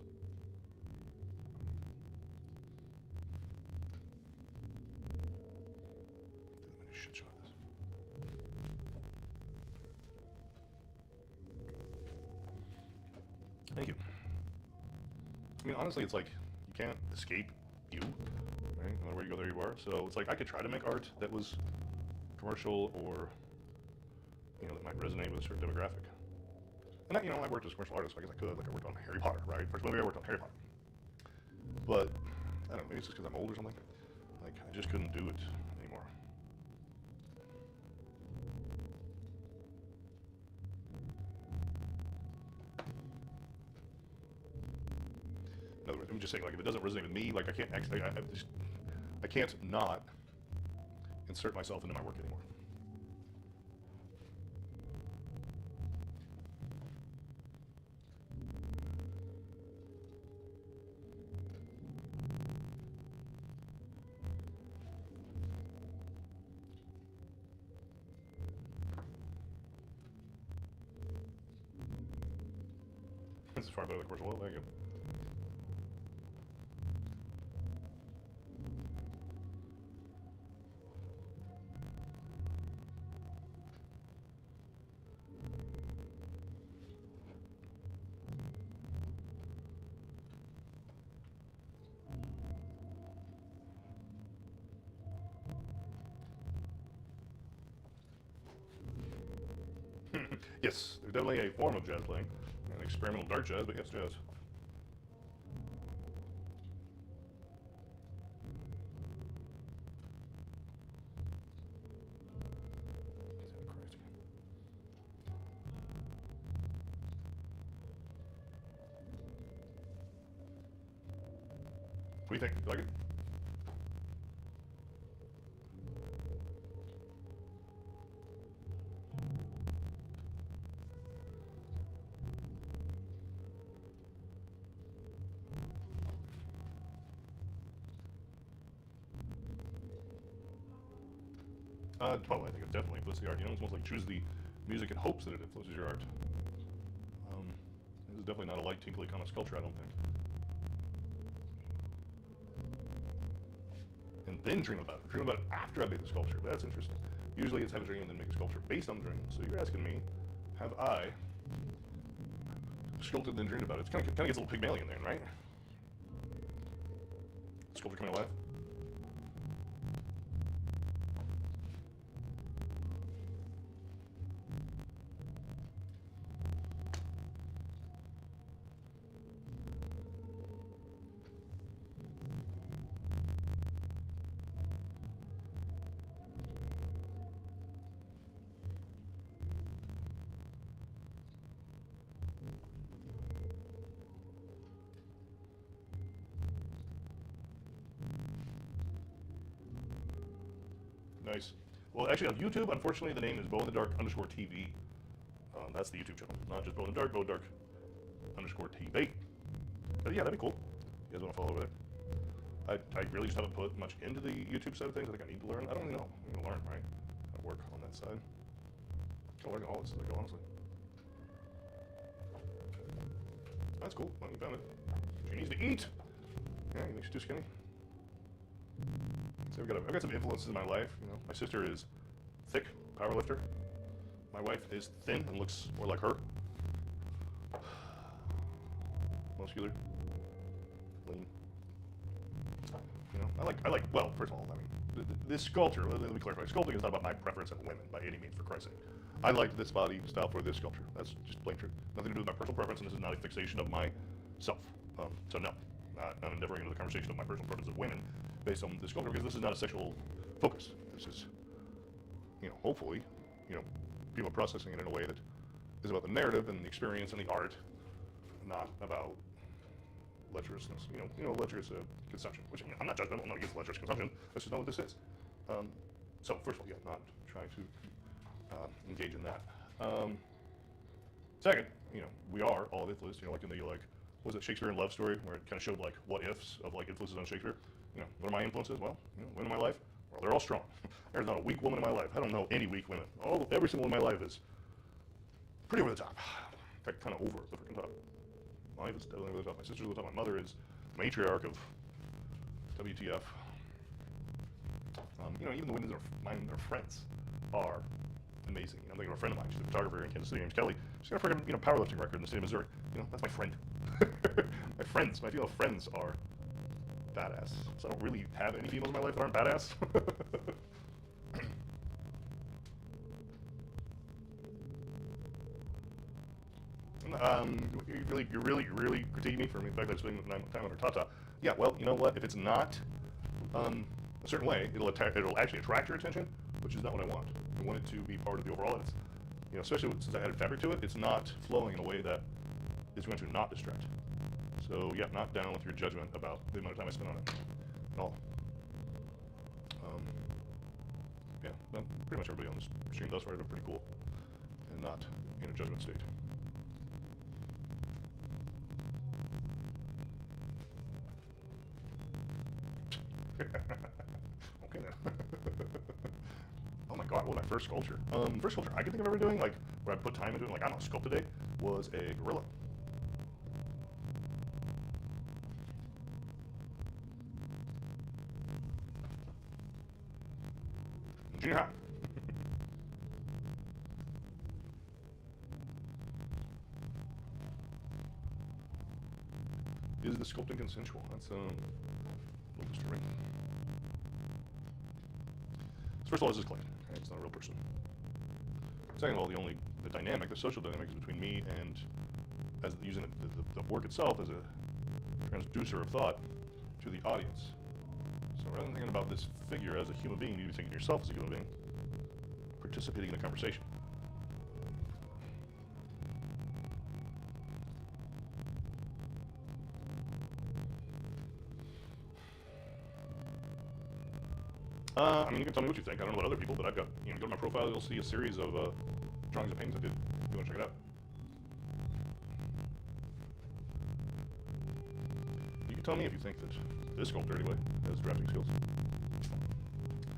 shit show at this. Thank you. I mean, honestly, it's like you can't escape you, right? No matter where you go, there you are. So it's like I could try to make art that was commercial or, you know, that might resonate with a certain demographic. And I, you know, I worked as a commercial artist, so I guess I could. Like I worked on Harry Potter, right? First movie I worked on Harry Potter. But I don't know, maybe it's just because I'm old or something. Like I just couldn't do it anymore. In other words, I'm just saying, like, if it doesn't resonate with me, like, I can't actually, I can't not insert myself into my work anymore. This is far better than commercial. Well, thank you. Yes, there's definitely a form of jazz playing, an experimental dark jazz, but yes, jazz. What do you think? You like it? Well, I think it definitely influences the art. You know, it's almost like choose the music in hopes that it influences your art. This is definitely not a light, tinkly kind of sculpture, I don't think. And then dream about it. Dream about it after I made the sculpture. That's interesting. Usually it's have a dream and then make a sculpture based on the dream. So you're asking me, have I sculpted and then dreamed about it? It kind of gets a little Pygmalion there, right? Sculpture coming alive. Nice. Well, actually, on YouTube, unfortunately, the name is Beau_TV. That's the YouTube channel, not just Beau in the Dark, Beau_TV. But yeah, that'd be cool. You guys want to follow over there? I really just haven't put much into the YouTube side of things. I think I need to learn. I don't really know. I'm going to learn, right? I work on that side. I'm learning all this as I go, honestly. That's cool. Well, you found it. She needs to eat. Yeah, you think she's too skinny? So I've got some influences in my life. You know, my sister is thick, power lifter. My wife is thin and looks more like her. Muscular, lean. You know, I like. Well, first of all, I mean, this sculpture. Let me clarify. Sculpting is not about my preference of women by any means, for Christ's sake. I like this body style for this sculpture. That's just plain truth. Nothing to do with my personal preference, and this is not a fixation of myself. So no, not endeavoring into the conversation of my personal preference of women based on this sculpture, because this is not a sexual focus. This is, you know, hopefully, you know, people are processing it in a way that is about the narrative and the experience and the art, not about lecherousness. You know, lecherous consumption. Which, I'm not judgmental. I'm not against lecherous consumption. Let's just know what this is. So first of all, yeah, not trying to engage in that. Second, you know, we are all influenced. You know, like in the was it Shakespeare in Love Story, where it kind of showed like what ifs of like influences on Shakespeare. You know, what are my influences? Well, you know, women in my life, well, they're all strong. There's not a weak woman in my life. I don't know any weak women. Every single one in my life is pretty over the top. In fact, kind of over the freaking top. My life is definitely over the top. My sister's over the top. My mother is matriarch of WTF. You know, even the women that are mine are friends are amazing. You know, I'm thinking of a friend of mine. She's a photographer in Kansas City. Her name's Kelly. She's got a freaking, you know, powerlifting record in the state of Missouri. You know, that's my friend. My female friends are badass. So I don't really have any females in my life that aren't badass. You're really critiquing me for the fact that I'm spending time on her tata. Yeah, well, you know what? If it's not a certain way, it'll actually attract your attention, which is not what I want. I want it to be part of the overall. It's, you know, especially since I added fabric to it, it's not flowing in a way that is going to not distract. So yeah, not down with your judgment about the amount of time I spend on it at all. Yeah, well, pretty much everybody on this stream thus far are pretty cool and not in a judgment state. Okay then. Oh my god, what was my first sculpture? First sculpture I can think of ever doing, like where I put time into it, like I don't know, sculpt today, was a gorilla. Junior high. Is the sculpting consensual? That's a little disturbing. So first of all, this is clay. Okay? It's not a real person. Second of all, the dynamic, the social dynamic is between me and as using the work itself as a transducer of thought to the audience. So rather than thinking about this figure as a human being, you be thinking of yourself as a human being, participating in a conversation. I mean, you can tell me what you think. I don't know about other people, but I've got, you know, go to my profile, you'll see a series of drawings and paintings I did. If you want to check it out. You can tell me if you think that this sculptor, anyway, has drafting skills.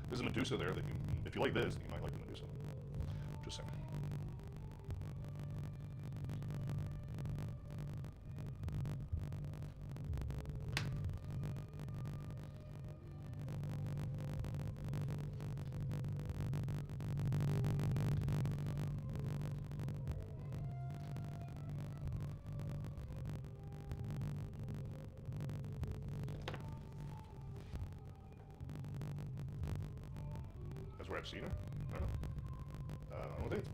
There's a Medusa there that you, if you like this, you might like the Medusa. Just saying. That's where I've seen her. I don't know. I don't think it's.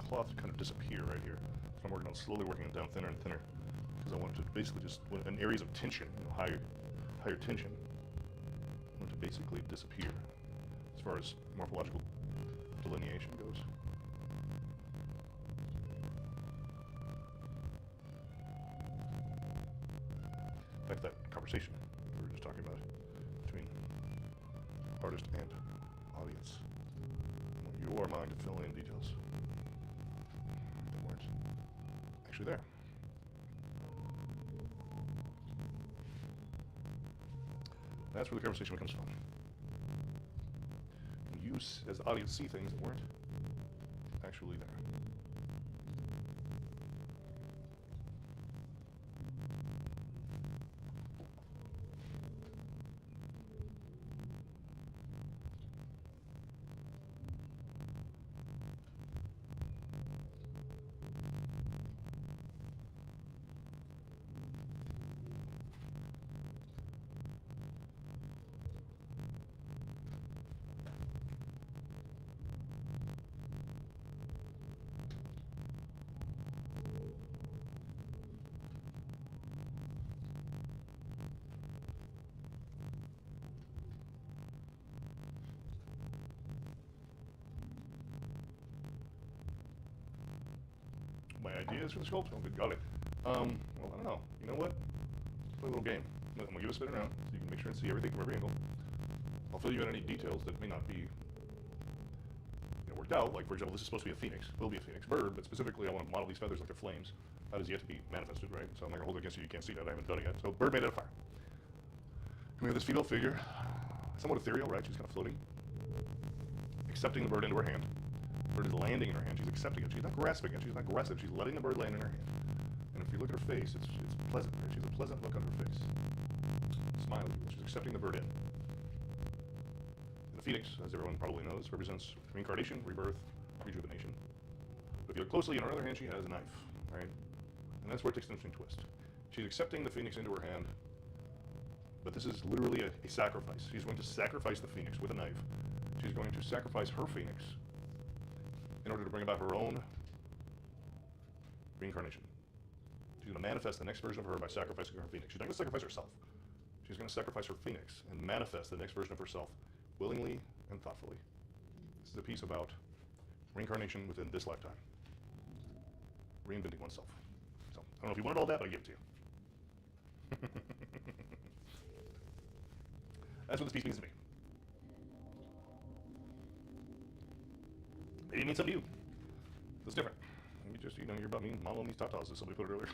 Cloth to kind of disappear right here. So I'm working on slowly working it down thinner and thinner because I want it to basically just, in areas of tension, you know, higher tension, I want it to basically disappear as far as morphological delineation goes. Back to that conversation we were just talking about between artist and audience. I want your mind to fill in details. Actually there. That's where the conversation comes from. You, as the audience, see things that weren't actually there. My ideas for the sculpture. Oh, good golly. Well, I don't know. You know what? Let's play a little game. I'm gonna give a spin around so you can make sure and see everything from every angle. I'll fill you in on any details that may not be worked out. Like, for example, this is supposed to be a phoenix. Will be a phoenix bird, but specifically I want to model these feathers like they're flames. That is yet to be manifested, right? So I'm not gonna hold it against you. You can't see that. I haven't done it yet. So bird made out of fire. And we have this female figure, somewhat ethereal, right? She's kind of floating, accepting the bird into her hand. The bird is landing in her hand. She's accepting it. She's not grasping it. She's not aggressive. She's letting the bird land in her hand. And if you look at her face, it's pleasant, right? She has a pleasant look on her face. Smiling. She's accepting the bird in. And the phoenix, as everyone probably knows, represents reincarnation, rebirth, rejuvenation. But if you look closely, in her other hand, she has a knife, right? And that's where it takes an interesting twist. She's accepting the phoenix into her hand, but this is literally a sacrifice. She's going to sacrifice the phoenix with a knife. She's going to sacrifice her phoenix in order to bring about her own reincarnation. She's going to manifest the next version of her by sacrificing her phoenix. She's not going to sacrifice herself. She's going to sacrifice her phoenix and manifest the next version of herself willingly and thoughtfully. This is a piece about reincarnation within this lifetime. Reinventing oneself. So, I don't know if you wanted all that, but I give it to you. That's what this piece means to me. Maybe it means something to you. It's different. Maybe just, you're about me modeling these tatas, as somebody put it earlier.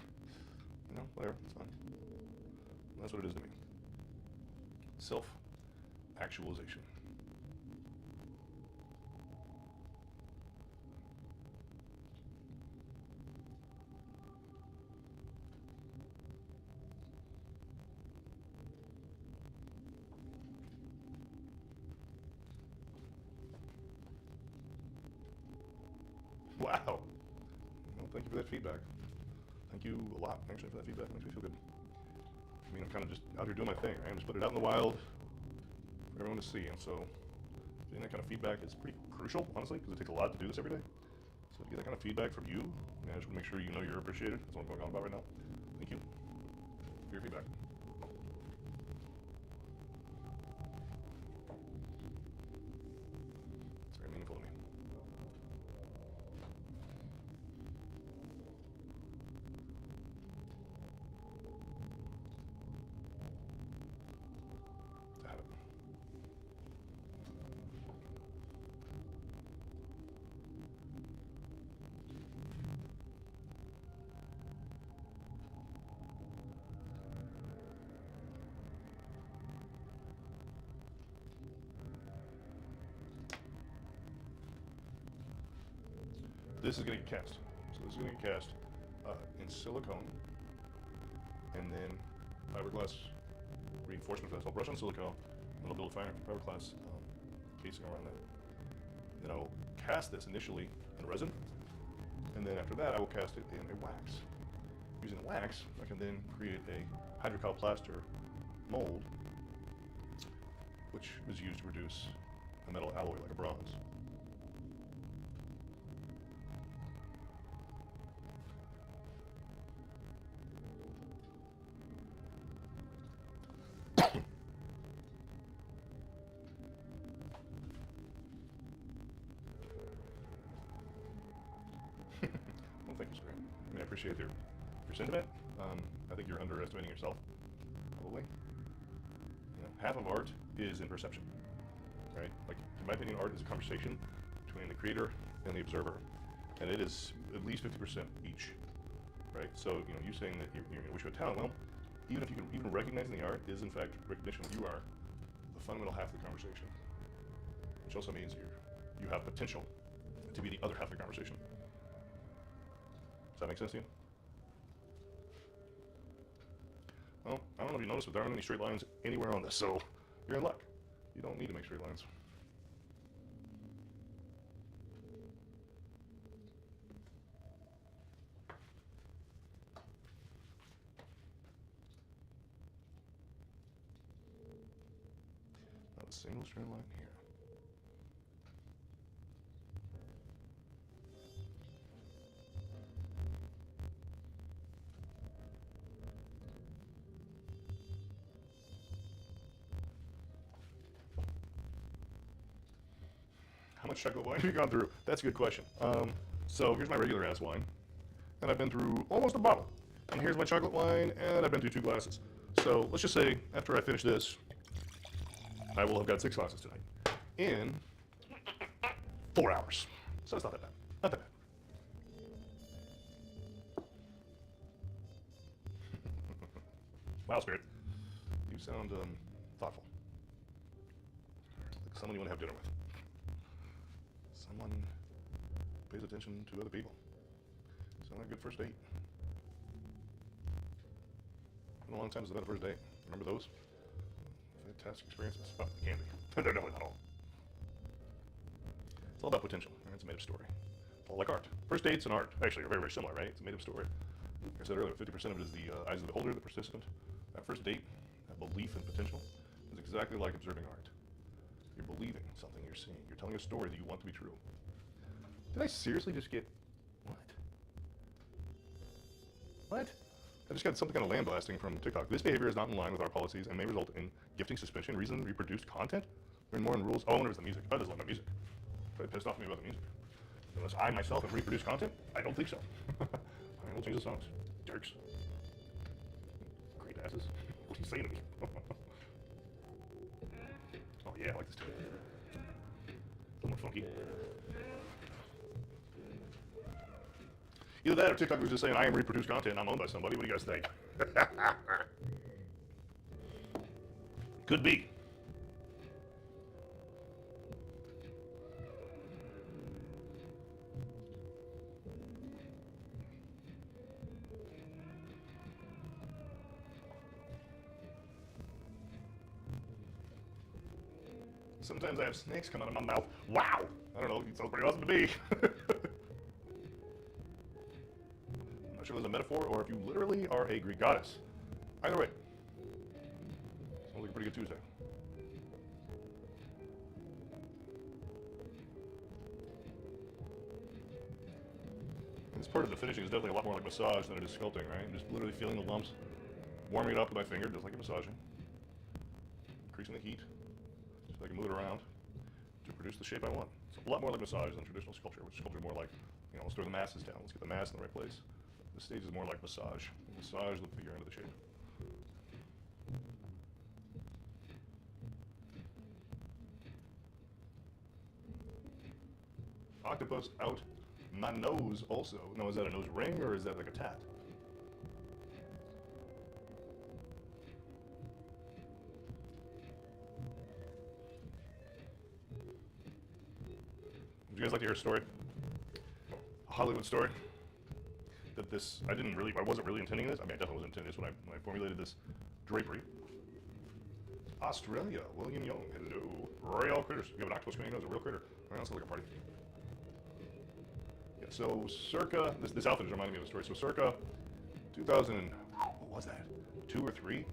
Whatever, it's fine. That's what it is to me. Self-actualization. Wow. Well, thank you for that feedback. Thank you a lot, actually, for that feedback. It makes me feel good. I mean, I'm kind of just out here doing my thing, right? I'm just putting it out in the wild for everyone to see. And so getting that kind of feedback is pretty crucial, honestly, because it takes a lot to do this every day. So to get that kind of feedback from you, I just want to make sure you know you're appreciated. That's what I'm going on about right now. Thank you for your feedback. It's very meaningful to me. This is going to get cast. So this is going to get cast in silicone, and then fiberglass reinforcement for that. So I'll brush on silicone, and I'll build a fiberglass casing around that. Then I will cast this initially in resin, and then after that I will cast it in a wax. Using the wax, I can then create a hydrocal plaster mold, which is used to reduce a metal alloy like a bronze. Well, thank you, sir. I mean, I appreciate your sentiment. I think you're underestimating yourself, probably. Half of art is in perception, right? Like, in my opinion, art is a conversation between the creator and the observer, and it is at least 50% each, right? So, you saying that you wish you had talent, well, even if you can, even recognizing the art is in fact recognition that you are the fundamental half of the conversation, which also means you have potential to be the other half of the conversation. Does that make sense to you? Well, I don't know if you noticed, but there aren't any straight lines anywhere on this, so you're in luck. You don't need to make straight lines. Not a single straight line here. How much chocolate wine have you gone through? That's a good question. So here's my regular ass wine, and I've been through almost a bottle. And here's my chocolate wine, and I've been through 2 glasses. So let's just say after I finish this, I will have got 6 glasses tonight in 4 hours. So it's not that bad. Not that bad. Wow, Spirit. You sound thoughtful. Like someone you want to have dinner with. Someone pays attention to other people. Sound like a good first date. Been a long time since I've had a first date. Remember those? Fantastic experiences. Oh, they can be. They're definitely not all. It's all about potential. It's a made-up story. It's all like art. First dates and art actually are very, very similar, right? It's a made-up story. Like I said earlier, 50% of it is the eyes of the beholder, the participant. That first date, that belief in potential, is exactly like observing art. You're believing something you're seeing. You're telling a story that you want to be true. Did I seriously just get... What? What? I just got some kind of lambasting from TikTok. This behavior is not in line with our policies and may result in gifting, suspension, reason, reproduced content. Learn more in rules. Oh, and there's the music. I just love my music. Probably pissed off at me about the music. Unless I myself have reproduced content, I don't think so. I will change the songs. Jerks. Great asses. What are you saying to me? Oh yeah, I like this too. A little more funky. Either that or TikTok was just saying I am reproduced content and I'm owned by somebody. What do you guys think? Could be. Sometimes I have snakes come out of my mouth. Wow! I don't know, it sounds pretty awesome to me. I'm not sure if it's a metaphor or if you literally are a Greek goddess. Either way, sounds like a pretty good Tuesday. This part of the finishing is definitely a lot more like massage than it is sculpting, right? Just literally feeling the lumps, warming it up with my finger, just like a massaging, increasing the heat. So I can move it around to produce the shape I want. It's a lot more like massage than traditional sculpture, which sculpture is more like, let's throw the masses down, let's get the mass in the right place. This stage is more like massage. Massage the figure into the shape. Octopus out my nose also. Now, is that a nose ring or is that like a tat? Would you guys like to hear a story? A Hollywood story? That I wasn't really intending this. I mean, I definitely wasn't intending this when I formulated this drapery. Australia, William Young, hello. Royal critters. You have an octopus coming in as a real critter. All right, that sounds like a party. Yeah, so circa, this outfit is reminding me of a story. So circa 2000, what was that? 2 or 3?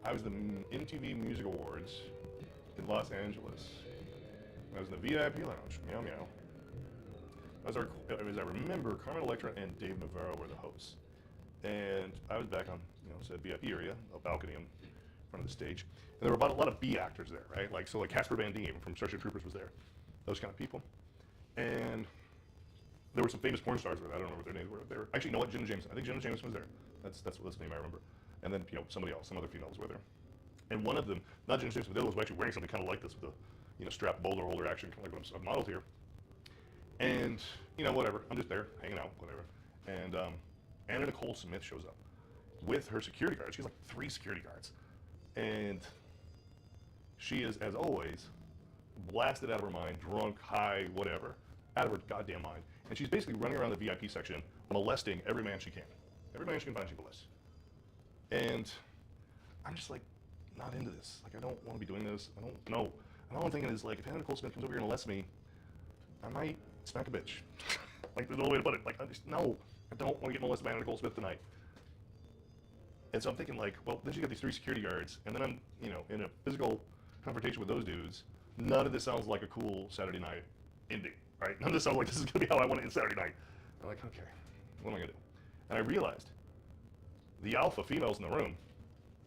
I was the MTV Music Awards in Los Angeles. I was in the VIP lounge. Meow meow. As I remember, Carmen Electra and Dave Navarro were the hosts. And I was back on, said VIP area, a balcony in front of the stage. And there were a lot of B actors there, right? Like Casper Van Dien from Starship Troopers was there. Those kind of people. And there were some famous porn stars there. I don't know what their names were. They were actually, you know what? Jenna Jameson. I think Jenna Jameson was there. That's the name I remember. And then, somebody else, some other females were there. And one of them, not Jenna Jameson, but the other was actually wearing something kind of like this with a, strap boulder holder action, kind of like what I've modeled here. And, whatever. I'm just there, hanging out, whatever. And Anna Nicole Smith shows up with her security guards. She has like 3 security guards. And she is, as always, blasted out of her mind, drunk, high, whatever, out of her goddamn mind. And she's basically running around the VIP section, molesting every man she can. Every man she can find, she molests. And I'm just like, not into this. Like, I don't want to be doing this. I don't know. And all I'm thinking is, like, if Anna Nicole Smith comes over here and molests me, I might smack a bitch. Like, there's no way to put it. Like, no, I don't want to get molested by Anna Nicole Smith tonight. And so I'm thinking, like, well, then you got these 3 security guards, and then I'm, in a physical confrontation with those dudes. None of this sounds like a cool Saturday night ending, right? None of this sounds like this is going to be how I want to end Saturday night. I'm like, okay, what am I going to do? And I realized the alpha females in the room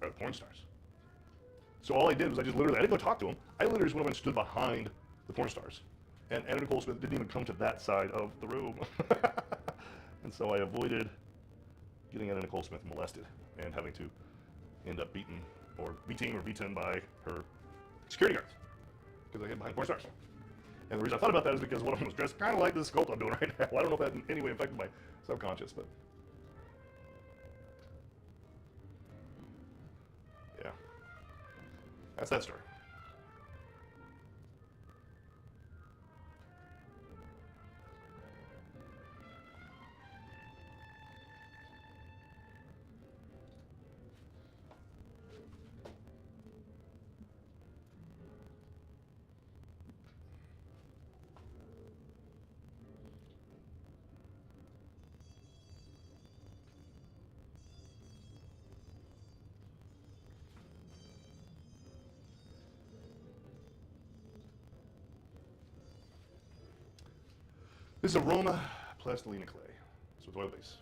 are the porn stars. So all I did was I didn't go talk to them. I literally just went over and stood behind the porn stars. And Anna Nicole Smith didn't even come to that side of the room. And so I avoided getting in a Nicole Smith molested and having to end up beaten or beaten by her security guards because they hid behind porn stars. And the reason I thought about that is because one of them was dressed kind of like this sculpt I'm doing right now. I don't know if that in any way affected my subconscious, but yeah, that's that story. This is Aroma Plastilina Clay. It's with oil base.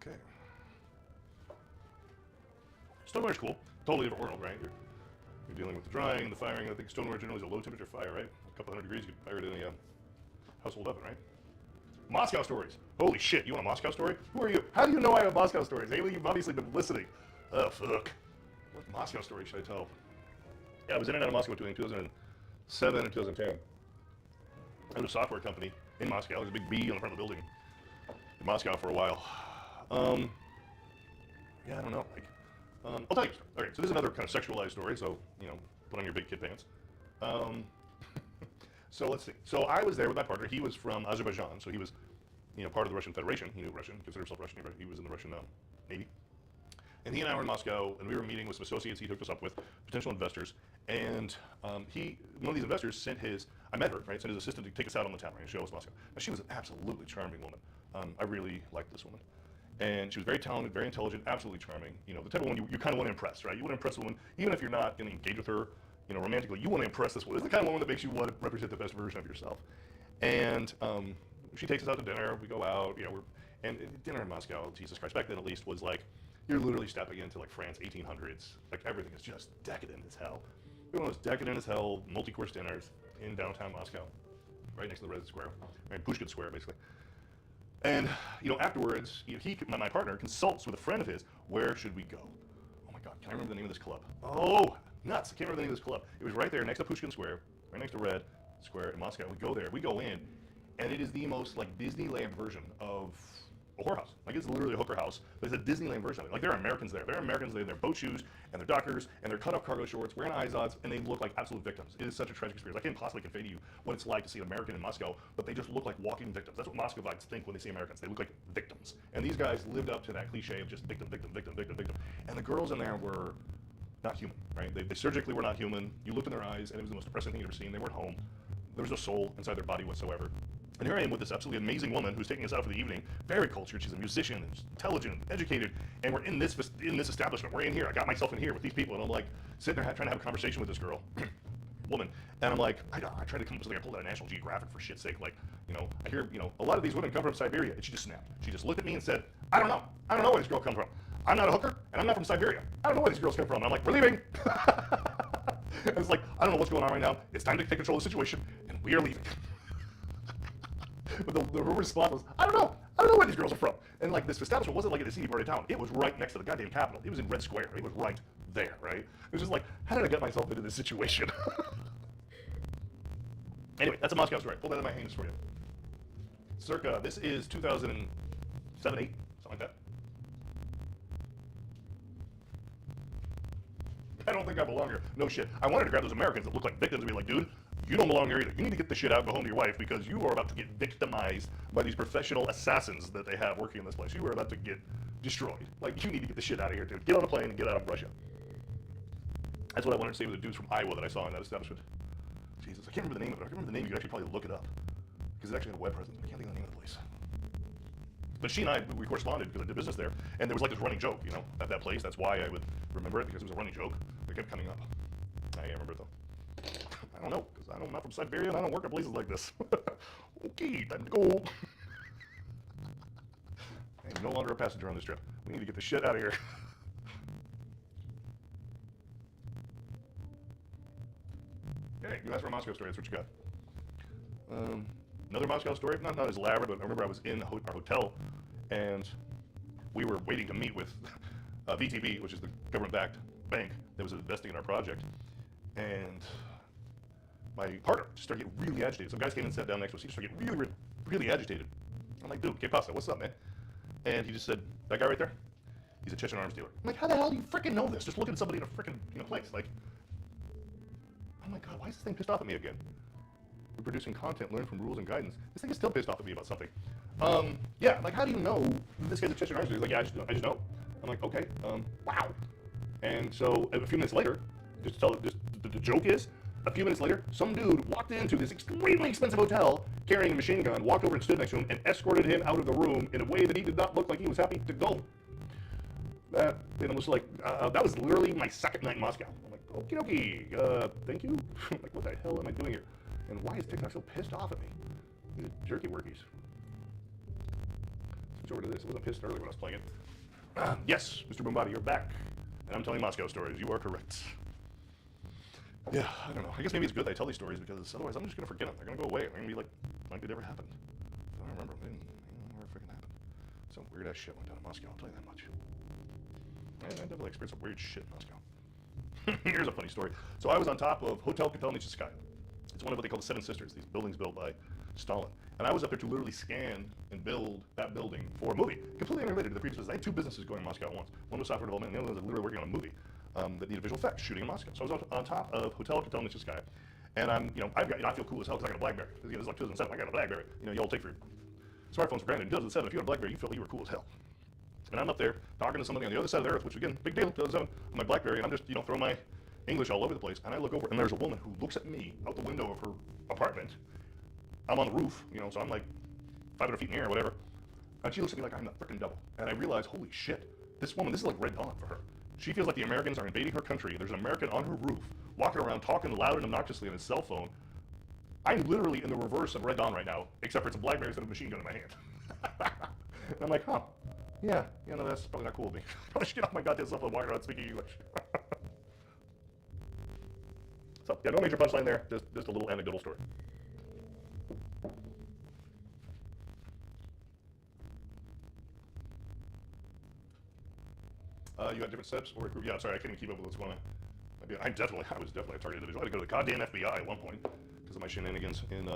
Okay. Stoneware's cool. Totally different world, right? You're dealing with the drying and the firing. I think stoneware generally is a low temperature fire, right? A couple hundred degrees, you can fire it in a household oven, right? Moscow stories. Holy shit, you want a Moscow story? Who are you? How do you know I have Moscow stories? Haley, you've obviously been listening. Oh, fuck. What Moscow story should I tell? Yeah, I was in and out of Moscow between 2007 and 2010. I had a software company in Moscow. There's a big B on the front of the building. In Moscow for a while. Yeah, I don't know. Like, I'll tell you a story. Okay, so this is another kind of sexualized story, so, you know, put on your big kid pants. So let's see. So I was there with my partner. He was from Azerbaijan, so he was, you know, part of the Russian Federation. He knew Russian, considered himself Russian. He was in the Russian Navy. And he and I were in Moscow, and we were meeting with some associates he hooked us up with, potential investors. And one of these investors sent I met her, right, sent his assistant to take us out on the town, right, and show us Moscow. Now, she was an absolutely charming woman. I really liked this woman. And she was very talented, very intelligent, absolutely charming. You know, the type of woman you kind of want to impress, right? You want to impress a woman, even if you're not going to engage with her, you know, romantically, you want to impress this woman. It's the kind of woman that makes you want to represent the best version of yourself. And she takes us out to dinner, we go out, you know, and dinner in Moscow, Jesus Christ, back then at least, was like, you're literally stepping into like France 1800s. Like everything is just decadent as hell. One of those decadent as hell multi-course dinners in downtown Moscow, right next to the Red Square, right, Pushkin Square, basically. And, you know, afterwards, you know, my partner consults with a friend of his, where should we go? Oh my God, can I remember the name of this club? Oh, nuts, I can't remember the name of this club. It was right there next to Pushkin Square, right next to Red Square in Moscow. We go there, we go in, and it is the most like Disneyland version of a whorehouse. Like it's literally a hooker house, but it's a Disneyland version of it. Like there are Americans there. There are Americans there in their boat shoes and their dockers and their cut-off cargo shorts, wearing Izods, and they look like absolute victims. It is such a tragic experience. I can't possibly convey to you what it's like to see an American in Moscow, but they just look like walking victims. That's what Moscovites think when they see Americans. They look like victims. And these guys lived up to that cliche of just victim, victim, victim, victim, victim. And the girls in there were not human, right? They surgically were not human. You looked in their eyes, and it was the most depressing thing you've ever seen. They weren't home. There was no soul inside their body whatsoever. And here I am with this absolutely amazing woman who's taking us out for the evening, very cultured. She's a musician, and she's intelligent, and educated, and we're in this establishment. We're in here. I got myself in here with these people, and I'm like sitting there trying to have a conversation with this girl, woman, and I'm like, I tried to come up with something. I pulled out a National Geographic for shit's sake. Like, you know, I hear, you know, a lot of these women come from Siberia, and she just snapped. She just looked at me and said, I don't know where this girl comes from. I'm not a hooker, and I'm not from Siberia. I don't know where these girls come from. And I'm like, we're leaving. And it's like, I don't know what's going on right now. It's time to take control of the situation, and we are leaving. But the response was, I don't know where these girls are from. And like this establishment wasn't like in a seedy part of town. It was right next to the goddamn Capitol. It was in Red Square. It was right there, right? It was just like, how did I get myself into this situation? Anyway, that's a Moscow story. Pull that in my hands for you. Circa, this is 2007, 8, something like that. I don't think I belong here. No shit. I wanted to grab those Americans that look like victims and be like, dude, you don't belong here either. You need to get the shit out and go home to your wife because you are about to get victimized by these professional assassins that they have working in this place. You are about to get destroyed. Like, you need to get the shit out of here, dude. Get on a plane and get out of Russia. That's what I wanted to say with the dudes from Iowa that I saw in that establishment. Jesus, I can't remember the name of it. I can remember the name. You could actually probably look it up because it actually had a web presence. I can't think of the name of the place. but she and I, we corresponded because I did business there, and there was like this running joke, you know, at that place. That's why I would remember it, because it was a running joke that kept coming up. I can't remember it though. I don't know, because I'm not from Siberia and I don't work at places like this. Okay, time to go. I'm no longer a passenger on this trip. We need to get the shit out of here. Hey, you asked for a Moscow story, that's what you got. Another Moscow story, not as elaborate, but I remember I was in our hotel, and we were waiting to meet with VTB, which is the government-backed bank that was investing in our project, and my partner just started getting really agitated. Some guys came and sat down next to us. He just started getting really, really agitated. I'm like, dude, ¿qué pasa? What's up, man? And he just said, that guy right there, he's a Chechen arms dealer. I'm like, how the hell do you freaking know this? Just looking at somebody in a freaking place. Like, oh my God, why is this thing pissed off at me again? We're producing content, learn from rules and guidance. This thing is still pissed off at me about something. Yeah, like, how do you know this guy's a Chechen arms dealer? He's like, yeah, I just know. I'm like, okay, wow. And so a few minutes later, just to tell it, the joke is, a few minutes later, some dude walked into this extremely expensive hotel carrying a machine gun, walked over and stood next to him, and escorted him out of the room in a way that he did not look like he was happy to go. That, and it was like, that was literally my second night in Moscow. I'm like, okie dokie, thank you. I'm like, what the hell am I doing here? And why is TikTok so pissed off at me? These jerky workies. Switch over to this. I wasn't pissed earlier when I was playing it. Yes, Mr. Boombody, you're back. And I'm telling Moscow stories. You are correct. Yeah, I don't know. I guess maybe it's good that I tell these stories, because otherwise I'm just going to forget them. They're going to go away. They're going to be like they never happened. I don't remember. They never freaking happened. Some weird ass shit went down in Moscow, I'll tell you that much. I definitely experienced some weird shit in Moscow. Here's a funny story. So I was on top of Hotel Kotelnicheskaya. It's one of what they call the Seven Sisters, these buildings built by Stalin. And I was up there to literally scan and build that building for a movie, completely unrelated to the previous business. I had two businesses going in Moscow at once. One was software development, and the other was literally working on a movie that needed visual effects, shooting in Moscow. So I was on top of Hotel Kotelnicheskaya, and I'm, I feel cool as hell because I got a BlackBerry. This is like 2007. I got a BlackBerry. You all take your smartphones for granted. In 2007, if you had a BlackBerry, you felt you were cool as hell. And I'm up there talking to somebody on the other side of the earth, which again, big deal, 2007, on my BlackBerry, and I'm just, throwing my English all over the place. And I look over, and there's a woman who looks at me out the window of her apartment. I'm on the roof, so I'm like 500 feet in the air or whatever. And she looks at me like I'm the freaking devil. And I realize, holy shit, this woman, this is like Red Dawn for her. She feels like the Americans are invading her country. There's an American on her roof, walking around talking loud and obnoxiously on his cell phone. I'm literally in the reverse of Red Dawn right now, except for it's a BlackBerry instead of a machine gun in my hand. And I'm like, huh, yeah, that's probably not cool of me. Probably should get off my goddamn cell phone, walking around speaking English. So, yeah, no major punchline there, just a little anecdotal story. You got different steps or a group? Yeah, sorry, I can't even keep up with what's going on. I was definitely a target individual. I had to go to the goddamn FBI at one point because of my shenanigans in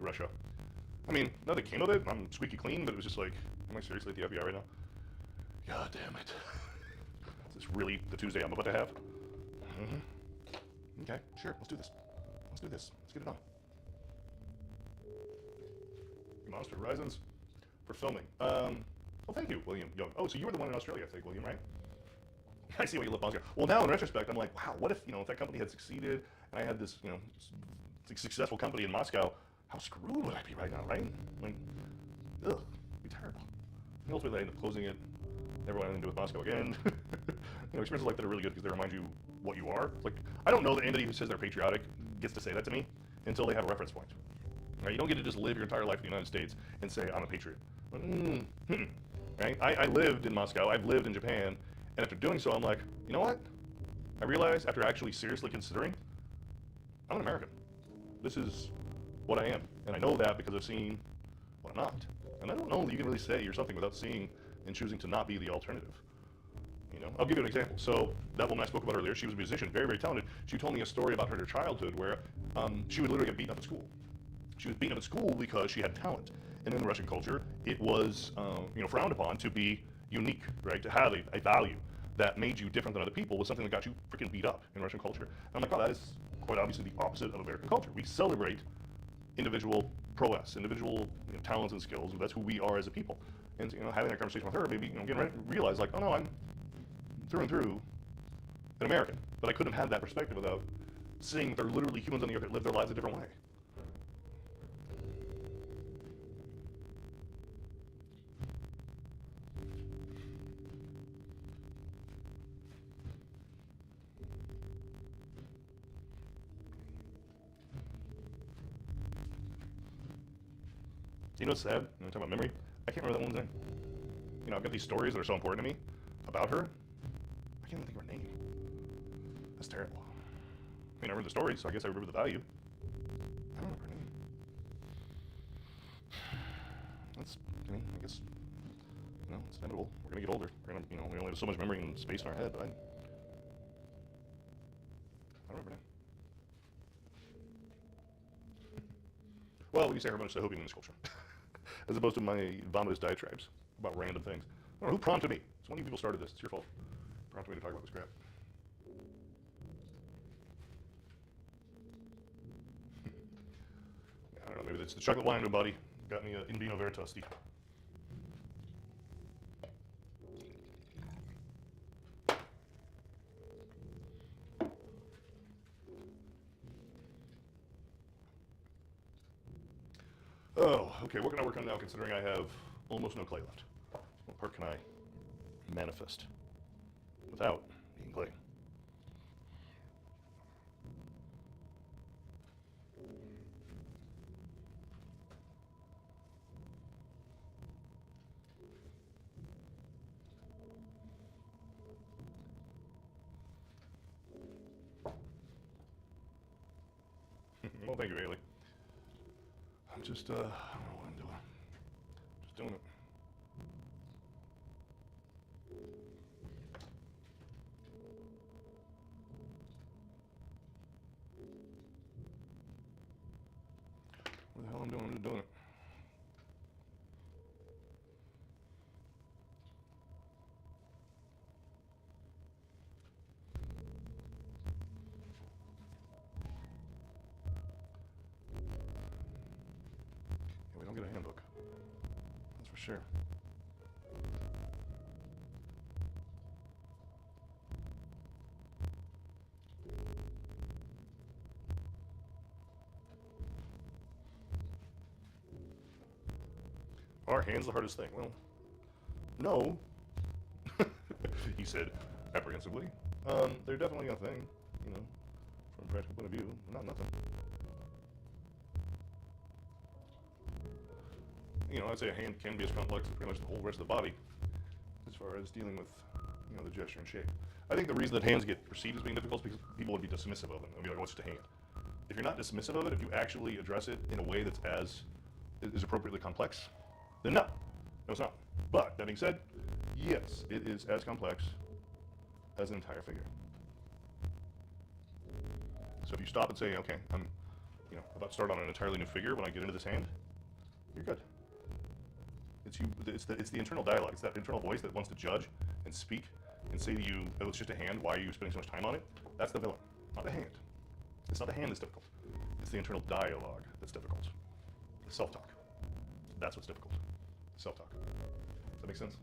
Russia. I mean, nothing came of it. I'm squeaky clean, but it was just like, am I seriously at the FBI right now? God damn it. Is this really the Tuesday I'm about to have? Mm-hmm. Okay, sure, let's do this. Let's get it on. Monster Horizons for filming. Well, thank you, William Young. Oh, so you were the one in Australia, I think, William, right? I see why you love Moscow. Well, now in retrospect, I'm like, wow, what if, if that company had succeeded and I had this, successful company in Moscow, how screwed would I be right now, right? Like, ugh, it'd be terrible. And ultimately, I ended up closing it, never wanted anything to do with Moscow again. Experiences like that are really good because they remind you what you are. Like, I don't know that anybody who says they're patriotic gets to say that to me until they have a reference point. Right? You don't get to just live your entire life in the United States and say, I'm a patriot. Right? I lived in Moscow, I've lived in Japan, and after doing so, I'm like, you know what? I realized after actually seriously considering, I'm an American. This is what I am. And I know that because I've seen what I'm not. And I don't know that you can really say you're something without seeing and choosing to not be the alternative. I'll give you an example. So that woman I spoke about earlier, she was a musician, very, very talented. She told me a story about her childhood where she would literally get beaten up at school. She was beaten up at school because she had talent. And in the Russian culture, it was frowned upon to be unique, right? To have a value that made you different than other people was something that got you freaking beat up in Russian culture. And I'm like, oh, that is quite obviously the opposite of American culture. We celebrate individual prowess, individual talents and skills. That's who we are as a people. And having that conversation with her, maybe realize like, oh no, I'm through and through an American. But I couldn't have had that perspective without seeing that there are literally humans on the earth that live their lives a different way. You know what's sad? When I talk about memory, I can't remember that woman's name. You know, I've got these stories that are so important to me about her. I can't even think of her name. That's terrible. I mean, I remember the stories, so I guess I remember the value. I don't remember her name. That's, I mean, I guess, you know, it's inevitable. We're gonna get older. We're gonna, you know, we only have so much memory and space in our head, but I don't remember her name. Well, when you say her much, I hope you mean the sculpture. As opposed to my vomitous diatribes about random things. I don't know who prompted me. It's one of you people started this. It's your fault. Prompted me to talk about this crap. I don't know, maybe it's the chocolate wine in my body. Got me in vino veritas. Oh, okay, what can I work on now considering I have almost no clay left? What part can I manifest without being clay? Well, thank you, Haley. I'm just, I don't know what I'm doing. Just doing it. What the hell I'm doing? I'm just doing it. Yeah, we don't get a handbook. That's for sure. Are hands the hardest thing? Well, no. He said apprehensively. They're definitely a thing, you know, from a practical point of view. Not nothing. You know, I'd say a hand can be as complex as pretty much the whole rest of the body as far as dealing with, you know, the gesture and shape. I think the reason that hands get perceived as being difficult is because people would be dismissive of them. They'd be like, what's just a hand? If you're not dismissive of it, if you actually address it in a way that's is appropriately complex, then no, it's not. But that being said, yes, it is as complex as an entire figure. So if you stop and say, okay, I'm, you know, about to start on an entirely new figure when I get into this hand, you're good. It's the internal dialogue. It's that internal voice that wants to judge and speak and say to you, oh, it's just a hand. Why are you spending so much time on it? That's the villain, not the hand. It's not the hand that's difficult. It's the internal dialogue that's difficult. Self-talk. That's what's difficult. Self-talk. Does that make sense?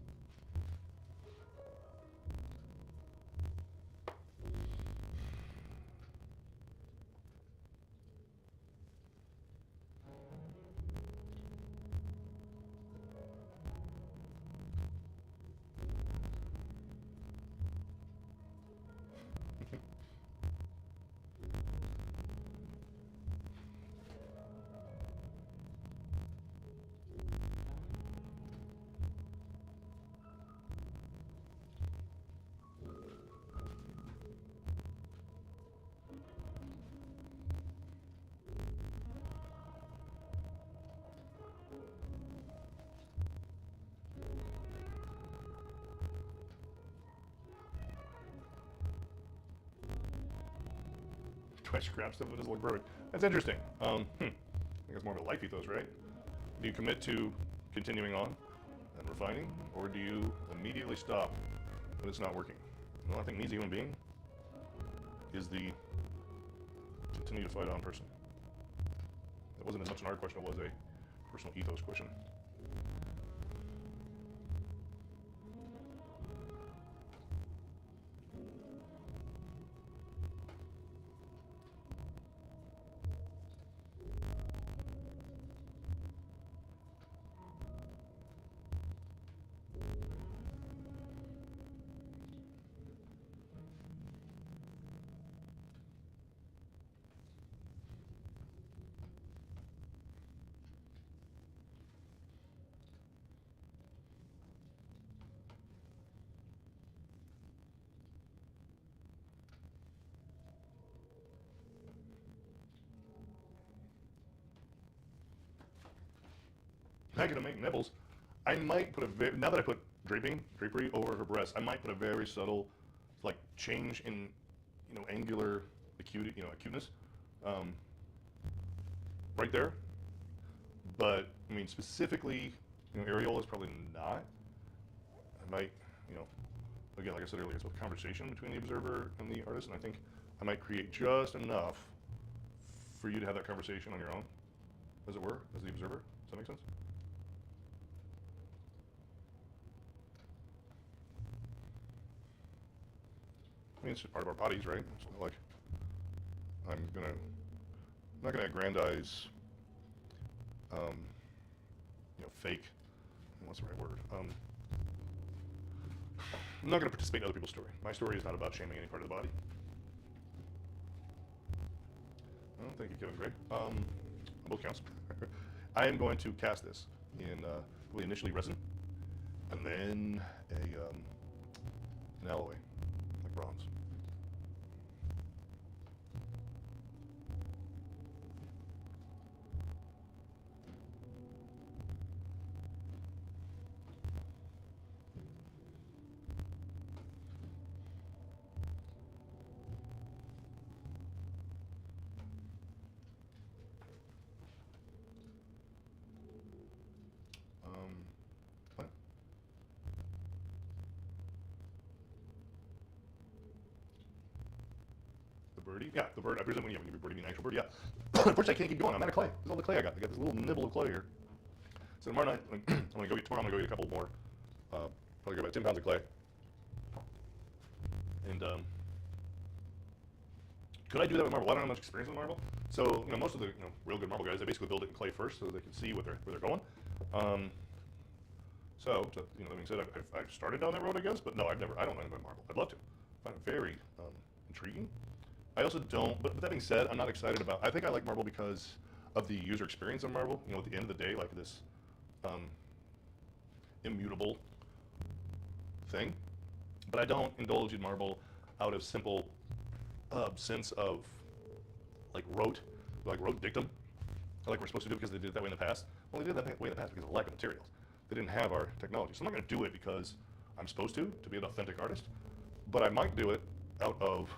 Do I scrap stuff that doesn't look perfect? That's interesting. I think it's more of a life ethos, right? Do you commit to continuing on and refining, or do you immediately stop when it's not working? Well, I think me as a human being is the continue to fight on person. It wasn't as much an art question, it was a personal ethos question. not gonna make nipples. I might put now that I put drapery over her breast, I might put a very subtle, like, change in, angular acuteness, right there. But I mean, specifically, areola is probably not. I might, again, like I said earlier, it's a conversation between the observer and the artist, and I think I might create just enough for you to have that conversation on your own, as it were, as the observer. Does that make sense? I mean, it's just part of our bodies, right? It's not like I'm not gonna aggrandize, fake. What's the right word? I'm not gonna participate in other people's story. My story is not about shaming any part of the body. Oh, thank you, Kevin Gray. Both counts. I am going to cast this in initially resin, and then an alloy, like bronze. What? The birdie? Yeah, the bird. I presume when you birdie mean actual bird. Yeah. Unfortunately, I can't keep going. I'm out of clay. This is all the clay I got. I got this little nibble of clay here. So tomorrow night, I'm gonna go get a couple more. Probably get about 10 pounds of clay. And could I do that with marble? I don't have much experience with marble. So most of the real good marble guys, they basically build it in clay first so they can see where they're going. So that being said, I've started down that road, I guess, but no, I don't know anything about marble. I'd love to. I find it very intriguing. I also don't, but with that being said, I'm not excited about, I think I like marble because of the user experience of marble. At the end of the day, like this immutable thing. But I don't indulge in marble out of simple sense of like rote dictum, like we're supposed to do because they did it that way in the past. Well, they did it that way in the past because of lack of materials. They didn't have our technology. So I'm not going to do it because I'm supposed to be an authentic artist, but I might do it out of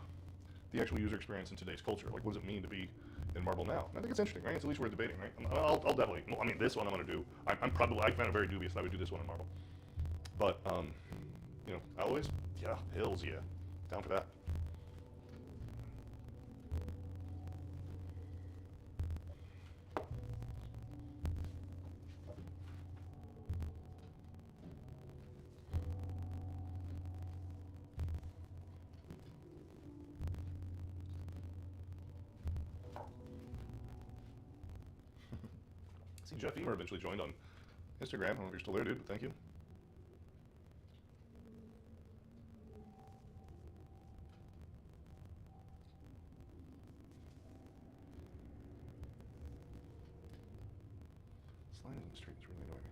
the actual user experience in today's culture. Like, what does it mean to be in marble now? And I think it's interesting, right? It's at least worth debating, right? I'll definitely, this one I'm going to do. I find it very dubious that I would do this one in marble. But, alloys? Yeah, hills, yeah. Down for that. See, Jeff Emer eventually joined on Instagram. I don't know if you're still there, dude, but thank you. This line isn't straight. It's really annoying me.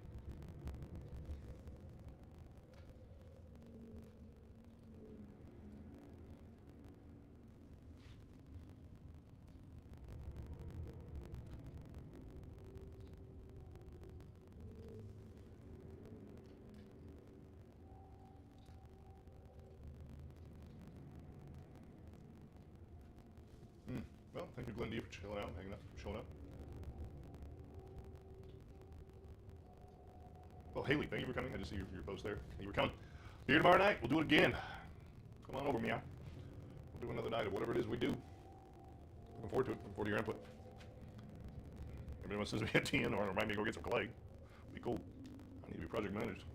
Well, thank you, Glenn D, for chilling out, hanging up, showing up. Well, Haley, thank you for coming. I just see your post there. Thank you for coming. Be here tomorrow night. We'll do it again. Come on over, meow. We'll do another night of whatever it is we do. Looking forward to it. Looking forward to your input. If anyone says we had 10 or remind me to go get some clay, it'd be cool. I need to be project managed.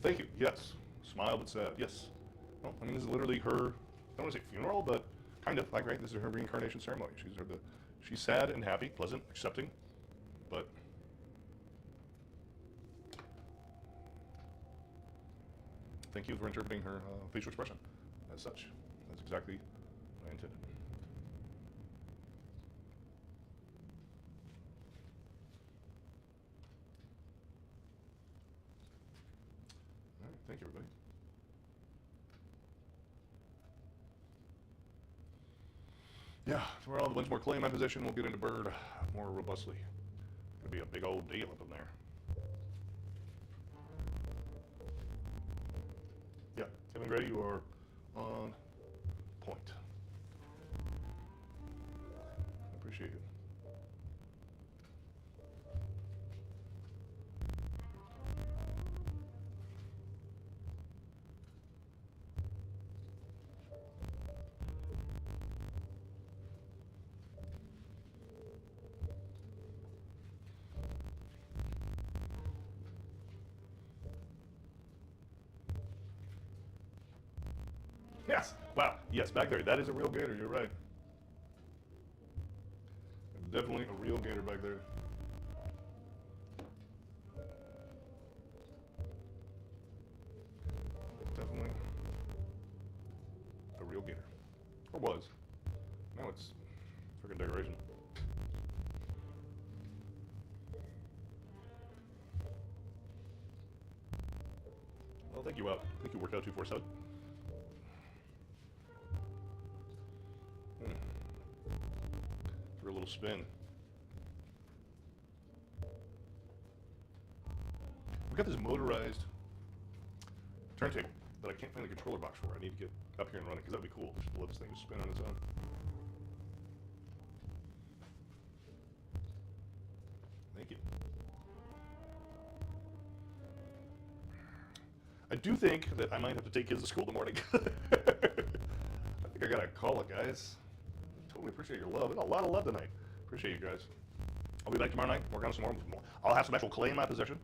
Thank you. Yes. Smile but sad. Yes. Well, I mean, this is literally her, I don't want to say funeral, but kind of, like, right? This is her reincarnation ceremony. She's sad and happy, pleasant, accepting, but thank you for interpreting her facial expression as such. That's exactly what I intended. All right, thank you, everybody. Yeah, tomorrow, once more clay in my possession, we'll get into bird more robustly. It'll be a big old deal up in there. Yeah, Kevin Gray, you are on point. I appreciate it. Yes. Wow. Yes, back there. That is a real gator. You're right. Definitely a real gator back there. Definitely a real gator. Or was. Now it's freaking decoration. Well, thank you, thank you, Workout 247. For a little spin. We got this motorized turntable that I can't find a controller box for. I need to get up here and run it because that'd be cool. Just let this thing just spin on its own. Thank you. I do think that I might have to take kids to school in the morning. I think I gotta call it, guys. Totally appreciate your love. There's a lot of love tonight. Appreciate you guys. I'll be back tomorrow night, work on some more. I'll have some actual clay in my possession.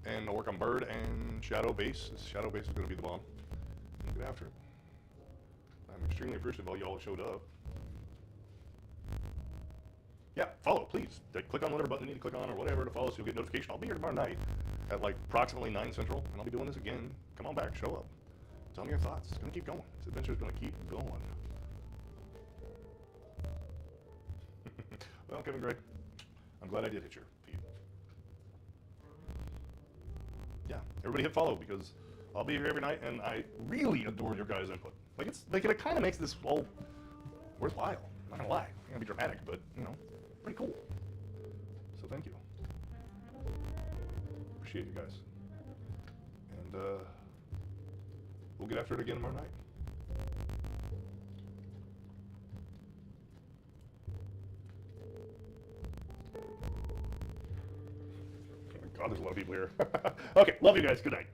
And I'll work on bird and shadow base. This shadow base is going to be the bomb. And get after it. I'm extremely appreciative of all y'all that showed up. Yeah, follow, please. Click on whatever button you need to click on or whatever to follow so you'll get notification. I'll be here tomorrow night at like approximately 9 Central, and I'll be doing this again. Come on back, show up. Tell me your thoughts. It's going to keep going. This adventure is going to keep going. Well, Kevin Gray, I'm glad I did hit your feed. Yeah, everybody hit follow because I'll be here every night, and I really adore your guys' input. Like it kind of makes this all worthwhile. I'm not gonna lie, I'm gonna be dramatic, but you know, pretty cool. So thank you. Appreciate you guys, and we'll get after it again tomorrow night. God, there's a lot of people here. Okay, love you guys. Good night.